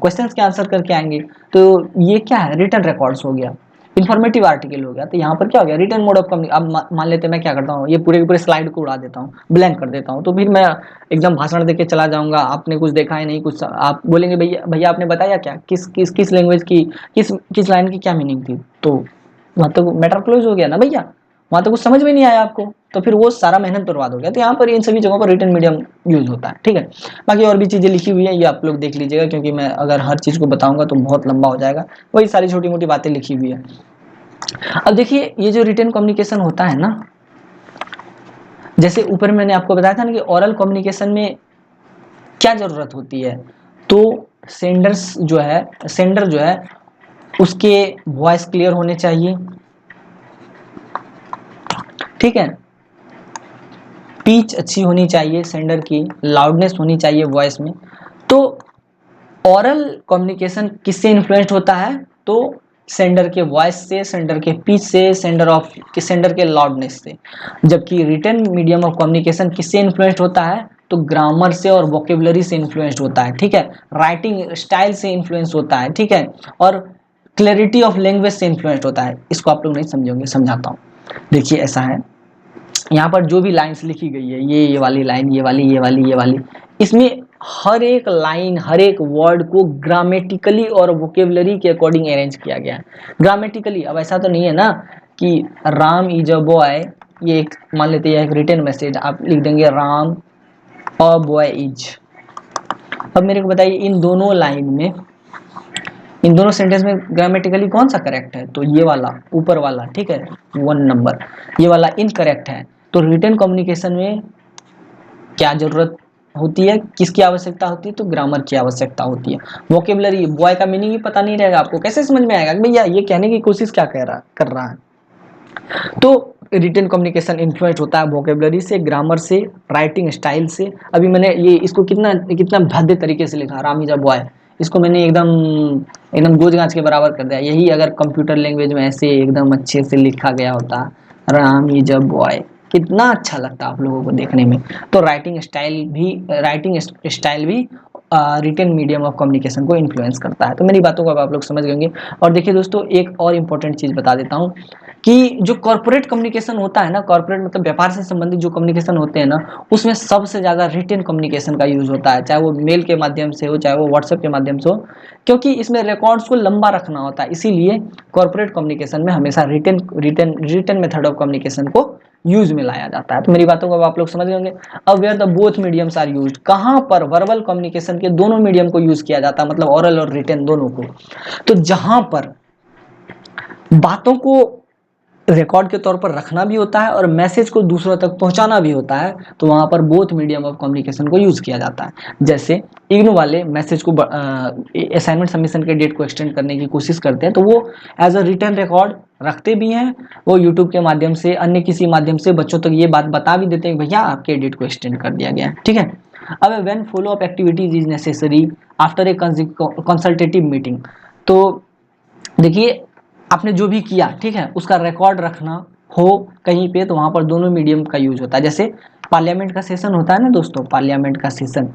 क्वेश्चंस के आंसर करके आएंगे। तो ये क्या है, रिटन रिकॉर्ड्स हो गया, इंफॉर्मेटिव आर्टिकल हो गया। तो यहाँ पर क्या हो गया, रिटन मोड ऑफ कम्युनिकेशन। अब मान लेते हैं मैं क्या करता हूँ, ये पूरे के पूरे स्लाइड को उड़ा देता हूँ, ब्लैंक कर देता हूँ, तो फिर मैं एकदम भाषण देके चला जाऊंगा, आपने कुछ देखा है नहीं, कुछ आप बोलेंगे भैया भैया आपने बताया क्या, किस लैंग्वेज की, किस लाइन की क्या मीनिंग थी, तो वहाँ तो मैटर क्लोज हो गया ना भैया, वहाँ तो कुछ समझ में नहीं आया आपको, तो फिर वो सारा मेहनत बर्बाद हो गया। तो यहाँ पर इन सभी जगहों पर रिटन मीडियम यूज होता है, ठीक है। बाकी और भी चीजें लिखी हुई है, ये आप लोग देख लीजिएगा, क्योंकि मैं अगर हर चीज को बताऊंगा तो बहुत लंबा हो जाएगा, वही सारी छोटी मोटी बातें लिखी हुई है। अब देखिए ये जो रिटन कम्युनिकेशन होता है ना, जैसे ऊपर मैंने आपको बताया था ना कि ओरल कम्युनिकेशन में क्या जरूरत होती है, तो सेंडर जो है उसके वॉइस क्लियर होने चाहिए, ठीक है, पिच अच्छी होनी चाहिए सेंडर की, लाउडनेस होनी चाहिए वॉइस में। तो ओरल कम्युनिकेशन किससे इन्फ्लुएंस्ड होता है? तो सेंडर के वॉइस से, सेंडर के पिच से, सेंडर के लाउडनेस से। जबकि रिटन मीडियम ऑफ कम्युनिकेशन किससे इन्फ्लुएंस्ड होता है? तो ग्रामर से और वोकेबलरी से इन्फ्लुएंस्ड होता है, ठीक है। राइटिंग स्टाइल से इन्फ्लुएंस होता है, ठीक है। और क्लैरिटी ऑफ लैंग्वेज से इन्फ्लुएंस्ड होता है। इसको आप लोग नहीं समझोगे, समझाता हूँ। देखिए ऐसा है, यहाँ पर जो भी लाइंस लिखी गई है, ये वाली लाइन, ये वाली, इसमें हर एक लाइन, हर एक वर्ड को ग्रामेटिकली और वोकेबलरी के अकॉर्डिंग अरेंज किया गया है। ग्रामेटिकली, अब ऐसा तो नहीं है ना कि राम इज अ बॉय, ये एक मान लेते हैं एक रिटन मैसेज, आप लिख देंगे राम अ बॉय इज। अब मेरे को बताइए इन दोनों लाइन में, इन दोनों सेंटेंस में ग्रामेटिकली कौन सा करेक्ट है? तो ये वाला ऊपर वाला, ठीक है, 1 नंबर, ये वाला इनकरेक्ट है। तो रिटन कम्युनिकेशन में क्या जरूरत होती है, किसकी आवश्यकता होती है? तो ग्रामर की आवश्यकता होती है। वोकेबलरी, बॉय का मीनिंग ही पता नहीं रहेगा आपको, कैसे समझ में आएगा कि भैया ये कहने की कोशिश क्या कर रहा है? तो रिटन कम्युनिकेशन इन्फ्लुएंस होता है वोकेबलरी से, ग्रामर से, राइटिंग स्टाइल से। अभी मैंने ये इसको कितना कितना भद्दे तरीके से लिखा, राम इज अ बॉय, इसको मैंने एकदम एकदम गोज गाज के बराबर कर दिया। यही अगर कंप्यूटर लैंग्वेज में ऐसे एकदम अच्छे से लिखा गया होता, राम इज अ बॉय, कितना अच्छा लगता आप लोगों को देखने में। तो राइटिंग स्टाइल भी रिटन मीडियम ऑफ कम्युनिकेशन को इन्फ्लुएंस करता है। तो मेरी बातों को अब आप लोग समझ गए होंगे। और देखिए दोस्तों, एक और इम्पोर्टेंट चीज बता देता हूँ कि जो कॉर्पोरेट कम्युनिकेशन होता है ना, कॉर्पोरेट मतलब व्यापार से संबंधित जो कम्युनिकेशन होते हैं ना, उसमें सबसे ज्यादा रिटन कम्युनिकेशन का यूज होता है, चाहे वो मेल के माध्यम से हो, चाहे वो व्हाट्सएप के माध्यम से हो, क्योंकि इसमें रिकॉर्ड्स को लंबा रखना होता है। इसीलिए कॉर्पोरेट कम्युनिकेशन में हमेशा रिटन मेथड ऑफ कम्युनिकेशन को यूज में लाया जाता है। तो मेरी बातों को आप लोग समझ गए। अब where the both mediums are used, कहां पर वर्बल कम्युनिकेशन के दोनों मीडियम को यूज किया जाता है, मतलब ओरल और रिटन दोनों को? तो जहां पर बातों को रिकॉर्ड के तौर पर रखना भी होता है और मैसेज को दूसरों तक पहुंचाना भी होता है, तो वहां पर बोथ मीडियम ऑफ कम्युनिकेशन को यूज किया जाता है। जैसे इग्नू वाले मैसेज को असाइनमेंट सबमिशन के डेट को एक्सटेंड करने की कोशिश करते हैं, तो वो एज अ रिटन रिकॉर्ड रखते भी हैं। वो यूट्यूब के माध्यम से, अन्य किसी माध्यम से बच्चों तक ये बात बता भी देते हैं कि भैया आपके डेट को एक्सटेंड कर दिया गया है, ठीक है। अब when follow up activities is necessary after a consultative meeting, तो देखिए आपने जो भी किया, ठीक है, उसका रिकॉर्ड रखना हो कहीं पे, तो वहां पर दोनों मीडियम का यूज होता है। जैसे पार्लियामेंट का सेशन होता है ना दोस्तों, पार्लियामेंट का सेशन,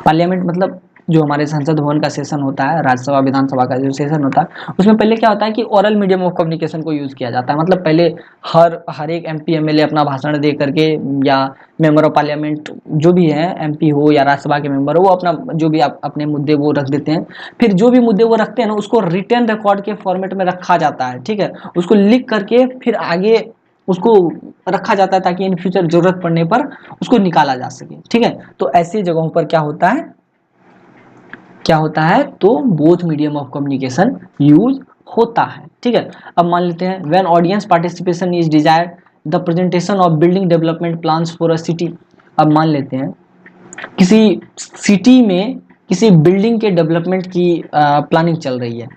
पार्लियामेंट मतलब जो हमारे संसद भवन का सेशन होता है, राज्यसभा विधानसभा का जो सेशन होता है, उसमें पहले क्या होता है कि ओरल मीडियम ऑफ कम्युनिकेशन को यूज किया जाता है। मतलब पहले हर एक एमपी एमएलए अपना भाषण दे करके, या मेंबर ऑफ पार्लियामेंट जो भी है, एमपी हो या राज्यसभा के मेंबर हो, वो अपना जो भी अपने मुद्दे वो रख देते हैं। फिर जो भी मुद्दे वो रखते हैं ना, उसको रिटन रिकॉर्ड के फॉर्मेट में रखा जाता है, ठीक है। उसको लिख करके फिर आगे उसको रखा जाता है, ताकि इन फ्यूचर जरूरत पड़ने पर उसको निकाला जा सके, ठीक है। तो ऐसी जगहों पर क्या होता है, तो both medium of communication use होता है, ठीक है। अब मान लेते हैं when audience participation is desired the presentation of building development plans for a city. अब मान लेते हैं किसी सिटी में किसी बिल्डिंग के डेवलपमेंट की प्लानिंग चल रही है।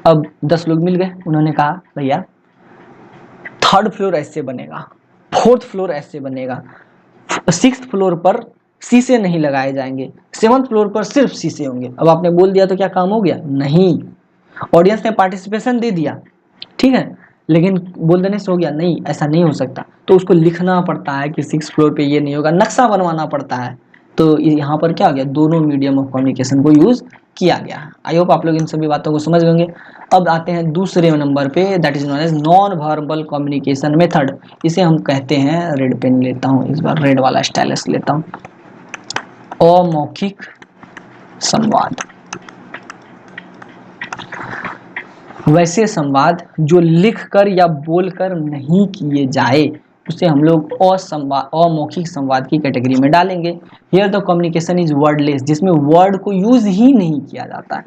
अब 10 लोग मिल गए, उन्होंने कहा भैया 3rd फ्लोर ऐसे बनेगा, 4th फ्लोर ऐसे बनेगा, 6th फ्लोर पर शीशे नहीं लगाए जाएंगे, 7th फ्लोर पर सिर्फ शीशे होंगे। अब आपने बोल दिया तो क्या काम हो गया? नहीं। ऑडियंस ने पार्टिसिपेशन दे दिया, ठीक है, लेकिन बोल देने से हो गया? नहीं, ऐसा नहीं हो सकता। तो उसको लिखना पड़ता है कि 6th फ्लोर पे ये नहीं होगा, नक्शा बनवाना पड़ता है। तो यहाँ पर क्या हो गया, दोनों मीडियम ऑफ कम्युनिकेशन को यूज किया गया है। आई होप आप लोग इन सभी बातों को समझ होंगे। अब आते हैं दूसरे नंबर पे, that is known as non verbal communication method. इसे हम कहते हैं, रेड पेन लेता हूँ इस बार, रेड वाला स्टाइलस लेता हूँ, अमौखिक संवाद। वैसे संवाद जो लिखकर या बोलकर नहीं किए जाए, उसे हम लोग अमौखिक संवाद की कैटेगरी में डालेंगे। Here the communication is wordless, जिसमें वर्ड को यूज ही नहीं किया जाता है।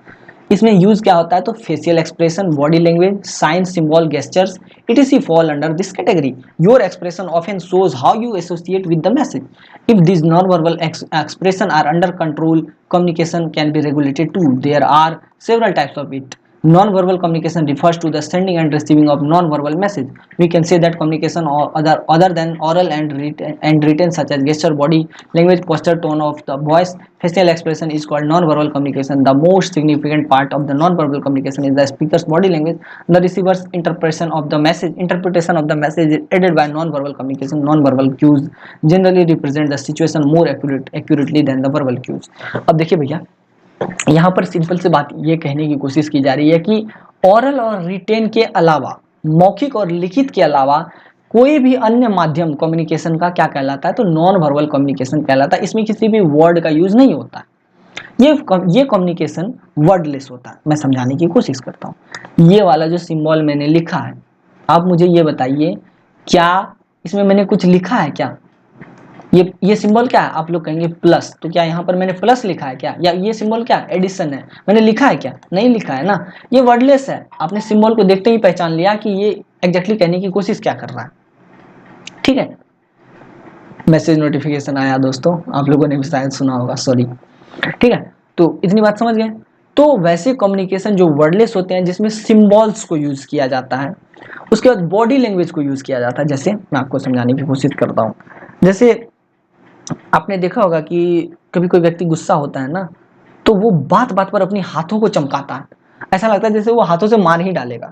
इसमें यूज क्या होता है, तो facial expression, body language, sign, symbol, gestures, it fall under this category. Your expression often shows how you associate with the message. If this non verbal expression are under control, communication can be regulated too. There are several types of it. Non-verbal communication refers to the sending and receiving of non-verbal message. We can say that communication or other than oral and written, such as gesture, body language, posture, tone of the voice, facial expression, is called non-verbal communication. The most significant part of the non-verbal communication is the speaker's body language. The receiver's interpretation of the message is aided by non-verbal communication. Non-verbal cues generally represent the situation more accurately than the verbal cues. अब देखिए भैया, यहाँ पर simple से बात ये कहने की कोशिश की जा रही है कि ओरल और रिटेन के अलावा, मौखिक और लिखित के अलावा कोई भी अन्य माध्यम कम्युनिकेशन का क्या कहलाता है, तो नॉन वर्बल कम्युनिकेशन कहलाता है। इसमें किसी भी वर्ड का यूज नहीं होता, ये कम्युनिकेशन वर्डलेस होता है। मैं समझाने की कोशिश करता हूँ। ये वाला जो सिंबल मैंने लिखा है, आप मुझे ये बताइए, क्या इसमें मैंने कुछ लिखा है क्या? ये सिंबल क्या है? आप लोग कहेंगे प्लस, तो क्या यहाँ पर मैंने प्लस लिखा है क्या? या ये सिंबल क्या है? एडिशन है। मैंने लिखा है क्या? नहीं लिखा है ना। ये वर्डलेस है। आपने सिंबल को देखते ही पहचान लिया कि ये एग्जैक्टली कहने की कोशिश क्या कर रहा है। ठीक है, मैसेज नोटिफिकेशन आया दोस्तों, आप लोगों ने भी शायद सुना होगा, सॉरी। ठीक है, तो इतनी बात समझ गए। तो वैसे कम्युनिकेशन जो वर्डलेस होते हैं, जिसमें सिंबल्स को यूज किया जाता है, उसके बाद बॉडी लैंग्वेज को यूज किया जाता है। जैसे मैं आपको समझाने की कोशिश करता हूँ। जैसे आपने देखा होगा कि कभी कोई व्यक्ति गुस्सा होता है ना, तो वो बात बात पर अपनी हाथों को चमकाता है, ऐसा लगता है जैसे वो हाथों से मार ही डालेगा।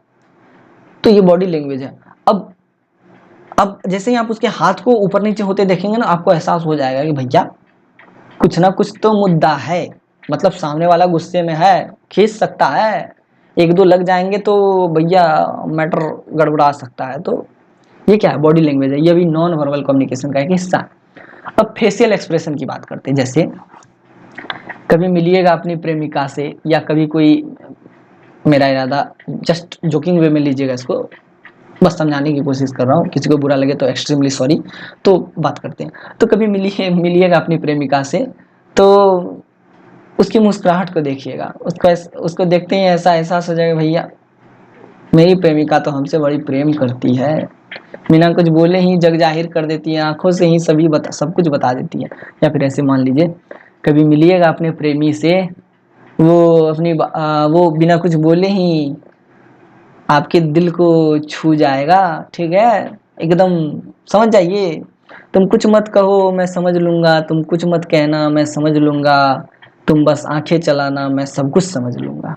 तो ये बॉडी लैंग्वेज है। अब जैसे ही आप उसके हाथ को ऊपर नीचे होते देखेंगे ना, आपको एहसास हो जाएगा कि भैया कुछ ना कुछ तो मुद्दा है, मतलब सामने वाला गुस्से में है, खींच सकता है, एक दो लग जाएंगे तो भैया मैटर गड़बड़ा सकता है। तो ये क्या है? बॉडी लैंग्वेज है। ये भी नॉन वर्बल कम्युनिकेशन का एक हिस्सा है। अब फेशियल एक्सप्रेशन की बात करते हैं। जैसे कभी मिलिएगा अपनी प्रेमिका से, या कभी कोई, मेरा इरादा जस्ट जोकिंग वे में लीजिएगा इसको, बस समझाने की कोशिश कर रहा हूँ, किसी को बुरा लगे तो एक्सट्रीमली सॉरी। तो बात करते हैं, तो कभी मिलिएगा अपनी प्रेमिका से, तो उसकी मुस्कुराहट को देखिएगा, उसको देखते ही ऐसा एहसास हो जाएगा, भैया मेरी प्रेमिका तो हमसे बड़ी प्रेम करती है, बिना कुछ बोले ही जग जाहिर कर देती है, आंखों से ही सब कुछ बता देती है। या फिर ऐसे मान लीजिए, कभी मिलिएगा अपने प्रेमी से, वो बिना कुछ बोले ही आपके दिल को छू जाएगा। ठीक है, एकदम समझ जाइए। तुम कुछ मत कहो मैं समझ लूंगा, तुम कुछ मत कहना मैं समझ लूंगा, तुम बस आंखें चलाना मैं सब कुछ समझ लूंगा।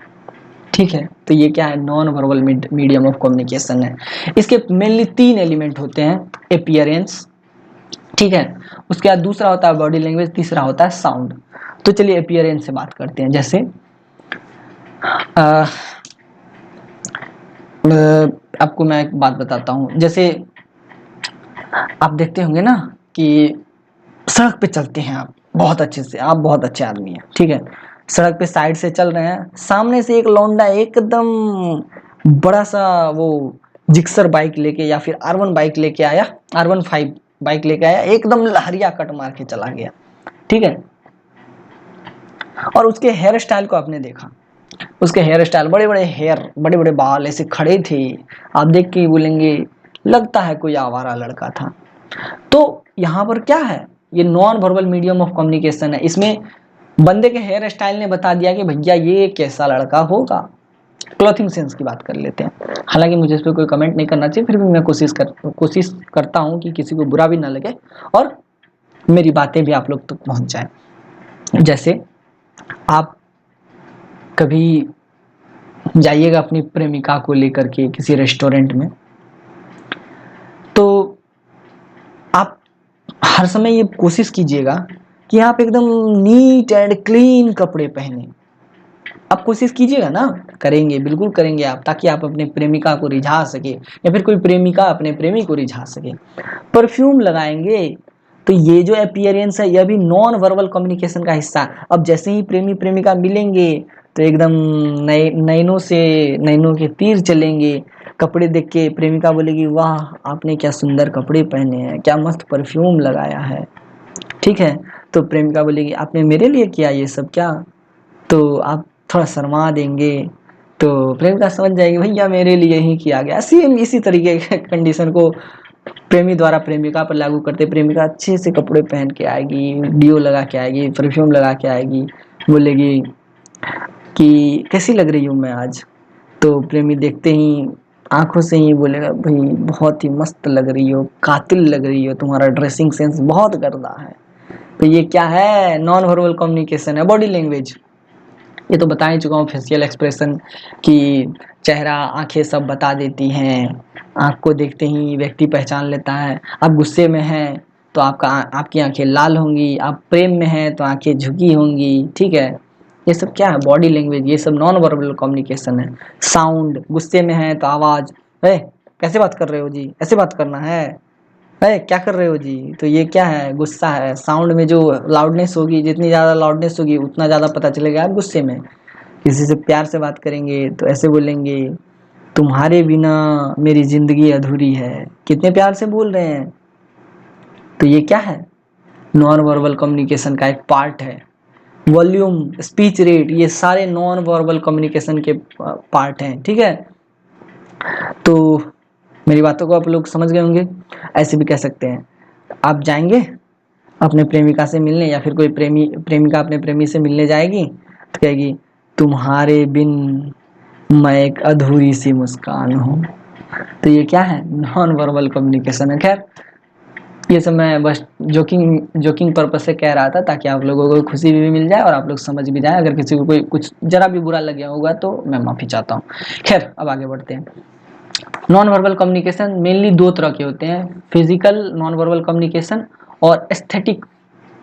ठीक है, तो ये क्या है? Non verbal medium of communication है। इसके मेनली 3 एलिमेंट होते हैं। अपीयरेंस, ठीक है, उसके बाद दूसरा होता है बॉडी लैंग्वेज, तीसरा होता है साउंड। तो चलिए अपीयरेंस से बात करते हैं। जैसे आपको मैं एक बात बताता हूँ। जैसे आप देखते होंगे ना कि सड़क पे चलते हैं आप बहुत अच्छे से, आप बहुत अच्छे आदमी हैं, ठीक है, सड़क पे साइड से चल रहे हैं, सामने से एक लौंडा एकदम बड़ा सा वो जिक्सर बाइक लेके या फिर R1 बाइक लेके आया, R15 बाइक लेके आया, एकदम लहरिया कट मार के चला गया। ठीक है, और उसके हेयर स्टाइल को आपने देखा, उसके हेयर स्टाइल, बड़े बड़े हेयर, बड़े बड़े बाल ऐसे खड़े थे, आप देख के बोलेंगे लगता है कोई आवारा लड़का था। तो यहाँ पर क्या है? ये non verbal medium of communication है। इसमें बंदे के हेयर स्टाइल ने बता दिया कि भैया ये कैसा लड़का होगा। क्लॉथिंग सेंस की बात कर लेते हैं। हालांकि मुझे इस पर कोई कमेंट नहीं करना चाहिए, फिर भी मैं कोशिश करता हूँ कि किसी को बुरा भी ना लगे और मेरी बातें भी आप लोग तक पहुँच जाए। जैसे आप कभी जाइएगा अपनी प्रेमिका को लेकर के किसी रेस्टोरेंट में, तो आप हर समय ये कोशिश कीजिएगा कि आप एकदम नीट एंड क्लीन कपड़े पहने। आप कोशिश कीजिएगा ना, करेंगे, बिल्कुल करेंगे आप, ताकि आप अपने प्रेमिका को रिझा सके या फिर कोई प्रेमिका अपने प्रेमी को रिझा सके। परफ्यूम लगाएंगे, तो ये जो अपीयरेंस है यह भी नॉन वर्बल कम्युनिकेशन का हिस्सा। अब जैसे ही प्रेमी प्रेमिका मिलेंगे तो एकदम नैनों के तीर चलेंगे, कपड़े देख के प्रेमिका बोलेगी वाह आपने क्या सुंदर कपड़े पहने हैं, क्या मस्त परफ्यूम लगाया है। ठीक है, तो प्रेमिका बोलेगी आपने मेरे लिए किया ये सब क्या? तो आप थोड़ा शर्मा देंगे, तो प्रेमिका समझ जाएगी भैया मेरे लिए ही किया गया। सेम इसी तरीके के कंडीशन को प्रेमी द्वारा प्रेमिका पर लागू करते। प्रेमिका अच्छे से कपड़े पहन के आएगी, डियो लगा के आएगी, परफ्यूम लगा के आएगी, बोलेगी कि कैसी लग रही हूँ मैं आज, तो प्रेमी देखते ही आंखों से ही बोलेगा, भाई बहुत ही मस्त लग रही हो, कातिल लग रही हो, तुम्हारा ड्रेसिंग सेंस बहुत गर्दा है। तो ये क्या है? नॉन वर्बल कम्युनिकेशन है, बॉडी लैंग्वेज। ये तो बता ही चुका हूँ, फेशियल एक्सप्रेशन की चेहरा आंखें सब बता देती हैं। आंख को देखते ही व्यक्ति पहचान लेता है। आप गुस्से में हैं तो आपकी आंखें लाल होंगी, आप प्रेम में हैं तो आंखें झुकी होंगी, ठीक है। ये सब क्या है? Body language. ये सब नॉन वर्बल कम्युनिकेशन है। साउंड, गुस्से में है तो आवाज, कैसे बात कर रहे हो जी, ऐसे बात करना है क्या कर रहे हो जी, तो ये क्या है? गुस्सा है। साउंड में जो लाउडनेस होगी, जितनी ज़्यादा लाउडनेस होगी उतना ज़्यादा पता चलेगा आप गुस्से में। किसी से प्यार से बात करेंगे तो ऐसे बोलेंगे, तुम्हारे बिना मेरी जिंदगी अधूरी है। कितने प्यार से बोल रहे हैं। तो ये क्या है? नॉन वर्बल कम्युनिकेशन का एक पार्ट है। वॉल्यूम, स्पीच रेट, ये सारे नॉन वर्बल कम्युनिकेशन के पार्ट हैं, ठीक है। तो मेरी बातों को आप लोग समझ गए होंगे। ऐसे भी कह सकते हैं, आप जाएंगे अपने प्रेमिका से मिलने, या फिर कोई प्रेमिका अपने प्रेमी से मिलने जाएगी तो कहेगी, तुम्हारे बिन मैं एक अधूरी सी मुस्कान हूँ। तो ये क्या है? नॉन वर्बल कम्युनिकेशन है। खैर, ये सब मैं बस जोकिंग पर्पज से कह रहा था, ताकि आप लोगों को खुशी भी मिल जाए और आप लोग समझ भी जाए। अगर किसी को कोई कुछ जरा भी बुरा लग गया होगा तो मैं माफी चाहता हूँ। खैर, अब आगे बढ़ते हैं। नॉन वर्बल कम्युनिकेशन मेनली दो तरह के होते हैं, फिजिकल नॉन वर्बल कम्युनिकेशन और एस्थेटिक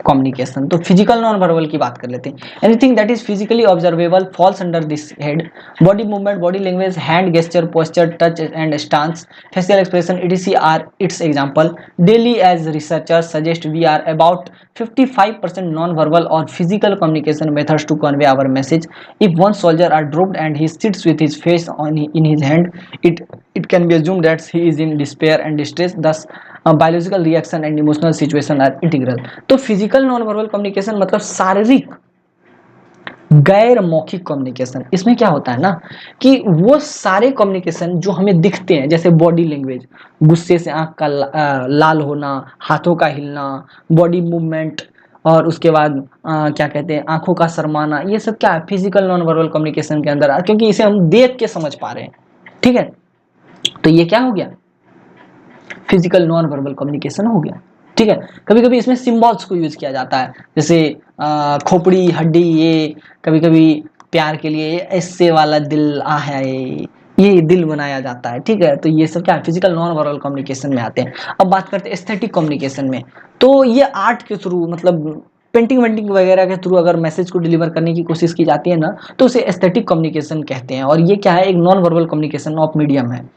कम्युनिकेशन। तो फिजिकल नॉन वर्बल की बात कर लेते हैं। Anything that is physically observable falls under this head. Body movement, body language, hand gesture, posture, touch and stance, facial expression, etc are its example. Daily, as researchers suggest, we are about 55% non-verbal or physical communication methods to convey our message. If one soldier are dropped and he sits with his face in his hand, it can be assumed that he is in despair and distress. Thus, biological reaction and emotional situation are integral. तो physical non verbal communication मतलब शारीरिक गैर मौखिक communication. इसमें क्या होता है ना कि वो सारे कम्युनिकेशन जो हमें दिखते हैं, जैसे बॉडी लैंग्वेज, गुस्से से आंख का लाल होना, हाथों का हिलना, बॉडी मूवमेंट, और उसके बाद क्या कहते हैं, आंखों का शर्माना, ये सब क्या है? फिजिकल नॉन वर्बल कम्युनिकेशन के अंदर, क्योंकि इसे हम देख के समझ पा रहे हैं, ठीक है। तो ये क्या हो गया? फिजिकल नॉन वर्बल कम्युनिकेशन हो गया, ठीक है। कभी कभी इसमें सिंबल्स को यूज किया जाता है, जैसे खोपड़ी, हड्डी, ये कभी कभी प्यार के लिए ऐसे वाला दिल आ है, ये दिल बनाया जाता है, ठीक है। तो ये सब क्या है? फिजिकल नॉन वर्बल कम्युनिकेशन में आते हैं। अब बात करते हैं एस्थेटिक कम्युनिकेशन में। तो ये आर्ट के थ्रू, मतलब पेंटिंग वेंटिंग वगैरह के थ्रू अगर मैसेज को डिलीवर करने की कोशिश की जाती है ना, तो उसे एस्थेटिक कम्युनिकेशन कहते हैं। और ये क्या है? एक non verbal communication of medium है,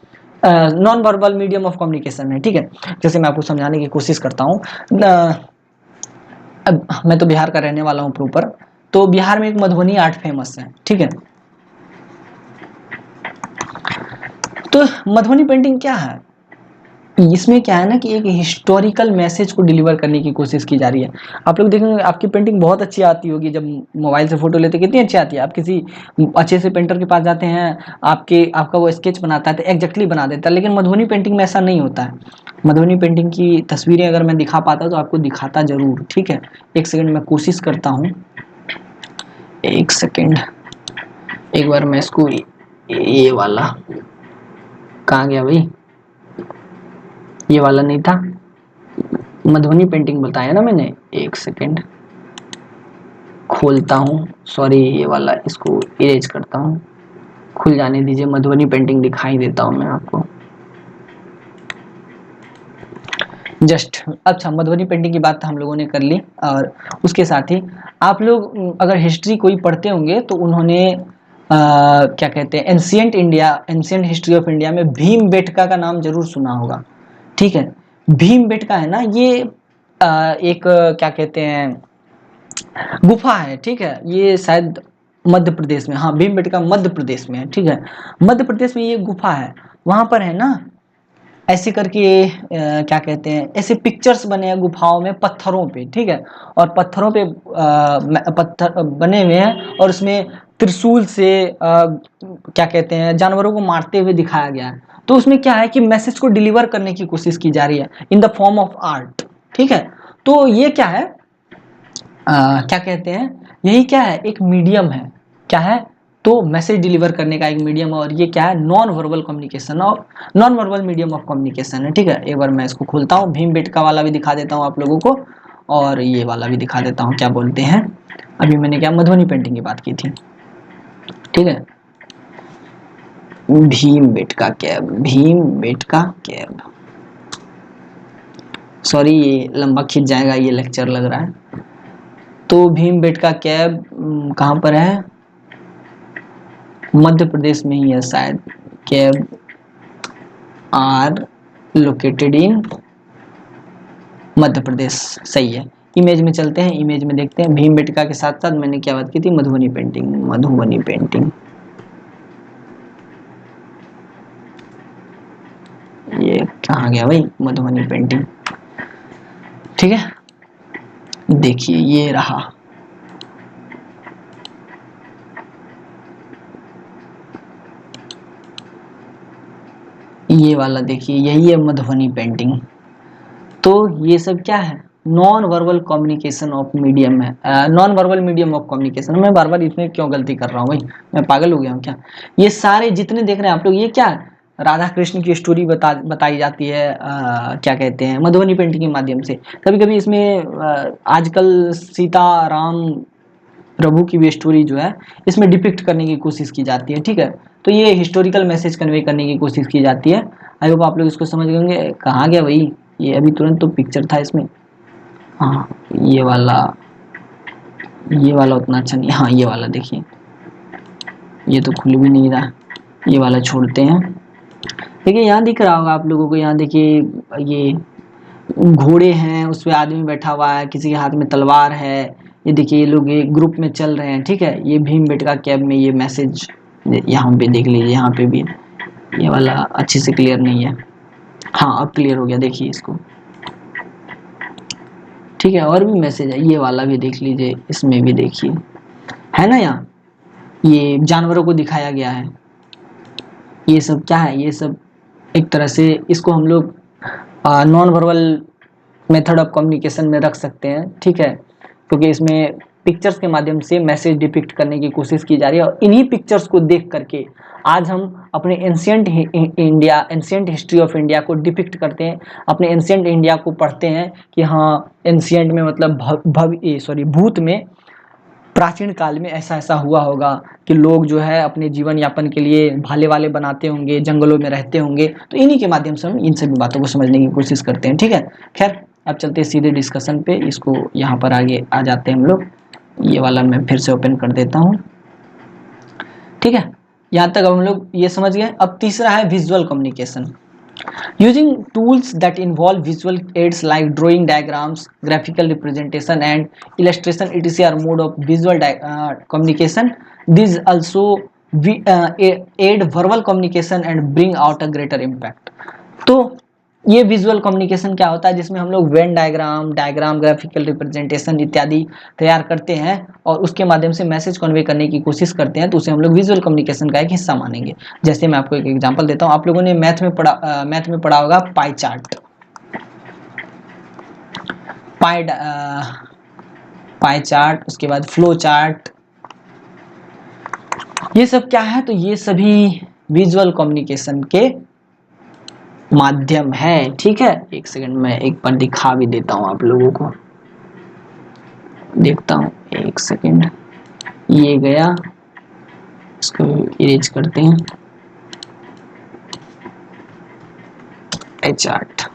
non verbal medium of communication है, ठीक है। जैसे मैं आपको समझाने की कोशिश करता हूँ। अब मैं तो बिहार का रहने वाला हूँ प्रॉपर, तो बिहार में एक मधुबनी आर्ट फेमस है, ठीक है। तो मधुबनी पेंटिंग क्या है? इसमें क्या है ना कि एक हिस्टोरिकल मैसेज को डिलीवर करने की कोशिश की जा रही है। आप लोग देखेंगे आपकी पेंटिंग बहुत अच्छी आती होगी, जब मोबाइल से फोटो लेते कितनी अच्छी आती है। आप किसी अच्छे से पेंटर के पास जाते हैं, आपका वो स्केच बनाता है तो एग्जैक्टली बना देता है, लेकिन मधुबनी पेंटिंग में ऐसा नहीं होता है। मधुबनी पेंटिंग की तस्वीरें अगर मैं दिखा पाता तो आपको दिखाता जरूर, ठीक है। एक सेकेंड मैं कोशिश करता हूँ, एक सेकेंड। एक बार मैं इसको, ये वाला कहाँ गया भाई? ये वाला नहीं था, मधुबनी पेंटिंग बताया ना मैंने। एक सेकेंड खोलता हूँ, सॉरी, ये वाला इसको इरेज करता हूँ, खुल जाने दीजिए। मधुबनी पेंटिंग दिखाई देता हूँ मैं आपको जस्ट। अच्छा, मधुबनी पेंटिंग की बात हम लोगों ने कर ली, और उसके साथ ही आप लोग अगर हिस्ट्री कोई पढ़ते होंगे तो उन्होंने क्या कहते हैं, एंशिएंट हिस्ट्री ऑफ इंडिया में भीमबेटका का नाम जरूर सुना होगा, ठीक है। भीमबेटका है ना, ये एक क्या कहते हैं, गुफा है, ठीक है। ये शायद मध्य प्रदेश में, हाँ, भीमबेटका मध्य प्रदेश में है, ठीक है। मध्य प्रदेश में ये गुफा है, वहां पर है ना ऐसे करके क्या कहते हैं, ऐसे पिक्चर्स बने हैं गुफाओं में पत्थरों पे, ठीक है। और पत्थरों पे पत्थर बने हुए हैं, और उसमें त्रिशूल से क्या कहते हैं, जानवरों को मारते हुए दिखाया गया है। तो उसमें क्या है कि मैसेज को डिलीवर करने की कोशिश की जा रही है इन द फॉर्म ऑफ आर्ट, ठीक है। तो ये क्या है, क्या कहते हैं, यही क्या है, एक मीडियम है, क्या है, तो मैसेज डिलीवर करने का एक मीडियम, और ये क्या है, नॉन वर्बल कम्युनिकेशन और non verbal medium of communication है। ठीक है, एक बार मैं इसको खोलता हूँ, भीमबेटका वाला भी दिखा देता हूँ आप लोगों को, और ये वाला भी दिखा देता हूँ, क्या बोलते हैं, अभी मैंने क्या मधुबनी पेंटिंग की बात की थी। ठीक है, Bhimbetka cab, Bhimbetka cab, sorry ये लंबा खिंच जाएगा, ये लेक्चर लग रहा है। तो भीमबेटका कैब कहाँ पर है, मध्य प्रदेश में ही है शायद। Cab are located in Madhya Pradesh, सही है। इमेज में चलते हैं, इमेज में देखते हैं। भीमबेटका के साथ साथ मैंने क्या बात की थी, मधुबनी पेंटिंग, मधुबनी पेंटिंग, ये कहाँ गया भाई, मधुबनी पेंटिंग। ठीक है, देखिए ये रहा, ये वाला देखिए, यही है मधुबनी पेंटिंग। तो ये सब क्या है, non verbal communication of medium है, non verbal medium of communication. मैं बार बार इसमें क्यों गलती कर रहा हूँ भाई, मैं पागल हो गया हूँ क्या। ये सारे जितने देख रहे हैं आप लोग, ये क्या है, राधा कृष्ण की स्टोरी बताई जाती है, क्या कहते हैं, मधुबनी पेंटिंग के माध्यम से। कभी कभी इसमें आजकल सीता राम प्रभु की भी स्टोरी जो है इसमें डिपिक्ट करने की कोशिश की जाती है। ठीक है, तो ये हिस्टोरिकल मैसेज कन्वे करने की कोशिश की जाती है। आई होप आप लोग इसको समझ गए होंगे। कहाँ गया भाई, ये अभी तुरंत तो पिक्चर था इसमें, हाँ ये वाला उतना अच्छा नहीं, हाँ ये वाला देखिए, ये तो खुल भी नहीं रहा, ये वाला छोड़ते हैं। देखिए यहाँ दिख रहा होगा आप लोगों को, यहाँ देखिए ये घोड़े हैं, उस पर आदमी बैठा हुआ है, किसी के हाथ में तलवार है। ये देखिए ये लोग एक ग्रुप में चल रहे हैं। ठीक है, ये भीमबेटका कैब में ये मैसेज यहाँ पे देख लीजिए, यहाँ पे भी ये वाला अच्छे से क्लियर नहीं है, हाँ अब क्लियर हो गया, देखिए इसको। ठीक है, और भी मैसेज है, ये वाला भी देख लीजिए, इसमें भी देखिए, है ना, यहाँ ये जानवरों को दिखाया गया है। ये सब क्या है, ये सब एक तरह से इसको हम लोग non verbal method of communication में रख सकते हैं। ठीक है, क्योंकि इसमें पिक्चर्स के माध्यम से मैसेज डिपिक्ट करने की कोशिश की जा रही है, और इन्हीं पिक्चर्स को देख करके आज हम अपने ancient India, ancient history of India को डिपिक्ट करते हैं, अपने एंशियंट इंडिया को पढ़ते हैं कि हाँ एंशियंट में मतलब भूत में, प्राचीन काल में ऐसा ऐसा हुआ होगा कि लोग जो है अपने जीवन यापन के लिए भाले वाले बनाते होंगे, जंगलों में रहते होंगे। तो इन्हीं के माध्यम से हम इन सभी बातों को समझने की कोशिश करते हैं। ठीक है, खैर अब चलते हैं सीधे डिस्कशन पे, इसको यहाँ पर आगे आ जाते हैं हम लोग। ये वाला मैं फिर से ओपन कर देता हूँ। ठीक है, यहाँ तक हम लोग ये समझ गए। अब तीसरा है visual communication. Using tools that involve visual aids like drawing, diagrams, graphical representation, and illustration, etc. are mode of visual communication. These also aid verbal communication and bring out a greater impact. तो ये visual communication क्या होता है, जिसमें हम लोग Venn diagram, graphical representation इत्यादि तैयार करते हैं और उसके माध्यम से मैसेज कन्वे करने की कोशिश करते हैं, तो उसे हम लोग विजुअल कम्युनिकेशन का एक हिस्सा मानेंगे। जैसे मैं आपको एक एग्जांपल देता हूँ, आप लोगों ने मैथ में पढ़ा होगा पाई चार्ट, पाई चार्ट, उसके बाद फ्लो चार्ट, ये सब क्या है, तो ये सभी विजुअल कम्युनिकेशन के माध्यम है। ठीक है, एक सेकंड में एक बार दिखा भी देता हूं आप लोगों को, देखता हूं एक सेकंड, ये गया, इसको इरेज करते हैं, चार्ट,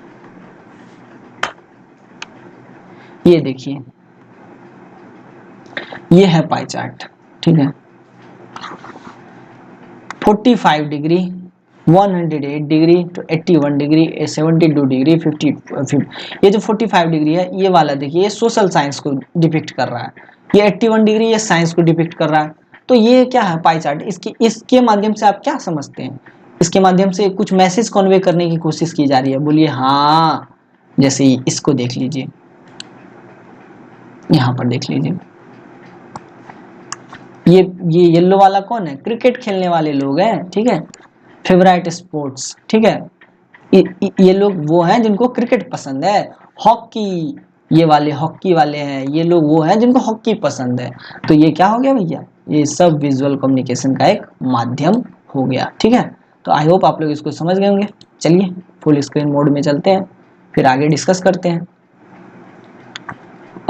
ये देखिए ये है पाई चार्ट। ठीक है, 45 डिग्री, 108 डिग्री, तो 81 डिग्री, 72 डिग्री, 50, ये जो 45 डिग्री है ये वाला देखिए, ये सोशल साइंस को डिपिक्ट कर रहा है। ये 81 डिग्री ये साइंस को डिपिक्ट कर रहा है। तो ये क्या है पाई चार्ट, इसके माध्यम से आप क्या समझते हैं, इसके माध्यम से कुछ मैसेज कन्वे करने की कोशिश की जा रही है, बोलिए हाँ। जैसे इसको देख लीजिए, यहाँ पर देख लीजिए, ये येलो वाला कौन है, क्रिकेट खेलने वाले लोग हैं। ठीक है, फेवरेट स्पोर्ट्स। ठीक है, ये लोग वो हैं जिनको क्रिकेट पसंद है। हॉकी, ये वाले हॉकी वाले हैं, ये लोग वो हैं जिनको हॉकी पसंद है। तो ये क्या हो गया भैया, ये सब विजुअल कम्युनिकेशन का एक माध्यम हो गया। ठीक है, तो आई होप आप लोग इसको समझ गए होंगे। चलिए फुल स्क्रीन मोड में चलते हैं, फिर आगे डिस्कस करते हैं।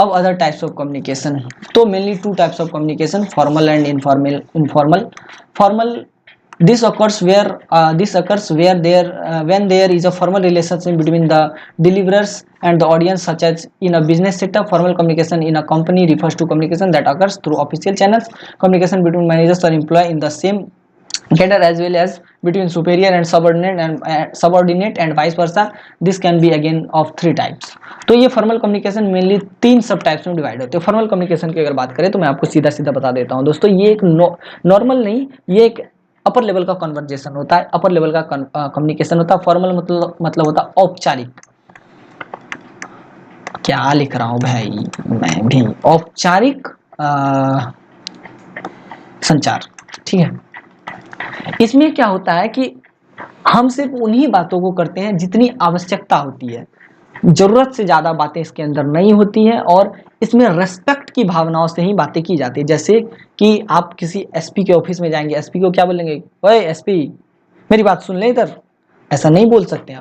अब अदर टाइप्स ऑफ कम्युनिकेशन, तो mainly two types of communication, formal and informal. Formal this occurs where when there is a formal relationship between the deliverers and the audience, such as in a business setup. Formal communication in a company refers to communication that occurs through official channels. Communication between managers or employees in the same cadre, as well as between superior and subordinate and vice versa. This can be again of three types. तो ये formal communication mainly तीन सब types में divide होते हैं। Formal communication की अगर बात करें तो मैं आपको सीधा सीधा बता देता हूँ दोस्तों, ये एक नॉर्मल नहीं, ये एक अपर लेवल का कन्वर्जेशन होता है, अपर लेवल का कम्युनिकेशन होता है। फॉर्मल मतलब होता है औपचारिक। क्या लिख रहा हूं भाई मैं भी, औपचारिक संचार। ठीक है, इसमें क्या होता है कि हम सिर्फ उन्हीं बातों को करते हैं जितनी आवश्यकता होती है, जरूरत से ज्यादा बातें इसके अंदर नहीं होती है, और इसमें रेस्पेक्ट की भावनाओं से ही बातें की जाती है। जैसे कि आप किसी एसपी के ऑफिस में जाएंगे, एसपी को क्या बोलेंगे, ओए एसपी मेरी बात सुन ले इधर, ऐसा नहीं बोल सकते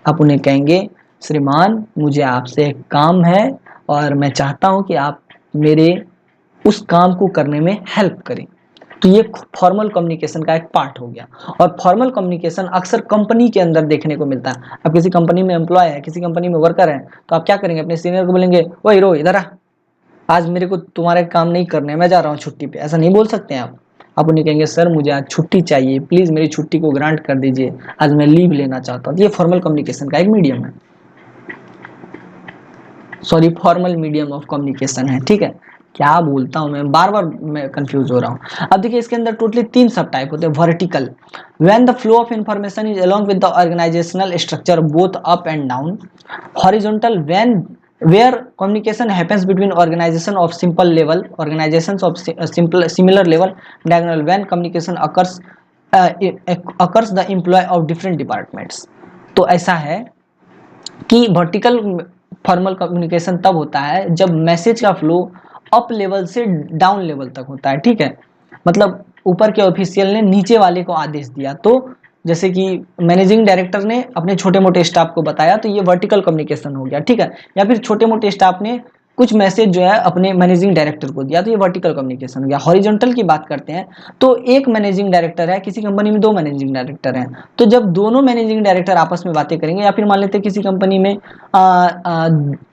आप उन्हें कहेंगे श्रीमान मुझे आपसे एक काम है और मैं चाहता हूं कि आप मेरे उस काम को करने में हेल्प करें। तो ये फॉर्मल कम्युनिकेशन का एक पार्ट हो गया। और फॉर्मल कम्युनिकेशन अक्सर कंपनी के अंदर देखने को मिलता है। आप किसी कंपनी में एम्प्लॉय है, किसी कंपनी में वर्कर है, तो आप क्या करेंगे, अपने सीनियर को बोलेंगे ओ हीरो इधर आ, आज मेरे को तुम्हारे काम नहीं करने, मैं जा रहा हूँ छुट्टी पे। ऐसा नहीं बोल सकते हैं आप उन्हें कहेंगे सर मुझे आज छुट्टी चाहिए, प्लीज मेरी छुट्टी को ग्रांट कर दीजिए, आज मैं लीव लेना चाहता हूँ। ये फॉर्मल कम्युनिकेशन का एक मीडियम है, sorry formal medium of communication है। ठीक है, क्या बोलता हूं मैं, बार बार मैं कंफ्यूज हो रहा हूं। अब देखिए इसके अंदर टोटली तीन सब टाइप होते हैं। Vertical, when the flow of information is along with the organizational structure both up and down. Horizontal, when where communication happens between organization of simple level, organizations of similar level. Diagonal, when communication occurs the employee of different departments। तो ऐसा है कि vertical formal communication तब होता है जब message का flow up level से डाउन लेवल तक होता है। ठीक है, मतलब ऊपर के ऑफिशियल ने नीचे वाले को आदेश दिया, तो जैसे कि मैनेजिंग डायरेक्टर ने अपने छोटे मोटे स्टाफ को बताया, तो ये वर्टिकल कम्युनिकेशन हो गया। ठीक है, या फिर छोटे मोटे स्टाफ ने कुछ मैसेज जो है अपने मैनेजिंग डायरेक्टर को दिया, तो ये वर्टिकल कम्युनिकेशन हो गया। हॉरिजॉन्टल की बात करते हैं तो एक मैनेजिंग डायरेक्टर है, किसी कंपनी में दो मैनेजिंग डायरेक्टर हैं, तो जब दोनों मैनेजिंग डायरेक्टर आपस में बातें करेंगे, या फिर मान लेते हैं किसी कंपनी में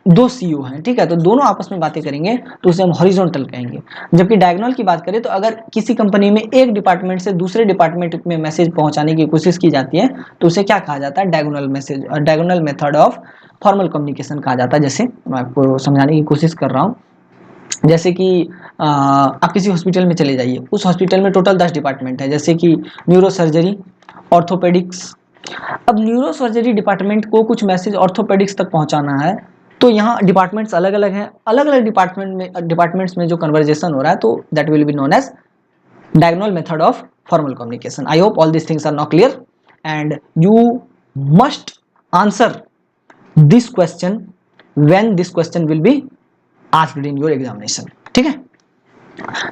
दो सीईओ हैं, ठीक है, तो दोनों आपस में बातें करेंगे तो उसे हम हॉरिजॉन्टल कहेंगे। जबकि डायगोनल की बात करें तो अगर किसी कंपनी में एक डिपार्टमेंट से दूसरे डिपार्टमेंट में मैसेज पहुंचाने की कोशिश की जाती है तो उसे क्या कहा जाता है, diagonal message, diagonal method of formal communication कहा जाता है। जैसे मैं आपको समझाने की कोशिश कर रहा हूँ, जैसे कि आप किसी हॉस्पिटल में चले जाइए, उस हॉस्पिटल में टोटल 10 डिपार्टमेंट है, जैसे कि न्यूरो सर्जरी, ऑर्थोपेडिक्स। अब न्यूरो सर्जरी डिपार्टमेंट को कुछ मैसेज ऑर्थोपेडिक्स तक पहुंचाना है, तो यहाँ डिपार्टमेंट्स अलग अलग हैं, अलग अलग डिपार्टमेंट्स में जो कन्वर्जेशन हो रहा है, तो that will be known as diagonal method of formal communication. I hope all these things are now clear and you must answer this question when this question will be asked in your examination. ठीक है,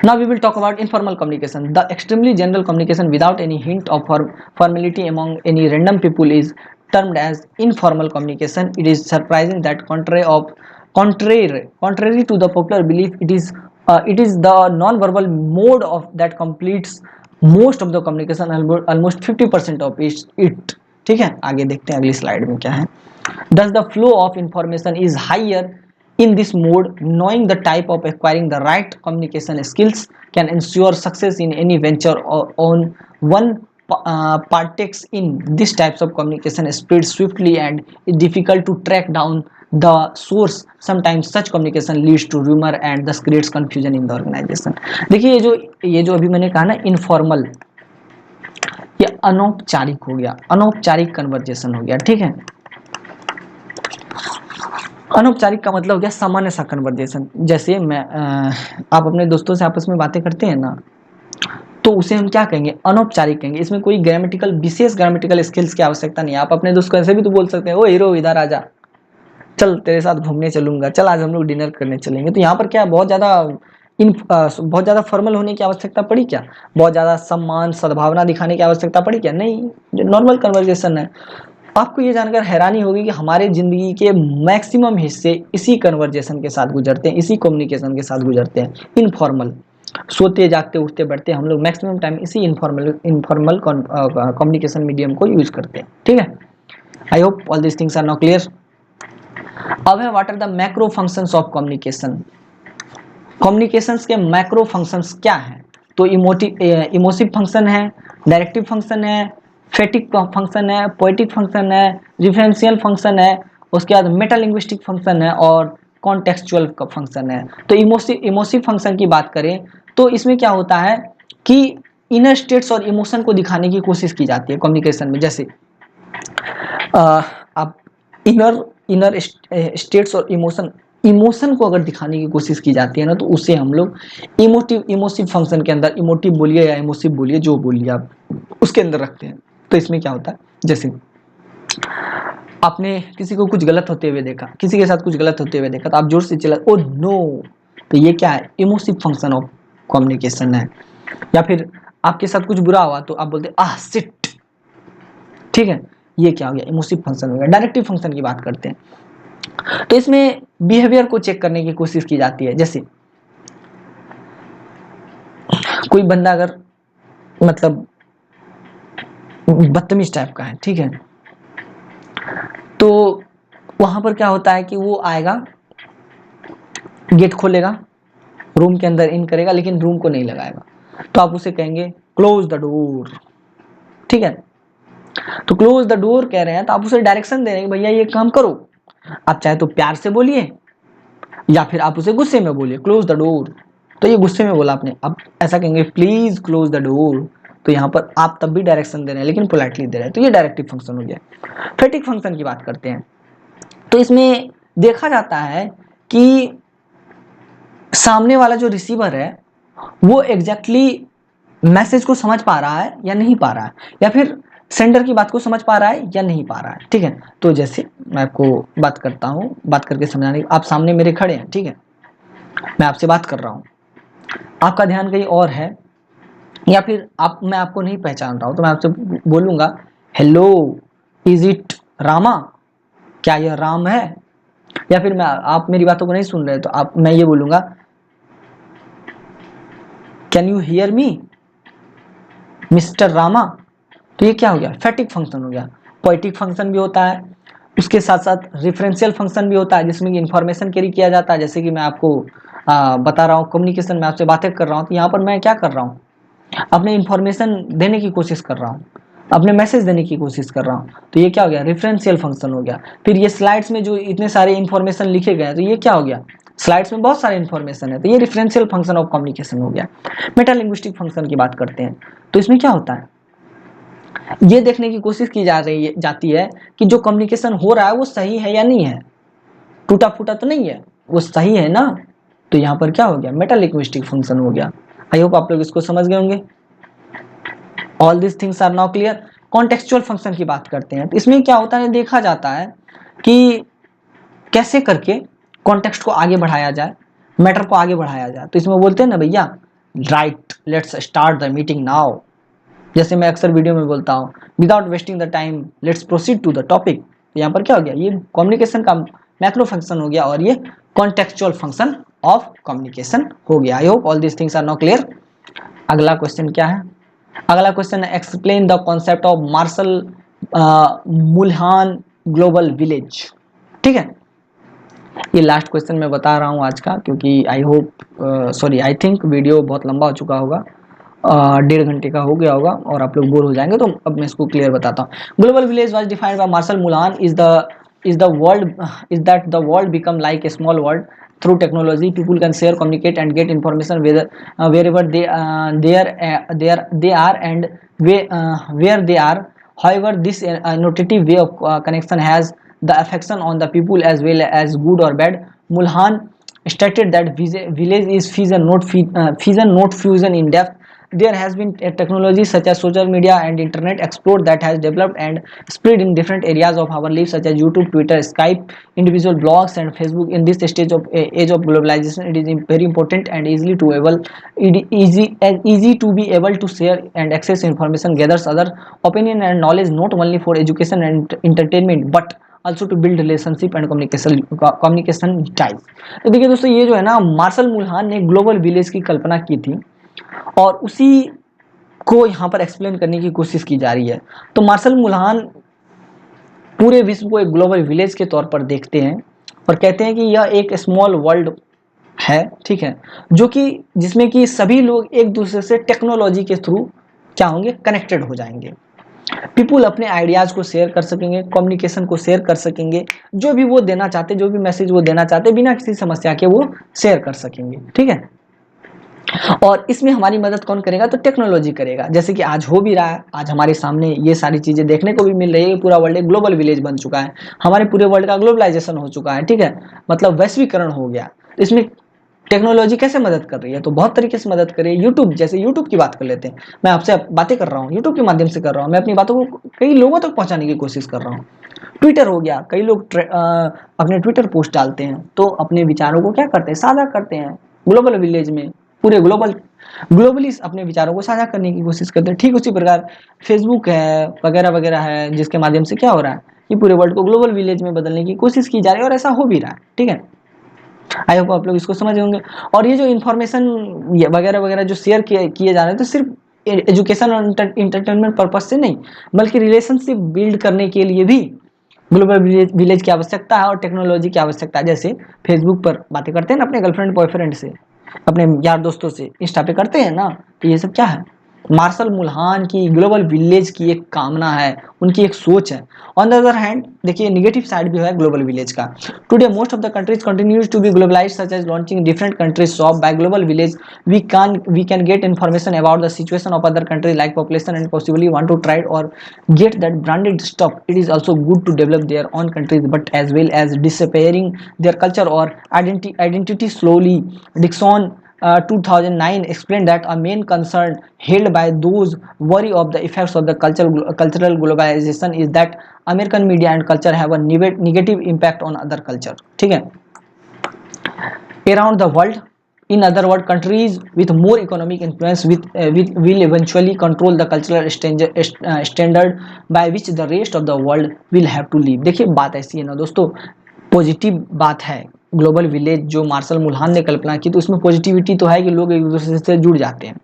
now we will talk about informal communication, the extremely general communication without any hint of formality among any random people is termed as informal communication. It is surprising that contrary to the popular belief, it is the non-verbal mode of that completes most of the communication, almost 50% of it। ठीक है, आगे देखते हैं अगली slide में क्या है। Thus the flow of information is higher in this mode. Knowing the type of acquiring the right communication skills can ensure success in any venture on one partakes in these types of communication spread swiftly and is difficult to track down the source. Sometimes such communication leads to rumor and thus creates confusion in the organization। देखिए ये जो अभी मैंने कहा ना informal, ये अनौपचारिक हो गया, अनौपचारिक कन्वर्जेशन हो गया। ठीक है, अनौपचारिक का मतलब हो गया सामान्य सा कन्वर्जेशन। जैसे मैं आप अपने दोस्तों से आपस में बातें करते हैं ना, तो उसे हम क्या कहेंगे, अनौपचारिक कहेंगे। इसमें कोई ग्रामेटिकल, विशेष ग्रामेटिकल स्किल्स की आवश्यकता नहीं है। आप अपने दोस्त को ऐसे भी तो बोल सकते हैं, ओ हीरो इधर आ जा, चल तेरे साथ घूमने चलूंगा, चल आज हम लोग डिनर करने चलेंगे। तो यहाँ पर क्या बहुत ज़्यादा बहुत ज़्यादा फॉर्मल होने की आवश्यकता पड़ी क्या? बहुत ज़्यादा सम्मान सद्भावना दिखाने की आवश्यकता पड़ी क्या? नहीं, जो नॉर्मल कन्वर्जेशन है। आपको ये जानकर हैरानी होगी कि हमारे ज़िंदगी के मैक्सिमम हिस्से इसी कन्वर्जेशन के साथ गुजरते हैं, इसी कम्युनिकेशन के साथ गुजरते हैं, इनफॉर्मल। सोते जागते उठते बैठते हम लोग मैक्सिमम टाइम इसी इनफॉर्मल कम्युनिकेशन मीडियम को यूज करते हैं। ठीक है, I hope all this things are now clear. अब है what are the macro functions of communication. Communications के मैक्रो फंक्शंस क्या हैं? तो इमोटिव फंक्शन है, डायरेक्टिव फंक्शन है, फेटिक फंक्शन है, पोएटिक फंक्शन है, रिफरेंशियल फंक्शन है, उसके बाद मेटालिंग्विस्टिक फंक्शन है और कॉन्टेक्सचुअल फंक्शन है। तो इमोसिव फंक्शन की बात करें तो इसमें क्या होता है कि इनर स्टेट्स और इमोशन को दिखाने की कोशिश की जाती है कम्युनिकेशन में। जैसे आप इनर स्टेट्स और इमोशन को अगर दिखाने की कोशिश की जाती है ना, तो उसे हम लोग इमोसिव फंक्शन के अंदर, इमोटिव बोलिए या इमोसिव बोलिए, जो बोलिए आप, उसके अंदर रखते हैं। तो इसमें क्या होता है, जैसे आपने किसी को कुछ गलत होते हुए देखा, किसी के साथ कुछ गलत होते हुए देखा, तो आप जोर से चिल्ला ओ नो, तो ये क्या है, इमोसिव फंक्शन ऑफ कम्युनिकेशन है। या फिर आपके साथ कुछ बुरा हुआ तो आप बोलते आह शिट, ठीक है, ये क्या हो गया, इमोसिव फंक्शन हो गया। डायरेक्टिव फंक्शन की बात करते हैं तो इसमें बिहेवियर को चेक करने की कोशिश की जाती है। जैसे कोई बंदा अगर मतलब बदतमीज टाइप का है, ठीक है, तो वहां पर क्या होता है कि वो आएगा, गेट खोलेगा, रूम के अंदर इन करेगा, लेकिन रूम को नहीं लगाएगा। तो आप उसे कहेंगे क्लोज द डोर, ठीक है। तो क्लोज द डोर कह रहे हैं तो आप उसे डायरेक्शन दे रहे हैं भैया ये काम करो। आप चाहे तो प्यार से बोलिए या फिर आप उसे गुस्से में बोलिए क्लोज द डोर, तो ये गुस्से में बोला आपने, अब ऐसा कहेंगे प्लीज क्लोज द डोर, तो यहाँ पर आप तब भी डायरेक्शन दे रहे हैं लेकिन पोलाइटली दे रहे हैं, तो ये डायरेक्टिव फंक्शन हो गया। फेटिक फंक्शन की बात करते हैं तो इसमें देखा जाता है कि सामने वाला जो रिसीवर है वो एग्जैक्टली मैसेज को समझ पा रहा है या नहीं पा रहा है, या फिर सेंडर की बात को समझ पा रहा है या नहीं पा रहा है, ठीक है। तो जैसे मैं आपको बात करता हूँ, बात करके समझाने, आप सामने मेरे खड़े हैं, ठीक है, मैं आपसे बात कर रहा हूँ, आपका ध्यान कहीं और है, या फिर मैं आपको नहीं पहचान रहा हूँ, तो मैं आपसे बोलूंगा हेलो इज इट रामा, क्या यह राम है, या फिर आप मेरी बातों को नहीं सुन रहे तो मैं ये बोलूंगा can you hear me mister Rama. तो ये क्या हो गया, फैटिक फंक्शन हो गया। पोएटिक फंक्शन भी होता है, उसके साथ साथ रेफरेंशियल फंक्शन भी होता है जिसमें इंफॉर्मेशन कैरी किया जाता है। जैसे कि मैं आपको बता रहा हूँ कम्युनिकेशन में आपसे बातें कर रहा हूँ, तो यहाँ पर मैं क्या कर रहा हूँ, अपने इंफॉर्मेशन देने की कोशिश कर रहा हूँ, अपने मैसेज देने की कोशिश कर रहा हूँ, तो ये क्या हो गया, रेफरेंशियल फंक्शन हो गया। फिर ये स्लाइड्स में जो इतने सारे इंफॉर्मेशन लिखे गए हैं, तो ये क्या हो गया, स्लाइड्स में बहुत सारे इंफॉर्मेशन है, तो ये रेफरेंशियल फंक्शन ऑफ कम्युनिकेशन हो गया। मेटालिंग्विस्टिक फंक्शन की बात करते हैं तो इसमें क्या होता है, ये देखने की कोशिश की जाती है कि जो कम्युनिकेशन हो रहा है वो सही है या नहीं है, टूटा फूटा तो नहीं है, वो सही है ना। तो यहाँ पर क्या हो गया, मेटालिंग्विस्टिक फंक्शन हो गया। आई होप आप लोग इसको समझ गए होंगे। All this things are now clear. Contextual function की बात करते हैं तो इसमें क्या होता है, देखा जाता है कि कैसे करके कॉन्टेक्स्ट को आगे बढ़ाया जाए, मैटर को आगे बढ़ाया जाए। तो इसमें बोलते हैं ना भैया right let's start the meeting now, जैसे मैं अक्सर वीडियो में बोलता हूँ without wasting the time let's proceed to the topic. तो यहाँ पर क्या हो गया, ये कम्युनिकेशन का मैक्रो फंक्शन हो गया और ये कॉन्टेक्सचुअल फंक्शन ऑफ कम्युनिकेशन हो गया। I hope all this things are now clear. अगला क्वेश्चन क्या है, अगला क्वेश्चन है explain the concept of Marshall McLuhan global village. ठीक है, ये लास्ट क्वेश्चन मैं बता रहा हूँ आज का, क्योंकि आई थिंक वीडियो बहुत लंबा हो चुका होगा, 1.5 घंटे का हो गया होगा और आप लोग बोर हो जाएंगे, तो अब मैं इसको क्लियर बताता हूँ। Global village was defined by Marshall McLuhan is the world is that the world become like a small world through technology. People can share, communicate and get information wherever they are and where they are. However, this innovative way of connection has the affection on the people as well as good or bad. Mulhan stated that village is fission, not fusion in depth. there has been a technology such as social media and internet explode that has developed and spread in different areas of our lives such as YouTube, Twitter, Skype, individual blogs and Facebook. In this stage of age of globalization, it is very important and easy to be able to share and access information, gathers other opinion and knowledge, not only for education and entertainment but also to build relationship and communication ties। तो देखिए दोस्तों, ये जो है ना, martial मुल्हान ने global village की कल्पना की थी और उसी को यहाँ पर एक्सप्लेन करने की कोशिश की जा रही है। तो मार्शल मुल्हान पूरे विश्व को एक ग्लोबल विलेज के तौर पर देखते हैं और कहते हैं कि यह एक स्मॉल वर्ल्ड है, ठीक है, जो कि जिसमें कि सभी लोग एक दूसरे से टेक्नोलॉजी के थ्रू क्या होंगे, कनेक्टेड हो जाएंगे। पीपुल अपने आइडियाज को शेयर कर सकेंगे, कम्युनिकेशन को शेयर कर सकेंगे, जो भी वो देना चाहते, जो भी मैसेज वो देना चाहते बिना किसी समस्या के वो शेयर कर सकेंगे, ठीक है। और इसमें हमारी मदद कौन करेगा, तो टेक्नोलॉजी करेगा, जैसे कि आज हो भी रहा है। आज हमारे सामने ये सारी चीजें देखने को भी मिल रही है। पूरा वर्ल्ड एक ग्लोबल विलेज बन चुका है, हमारे पूरे वर्ल्ड का ग्लोबलाइजेशन हो चुका है, ठीक है, मतलब वैश्वीकरण हो गया। इसमें टेक्नोलॉजी कैसे मदद कर रही है, तो बहुत तरीके से मदद कर रही है। यूट्यूब, जैसे यूट्यूब की बात कर लेते हैं, मैं आपसे बातें कर रहा हूँ यूट्यूब के माध्यम से कर रहा हूँ, मैं अपनी बातों को कई लोगों तक पहुंचाने की कोशिश कर रहा हूँ। ट्विटर हो गया, कई लोग अपने ट्विटर पोस्ट डालते हैं तो अपने विचारों को क्या करते हैं, साझा करते हैं ग्लोबल विलेज में, पूरे ग्लोबली अपने विचारों को साझा करने की कोशिश करते हैं। ठीक उसी प्रकार फेसबुक है वगैरह वगैरह है, जिसके माध्यम से क्या हो रहा है कि पूरे वर्ल्ड को ग्लोबल विलेज में बदलने की कोशिश की जा रही है और ऐसा हो भी रहा है, ठीक है। आई होप आप लोग इसको समझ होंगे। और ये जो इन्फॉर्मेशन वगैरह वगैरह जो शेयर किए जा रहे हैं, तो सिर्फ एजुकेशन और इंटरटेनमेंट पर्पज से नहीं, बल्कि रिलेशनशिप बिल्ड करने के लिए भी ग्लोबल विलेज की आवश्यकता है और टेक्नोलॉजी की आवश्यकता है। जैसे फेसबुक पर बातें करते हैं ना अपने गर्लफ्रेंड बॉयफ्रेंड से, अपने यार दोस्तों से, इंस्टा पे करते हैं ना, तो ये सब क्या है, मार्शल मुल्हान की ग्लोबल विलेज की एक कामना है, उनकी एक सोच है। ऑन द अदर हैंड देखिए निगेटिव साइड भी है ग्लोबल विलेज का। Today most of the countries continues to be globalized such as launching different countries shop by global village we can get information about the situation of other countries like population and possibly want to try or get that branded stuff. It is also good to develop their own countries but as well as disappearing their culture or identity slowly. Dixon 2009 explained that a main concern held by those worry of the effects of the cultural globalization is that American media and culture have a negative impact on other culture, ठीक है, around the world. In other words, countries with more economic influence will eventually control the cultural standard by which the rest of the world will have to live. देखिए बात ऐसी है ना दोस्तों, positive बात है ग्लोबल विलेज जो martial मुल्हान ने कल्पना की, तो इसमें पॉजिटिविटी तो है कि लोग एक दूसरे से जुड़ जाते हैं,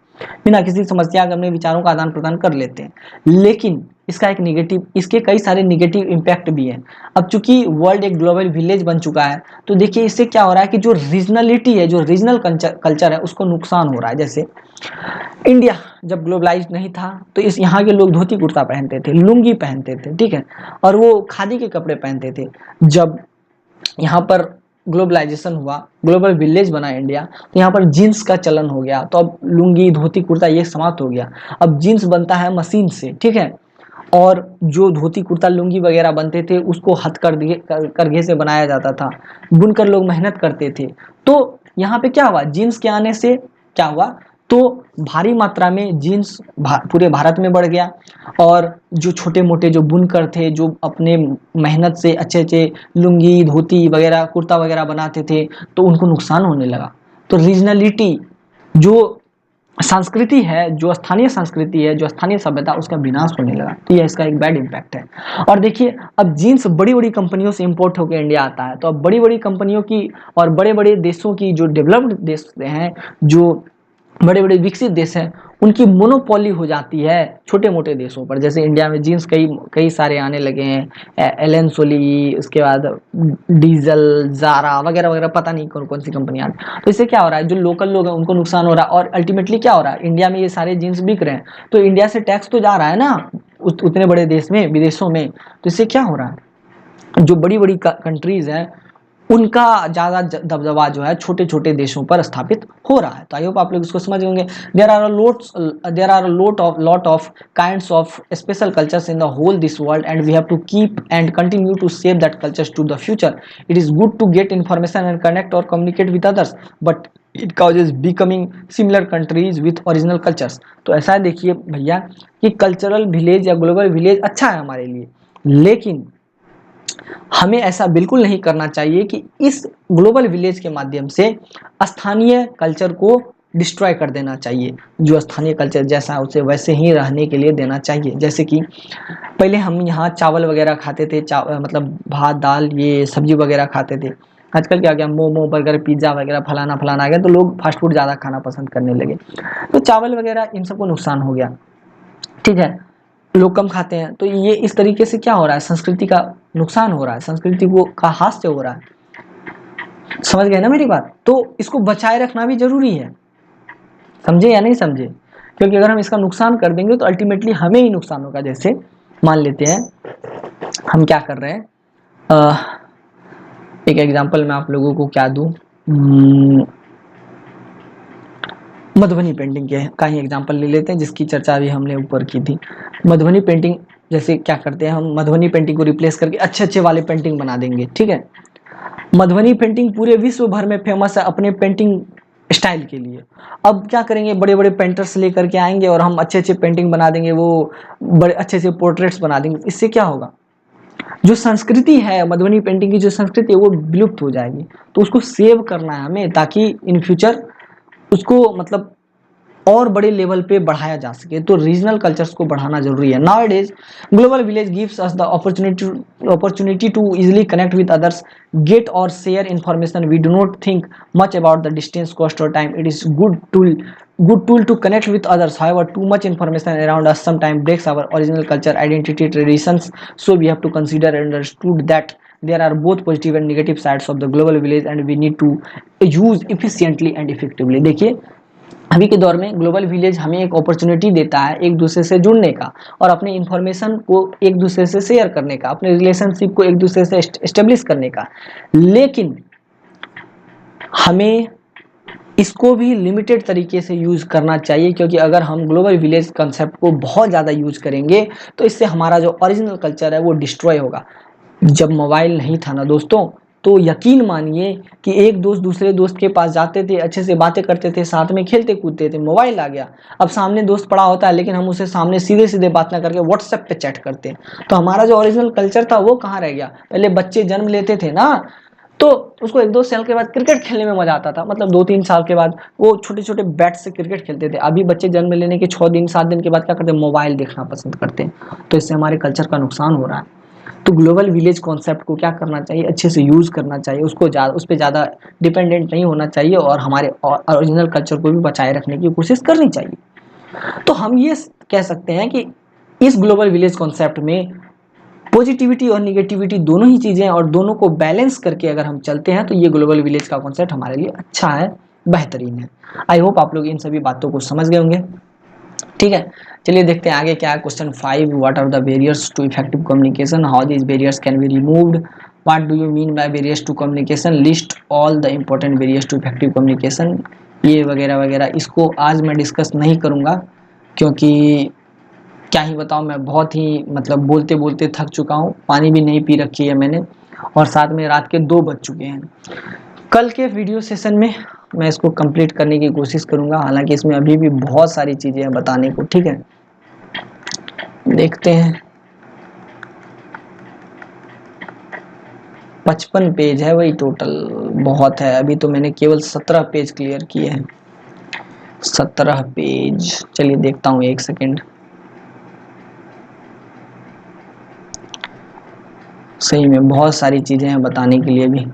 बिना किसी समस्या के अपने विचारों का आदान प्रदान कर लेते हैं। लेकिन इसका एक निगेटिव, इसके कई सारे निगेटिव इम्पैक्ट भी हैं। अब चूंकि वर्ल्ड एक ग्लोबल विलेज बन चुका है, तो देखिए इससे क्या हो रहा है कि जो रीजनलिटी है, जो रीजनल कल्चर है, उसको नुकसान हो रहा है। जैसे इंडिया जब ग्लोबलाइज नहीं था तो इस यहाँ के लोग धोती कुर्ता पहनते थे, लुंगी पहनते थे, ठीक है, और वो खादी के कपड़े पहनते थे। जब यहाँ पर ग्लोबलाइजेशन हुआ, ग्लोबल विलेज बना इंडिया, तो यहाँ पर जीन्स का चलन हो गया, तो अब लुंगी धोती कुर्ता ये समाप्त हो गया। अब जीन्स बनता है मशीन से, ठीक है, और जो धोती कुर्ता लुंगी वगैरह बनते थे उसको करघे से बनाया जाता था, बुनकर लोग मेहनत करते थे। तो यहाँ पे क्या हुआ, जीन्स के आने से क्या हुआ, तो भारी मात्रा में जीन्स पूरे भारत में बढ़ गया और जो छोटे मोटे जो बुनकर थे, जो अपने मेहनत से अच्छे अच्छे लुंगी धोती वगैरह कुर्ता वगैरह बनाते थे, तो उनको नुकसान होने लगा। तो रीजनलिटी जो संस्कृति है, जो स्थानीय संस्कृति है, जो स्थानीय सभ्यता, उसका विनाश होने लगा। तो यह इसका एक बैड इम्पैक्ट है। और देखिए अब जीन्स बड़ी बड़ी कंपनियों से इंपोर्ट होकर इंडिया आता है, तो अब बड़ी बड़ी कंपनियों की और बड़े बड़े देशों की, जो डेवलप्ड देश हैं, जो बड़े बड़े विकसित देश हैं, उनकी मोनोपोली हो जाती है छोटे मोटे देशों पर। जैसे इंडिया में जीन्स कई सारे आने लगे हैं, एलन सोली, उसके बाद डीजल, जारा वगैरह वगैरह, पता नहीं कौन कौन सी कंपनियां। तो इससे क्या हो रहा है, जो लोकल लोग हैं उनको नुकसान हो रहा है। और अल्टीमेटली क्या हो रहा है, इंडिया में ये सारे जीन्स बिक रहे हैं, तो इंडिया से टैक्स तो जा रहा है ना उतने बड़े देश में, विदेशों में। तो इससे क्या हो रहा है, जो बड़ी बड़ी कंट्रीज हैं उनका ज़्यादा दबदबा जो है छोटे छोटे देशों पर स्थापित हो रहा है। तो आई होप आप लोग इसको समझ होंगे। There are lot of kinds of special cultures in the whole this world and we have to keep and continue to save that cultures to the future. It is good to get information and connect और communicate with others but it causes becoming similar countries with original cultures. तो ऐसा है देखिए भैया कि cultural village या global village अच्छा है हमारे लिए, लेकिन हमें ऐसा बिल्कुल नहीं करना चाहिए कि इस ग्लोबल विलेज के माध्यम से स्थानीय कल्चर को डिस्ट्रॉय कर देना चाहिए। जो स्थानीय कल्चर जैसा है उसे वैसे ही रहने के लिए देना चाहिए। जैसे कि पहले हम यहाँ चावल वगैरह खाते थे, मतलब भात दाल ये सब्जी वगैरह खाते थे। आजकल क्या गया, मोमो बर्गर पिज्ज़ा वगैरह फलाना फलाना आ गया, तो लोग फास्ट फूड ज़्यादा खाना पसंद करने लगे। तो चावल वगैरह इन सबको नुकसान हो गया, ठीक है, लोग कम खाते हैं। तो ये इस तरीके से क्या हो रहा है, संस्कृति का नुकसान हो रहा है, संस्कृति को का हास्य हो रहा है। समझ गए ना मेरी बात? तो इसको बचाए रखना भी जरूरी है, समझे या नहीं समझे? क्योंकि अगर हम इसका नुकसान कर देंगे तो अल्टीमेटली हमें ही नुकसान होगा। जैसे मान लेते हैं हम क्या कर रहे हैं, एक एग्जांपल मैं आप लोगों को क्या दूं, मधुबनी पेंटिंग के का ही एग्जांपल ले लेते हैं जिसकी चर्चा अभी हमने ऊपर की थी। मधुबनी पेंटिंग जैसे क्या करते हैं हम, मधुबनी पेंटिंग को रिप्लेस करके अच्छे अच्छे वाले पेंटिंग बना देंगे, ठीक है। मधुबनी पेंटिंग पूरे विश्व भर में फेमस है अपने पेंटिंग स्टाइल के लिए। अब क्या करेंगे, बड़े बड़े पेंटर्स लेकर के आएंगे और हम अच्छे अच्छे पेंटिंग बना देंगे, वो बड़े अच्छे अच्छे पोर्ट्रेट्स बना देंगे। इससे क्या होगा, जो संस्कृति है मधुबनी पेंटिंग की, जो संस्कृति है वो विलुप्त हो जाएगी। तो उसको सेव करना है हमें, ताकि इन फ्यूचर उसको मतलब और बड़े लेवल पे बढ़ाया जा सके। तो रीजनल कल्चर्स को बढ़ाना जरूरी है। Now it is global village gives us the opportunity to easily connect with others, get और share information. We do not think much about the distance, cost or time. It is good tool to connect with others. However, too much information around us sometimes breaks our original culture, identity, traditions. So we have to consider and understood that there are both positive and negative sides of the global village and we need to use efficiently and effectively। देखिए अभी के दौर में global village हमें एक opportunity देता है एक दूसरे से जुड़ने का और अपने इंफॉर्मेशन को एक दूसरे से शेयर करने का, अपने रिलेशनशिप को एक दूसरे से एस्टेब्लिश करने का। लेकिन हमें इसको भी लिमिटेड तरीके से यूज करना चाहिए, क्योंकि अगर हम ग्लोबल विलेज कंसेप्ट को बहुत ज़्यादा यूज करेंगे तो इससे हमारा जो ओरिजिनल कल्चर है वो डिस्ट्रॉय होगा। जब मोबाइल नहीं था ना दोस्तों, तो यकीन मानिए कि एक दोस्त दूसरे दोस्त के पास जाते थे, अच्छे से बातें करते थे, साथ में खेलते कूदते थे। मोबाइल आ गया, अब सामने दोस्त पड़ा होता है लेकिन हम उसे सामने सीधे सीधे बात ना करके व्हाट्सएप पे चैट करते हैं। तो हमारा जो ओरिजिनल कल्चर था वो कहाँ रह गया? पहले बच्चे जन्म लेते थे ना, तो उसको 1-2 साल के बाद क्रिकेट खेलने में मजा आता था, मतलब 2-3 साल के बाद वो छोटे छोटे बैट से क्रिकेट खेलते थे। अभी बच्चे जन्म लेने के 6 दिन 7 दिन के बाद क्या करते हैं, मोबाइल देखना पसंद करते हैं। तो इससे हमारे कल्चर का नुकसान हो रहा है। तो ग्लोबल विलेज कॉन्सेप्ट को क्या करना चाहिए, अच्छे से यूज करना चाहिए, उसको उस पर ज़्यादा डिपेंडेंट नहीं होना चाहिए और हमारे ओरिजिनल कल्चर को भी बचाए रखने की कोशिश करनी चाहिए। तो हम ये कह सकते हैं कि इस ग्लोबल विलेज कॉन्सेप्ट में पॉजिटिविटी और निगेटिविटी दोनों ही चीज़ें हैं और दोनों को बैलेंस करके अगर हम चलते हैं तो ये ग्लोबल विलेज का कॉन्सेप्ट हमारे लिए अच्छा है, बेहतरीन है। आई होप आप लोग इन सभी बातों को समझ गए होंगे, ठीक है। चलिए देखते हैं आगे क्या है। Question 5, what are the barriers to effective communication, how these barriers can be removed, what do you mean by barriers to communication, list all the important barriers to effective communication, ये वगैरह वगैरह। इसको आज मैं डिस्कस नहीं करूँगा क्योंकि क्या ही बताऊँ, मैं बहुत ही मतलब बोलते बोलते थक चुका हूँ, पानी भी नहीं पी रखी है मैंने और साथ में रात के 2 बज चुके हैं। कल के वीडियो सेशन में मैं इसको कंप्लीट करने की कोशिश करूंगा, हालांकि इसमें अभी भी बहुत सारी चीज़ें हैं बताने को, ठीक है। देखते हैं 55 पेज है वही टोटल, बहुत है। अभी तो मैंने केवल 17 पेज क्लियर किए हैं, 17 पेज। चलिए देखता हूँ, 1 सेकेंड। सही में बहुत सारी चीज़ें हैं बताने के लिए भी।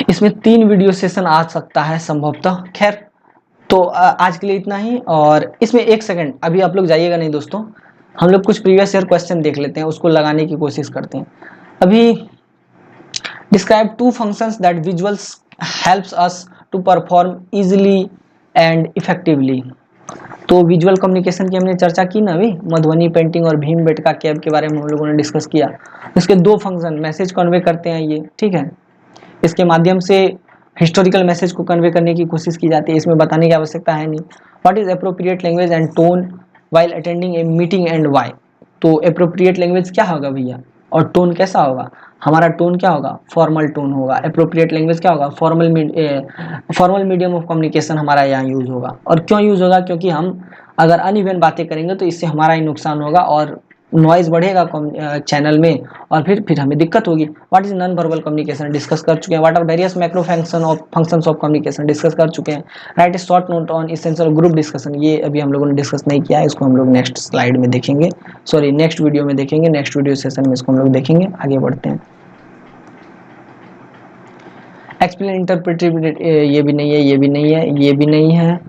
इसमें 3 वीडियो सेशन आ सकता है संभवतः। खैर, तो आज के लिए इतना ही। और इसमें 1 सेकंड अभी आप लोग जाइएगा नहीं दोस्तों, हम लोग कुछ प्रीवियस ईयर क्वेश्चन देख लेते हैं, उसको लगाने की कोशिश करते हैं। अभी describe 2 functions that visuals helps us to perform easily and effectively. तो विजुअल कम्युनिकेशन की हमने चर्चा की ना अभी, मधुबनी पेंटिंग और भीमबेटका कैब के बारे में हम लोगों ने डिस्कस किया। इसके 2 फंक्शन, मैसेज कन्वे करते हैं ये, ठीक है, इसके माध्यम से हिस्टोरिकल मैसेज को कन्वे करने की कोशिश की जाती है, इसमें बताने की आवश्यकता है नहीं। What is appropriate language and tone while attending a meeting and why. तो अप्रोप्रिएट लैंग्वेज क्या होगा भैया, और टोन कैसा होगा, हमारा टोन क्या होगा, फॉर्मल टोन होगा। अप्रोप्रिएट लैंग्वेज क्या होगा, फॉर्मल मीडियम ऑफ कम्युनिकेशन हमारा यहाँ यूज होगा। और क्यों यूज होगा, क्योंकि हम अगर अनइवन बातें करेंगे तो इससे हमारा ही नुकसान होगा और नॉइज बढ़ेगा चैनल में, और फिर हमें दिक्कत होगी। What is non verbal communication discuss कर चुके हैं। What are various macro functions of communication discuss कर चुके हैं। Write a short note on essential group discussion, ये अभी हम लोगों ने डिस्कस नहीं किया है, इसको हम लोग नेक्स्ट स्लाइड में देखेंगे, सॉरी नेक्स्ट वीडियो में देखेंगे, नेक्स्ट वीडियो सेशन में इसको हम लोग देखेंगे। आगे बढ़ते हैं। एक्सप्लेन इंटरप्रेटिव, ये भी नहीं है, ये भी नहीं है, ये भी नहीं है,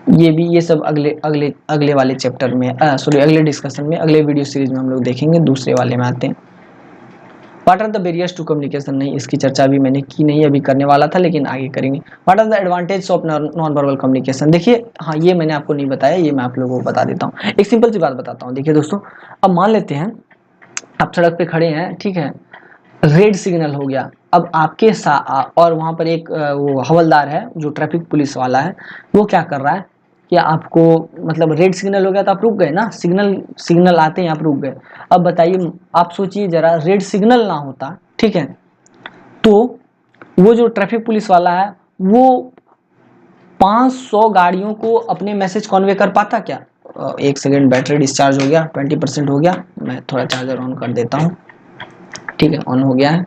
ये भी, ये सब अगले अगले अगले वाले चैप्टर में, सॉरी अगले डिस्कशन में, अगले वीडियो सीरीज में हम लोग देखेंगे। दूसरे वाले में आते हैं। What are the barriers to communication, नहीं इसकी चर्चा अभी मैंने की नहीं, अभी करने वाला था लेकिन आगे करेंगे। What are the advantage of non verbal communication, देखिए हाँ ये मैंने आपको नहीं बताया, ये मैं आप लोगों को बता देता हूँ। एक सिंपल सी बात बताता हूँ। देखिए दोस्तों, अब मान लेते हैं आप सड़क पे खड़े हैं, ठीक है, रेड सिग्नल हो गया, अब आपके और वहां पर एक वो हवलदार है जो ट्रैफिक पुलिस वाला है, वो क्या कर रहा है कि आपको, मतलब रेड सिग्नल हो गया तो आप रुक गए ना, सिग्नल आते हैं आप रुक गए। अब बताइए, आप सोचिए जरा, रेड सिग्नल ना होता, ठीक है, तो वो जो ट्रैफिक पुलिस वाला है वो 500 गाड़ियों को अपने मैसेज कन्वे कर पाता क्या। एक सेकेंड, बैटरी डिस्चार्ज हो गया, 20% हो गया, मैं थोड़ा चार्जर ऑन कर देता हूँ, ठीक है ऑन हो गया है।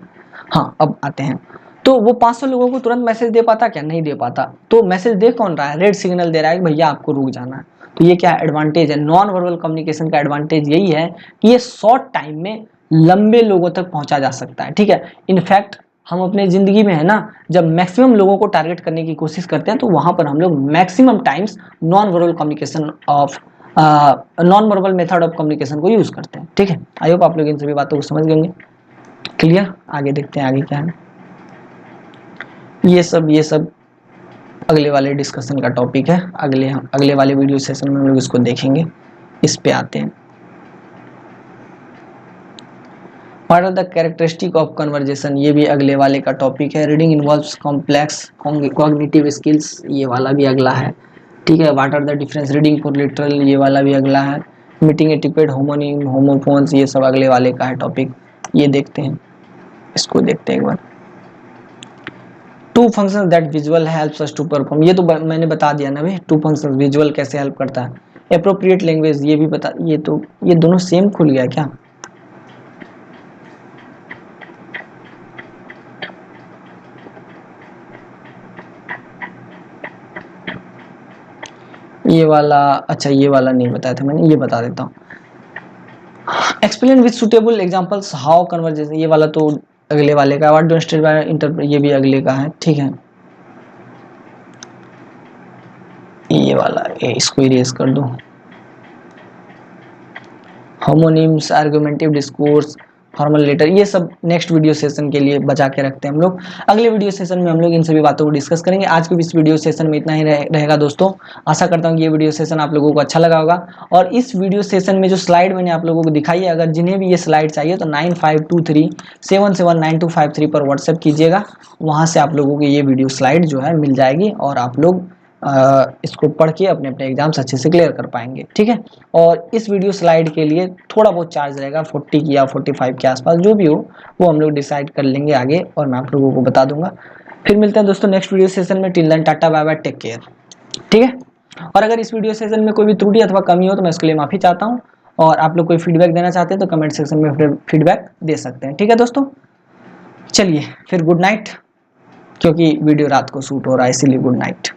हाँ अब आते हैं, तो वो 500 लोगों को तुरंत मैसेज दे पाता क्या, नहीं दे पाता। तो मैसेज दे कौन रहा है, रेड सिग्नल दे रहा है कि भैया आपको रुक जाना है। तो ये क्या एडवांटेज है, नॉन वर्बल कम्युनिकेशन का एडवांटेज यही है कि ये शॉर्ट टाइम में लंबे लोगों तक पहुंचा जा सकता है, ठीक है। इनफैक्ट हम अपने जिंदगी में है ना, जब मैक्सिमम लोगों को टारगेट करने की कोशिश करते हैं तो वहां पर हम लोग maximum times non verbal communication of non verbal method of communication को यूज करते हैं, ठीक है। आई होप आप लोग इन सभी बातों को समझ गए। क्लियर, आगे देखते हैं आगे क्या है। ये सब अगले वाले डिस्कशन का टॉपिक है, अगले वाले वीडियो सेशन में हम लोग इसको देखेंगे। इस पे आते हैं। What are the characteristic of conversation, ये भी अगले वाले का टॉपिक है। Reading involves complex cognitive skills, ये वाला भी अगला है, ठीक है। What are the difference reading for literal, ये वाला भी अगला है। मीटिंग एटिक्वेट, होमोनिम, होमोफोन्स, ये सब अगले वाले का है टॉपिक, ये देखते हैं, इसको देखते हैं एक बार। To function that visual helps us to perform, ये तो मैंने बता दिया ना भाई, टू फंक्शन विजुअल कैसे हेल्प करता है। अप्रोप्रिएट लैंग्वेज, ये भी बता, ये तो ये दोनों सेम खुल गया क्या, ये वाला, अच्छा ये वाला नहीं बताया था मैंने, ये बता देता हूँ। Explain with suitable examples how conversation, ये वाला तो अगले वाले का। What do state by interpret, ये भी अगले का है, ठीक है। ये वाला इसको इरेज कर दो। होमोनिम्स, आर्गुमेंटिव डिस्कोर्स, फॉर्मल लेटर, ये सब नेक्स्ट वीडियो सेशन के लिए बचा के रखते हैं हम लोग। अगले वीडियो सेशन में हम लोग इन सभी बातों को डिस्कस करेंगे। आज के इस वीडियो सेशन में इतना ही रहेगा दोस्तों। आशा करता हूँ कि ये वीडियो सेशन आप लोगों को अच्छा लगा होगा। और इस वीडियो सेशन में जो स्लाइड मैंने आप लोगों को दिखाई है, अगर जिन्हें भी ये स्लाइड चाहिए तो 9523779253 पर व्हाट्सएप कीजिएगा, वहाँ से आप लोगों को ये वीडियो स्लाइड जो है मिल जाएगी और आप लोग इसको पढ़ के अपने अपने एग्जाम्स अच्छे से क्लियर कर पाएंगे, ठीक है। और इस वीडियो स्लाइड के लिए थोड़ा बहुत चार्ज रहेगा, 40 या 45 के आसपास, जो भी हो वो हम लोग डिसाइड कर लेंगे आगे, और मैं आप लोगों को बता दूंगा। फिर मिलते हैं दोस्तों नेक्स्ट वीडियो सेशन में। Till then tata bye bye, take care, ठीक है। और अगर इस वीडियो सेशन में कोई भी त्रुटि अथवा कमी हो तो मैं इसके लिए माफी चाहता हूँ, और आप लोग कोई फीडबैक देना चाहते हैं तो कमेंट सेक्शन में फीडबैक दे सकते हैं, ठीक है दोस्तों। चलिए फिर गुड नाइट, क्योंकि वीडियो रात को शूट हो रहा है इसीलिए गुड नाइट।